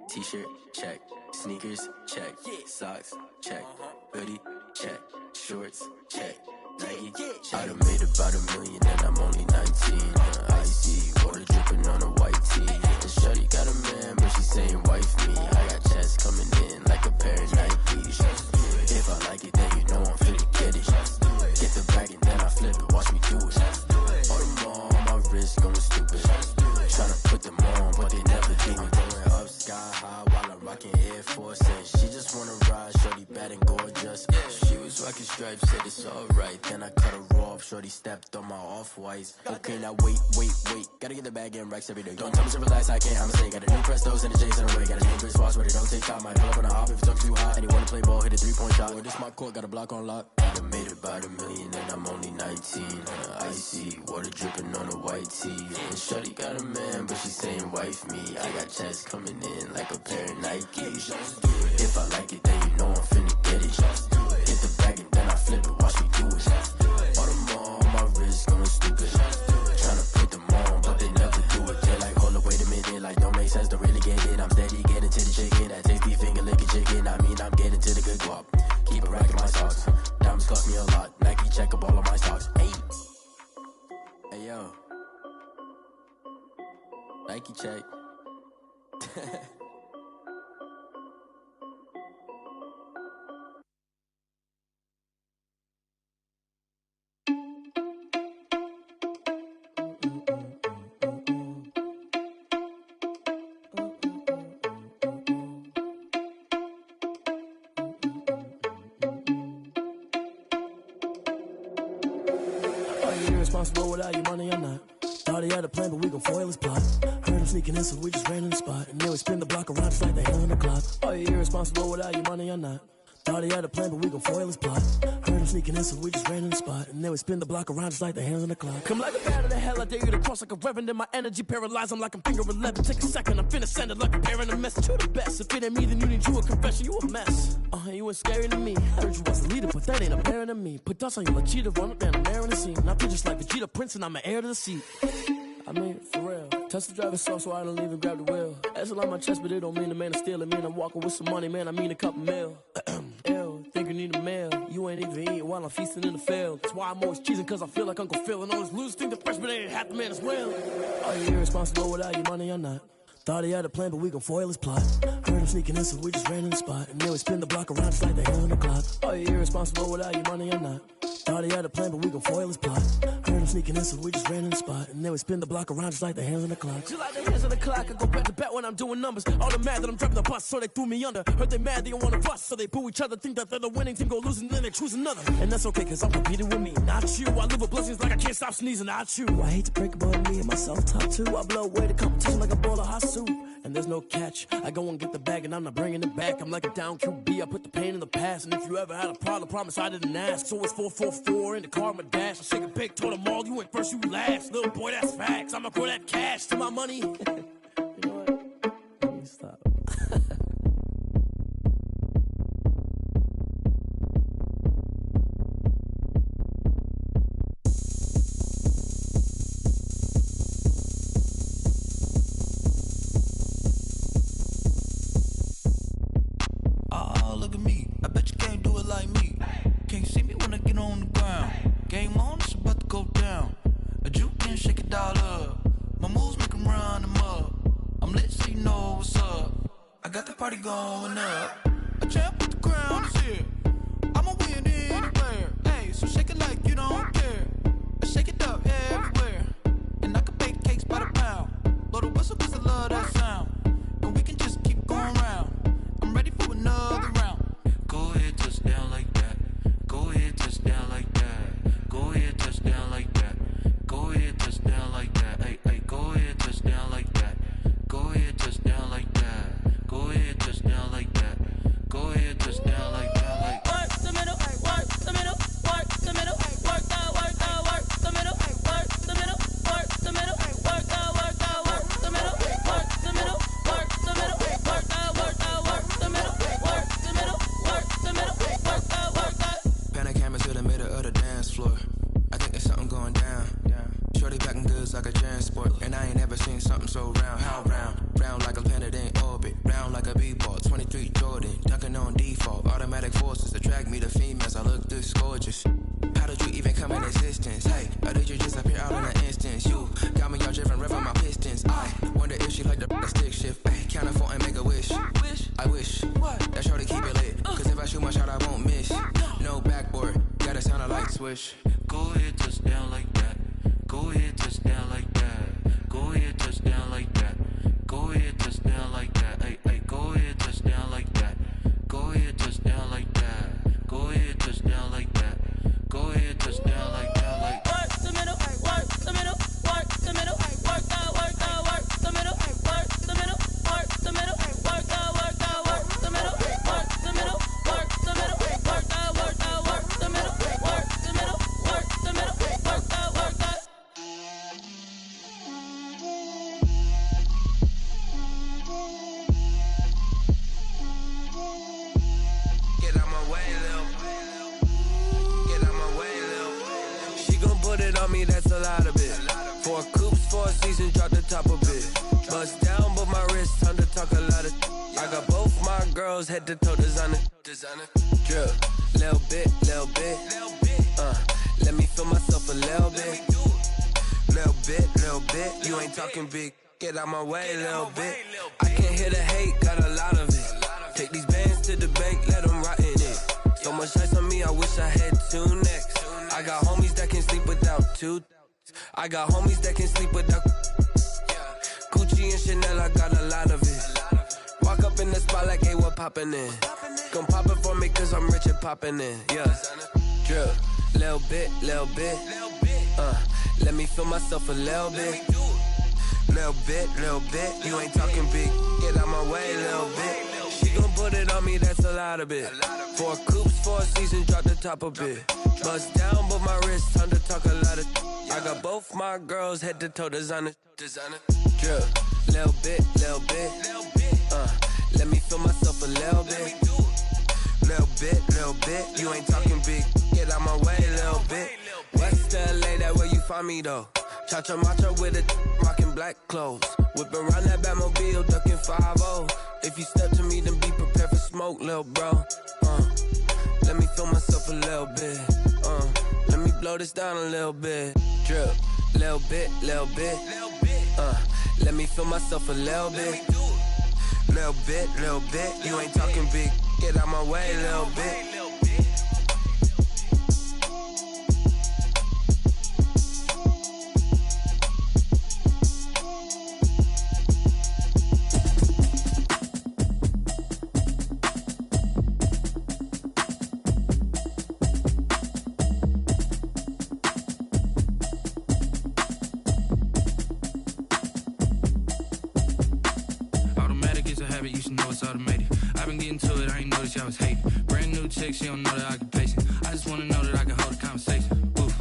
T-shirt check. Sneakers check. Socks check. Hoodie check. Shorts check. Nike I done made about $1 million and I'm only 19. Icy water dripping on a white tee. And shorty got a man, but she saying wife me. I got checks coming in like a pair of Nikes. If I like it, then you know I'm finna get it. Get the bag and then I flip it. Watch me do it. All them on my wrist going stupid. Tryna put them on, but they never do it. Going up sky high while I'm rocking Air Force. And she just wanna ride, shorty bad and gorgeous. She was rocking stripes, said it's alright. Then I cut her off, shorty stepped on my off-whites. Okay, now wait. Gotta get the bag and racks every day. Don't tell me to relax, I can't, I'ma say. Got a new Prestos and a J's in the way. Got a new Chris Foss, but it don't take time. Might pull up on a hop if it talks too high. And you wanna play ball, hit a 3-point shot. Or this my court, got a block on lock. I done made about $1 million and I'm only 19. Icy water dripping on a white tee. And shorty got a man, but she saying wife me. I got checks coming in like a pair of Nikes. If I like it, then you know I'm finna get it. Hit the bag and then I flip it, watch me do it. All them on my wrist going stupid. Tryna put them on, but they never do it. They're like, hold up, wait a minute, like don't make sense, don't really get it. I'm steady getting to the chicken, that tasty finger licking chicken. I mean, I'm getting to the good guap. Keep a rack in my socks. Diamonds cost me a lot. Nike check up all of my stocks. Hey yo, Nike check. Irresponsible without your money, I'm not. Thought he had a plan, but we gon' foil his plot. Heard him sneaking in, so we just ran in the spot. And then we spin the block around just like the hand on the clock. Are you irresponsible without your money, I'm not. Thought he had a plan, but we gon' foil his plot. Heard him sneaking in, so we just ran in the spot. And then we spin the block around just like the hands on the clock. Come like a bat of the hell, I dare you to cross like a reverend. In my energy paralyzed, I'm like I'm finger 11. Take a second, I'm finna send it like a parent a message to the best. If it ain't me, then you need you a confession, you a mess. You ain't scary to me. Heard you was the leader, but that ain't apparent to me. Put dust on you like cheetah, run up down the air in the scene. I feel just like Vegeta Prince and I'm an heir to the seat. I mean, for real. Touch the driver's soft so I don't even grab the wheel. That's a lot on my chest, but it don't mean the man is stealing. Mean I'm walking with some money, man, I mean a couple mil. Ew, think you need a meal. You ain't even eating while I'm feasting in the field. That's why I'm always cheesing, cause I feel like Uncle Phil. And all those losers think the freshman ain't half the man as well. Are you irresponsible without your money, I'm not. Thought he had a plan, but we gon' foil his plot. Heard him sneaking in, so we just ran in the spot. And then we spin the block around just like the hand on the clock. Are you irresponsible without your money, I'm not. Thought he had a plan, but we gon' foil his plot. Heard him sneaking in, so we just ran in the spot. And then we spin the block around just like the hands on the clock. Just like the hands on the clock, I go back to back when I'm doing numbers. All the mad that I'm driving the bus, so they threw me under. Heard they mad, they don't wanna bust, so they boo each other. Think that they're the winning team, go losing, then they choose another. And that's okay, cause I'm competing with me, not you. I live with blessings like I can't stop sneezing, not you. I hate to break it, but me and myself top two. I blow away the competition like a bowl of hot soup. And there's no catch. I go and get the bag and I'm not bringing it back. I'm like a down QB, I put the pain in the past. And if you ever had a problem, promise I didn't ask. So it's 444 in the car, my dash. I shake a big, told them all, you went first, you last. Little boy, that's facts. I'ma grow that cash to my money. You know what? Let me stop. Look at me, I bet you can't do it like me. Can't see me when I get on the ground. Game on, it's about to go down. A juke and shake it all up. My moves make them run them up. I'm lit so you know what's up. I got the party going up. A champ with the crown is here. I'ma win anywhere. Hey, so shake it like you don't care. I shake it up everywhere. And I can bake cakes by the pound. Blow the whistle cause I love that sound. And we can just keep going round. I'm ready for another round. Go ahead, touch down like that. Go ahead, touch down like that. Go ahead, touch down like that. Go ahead, touch down like that. Hey, hey, go ahead, touch down like that. Go ahead, touch down like that. Go ahead, touch down like that. Go ahead, touch down like that. Like work the middle, work the middle, work the middle, work going down. Shorty packing goods like a transport, and I ain't never seen something so round. How round? Round like a planet in orbit, round like a b-ball. 23 Jordan, dunking on default. Automatic forces attract me to females. I look this gorgeous. How did you even come in existence? Hey, or did you just appear out in an instance? You got me all driven, revving my pistons. I wonder if she like the stick shift. Hey, count it 4 and make a wish. I wish that shorty keep it lit, cause if I shoot my shot, I won't miss. No backboard, gotta sound a light switch. Go ahead, touch down like that. Go ahead, touch down like that. Go ahead, touch down like that. Go ahead, touch down like that. Hey, hey, go ahead, touch down like that. Go ahead, touch down like that. Go ahead, touch down like that. Go ahead, touch down like that. Like work the middle, work the middle, work the middle, work the middle, work the middle, work the middle, work the middle, work the middle, work the middle, work the middle, work the middle, work the middle, work the. Get out my way, Lil. Get out my way, Lil. She gon' put it on me, that's a lot of it. 4 coops, 4 seasons, drop the top a bit. Bust down, but my wrist, time to talk a lot of. I got both my girls head to toe designer. Drip, little bit, little bit. Let me feel myself a little bit. Little bit. You ain't talking big. Get out my way, little bit. I can't hear the hate, got a lot of it. Take these bands to the bank, let them rot in it. So much ice on me, I wish I had 2 necks. I got homies that can sleep without 2. I got homies that can sleep without Gucci and Chanel, I got a lot of it. Walk up in the spot like, hey, what poppin' in? Gon' pop it for me cause I'm rich and poppin' in. Yeah, drip, little bit. Let me feel myself a little bit. Little bit. You ain't talking big. Get out my way, little bit. She gon' put it on me, that's a lot of it. 4 coops, 4 seasons, drop the top a bit. Bust down, but my wrist, time to talk a lot of. I got both my girls head to toe designer. Drip, little bit. Let me feel myself a little bit. Little bit. You ain't talking big. Get out my way, little bit. West LA, that where you find me though. Cha-cha matcha with a rockin' black clothes. Whip around that Batmobile, ducking 5-0. If you step to me, then be prepared for smoke, lil' bro. Let me feel myself a little bit. Let me blow this down a little bit. Drip, little bit. Let me feel myself a little bit. Little bit. You ain't talking big. Get out my way, little bit. You should know it's automated. I've been getting to it, I ain't noticed y'all was hating. Brand new chick, she don't know that I can pace it. I just wanna know that I can hold a conversation. Oof,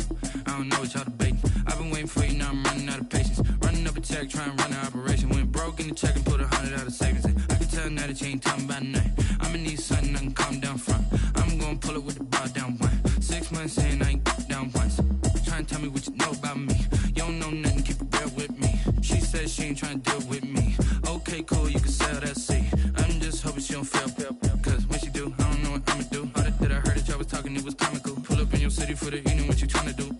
I don't know what y'all debating. I've been waiting for you, now I'm running out of patience. Running up a check, trying to run an operation. Went broke in the check and put 100 out of savings in. I can tell now that you ain't talking about nothing. I'ma need something I can calm down front. I'm gonna pull it with the bar down one. 6 months in, I ain't down once. Trying to tell me what you know about me. You don't know nothing, keep it real with me. She said she ain't trying to deal with me. Okay, cool, you can sell that seat. I'm just hoping she don't fail. Cause when she do, I don't know what I'ma do. All that I heard that y'all was talking, it was comical. Pull up in your city for the evening, what you tryna do?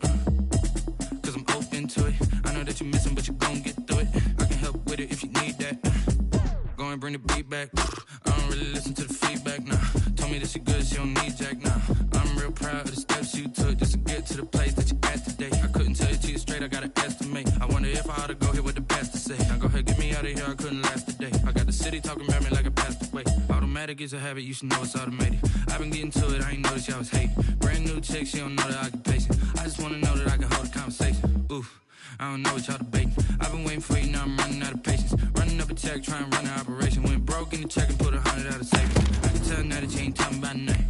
Cause I'm open to it. I know that you're missing, but you gon' get through it. I can help with it if you need that. Go and bring the beat back. I don't really listen to the feedback, nah. Told me that she good, she don't need jack, nah. I'm real proud of the steps you took just to get to the place that you at today. I couldn't tell you to you straight, I gotta estimate. I wonder if I ought to go here with the best to say. Now go ahead, get me out of here, I couldn't last a day. I got the city talking about me like I passed away. Automatic is a habit, you should know it's automated. I've been getting to it, I ain't noticed y'all was hating. Brand new chick, she don't know that I can pace it. I just wanna know that I can hold a conversation. Oof, I don't know what y'all debating. I've been waiting for you, now I'm running out of patience. Running up a check, trying to run an operation. Went broke in the check and put 100 out of savings. I can tell now that you ain't talking about nothing.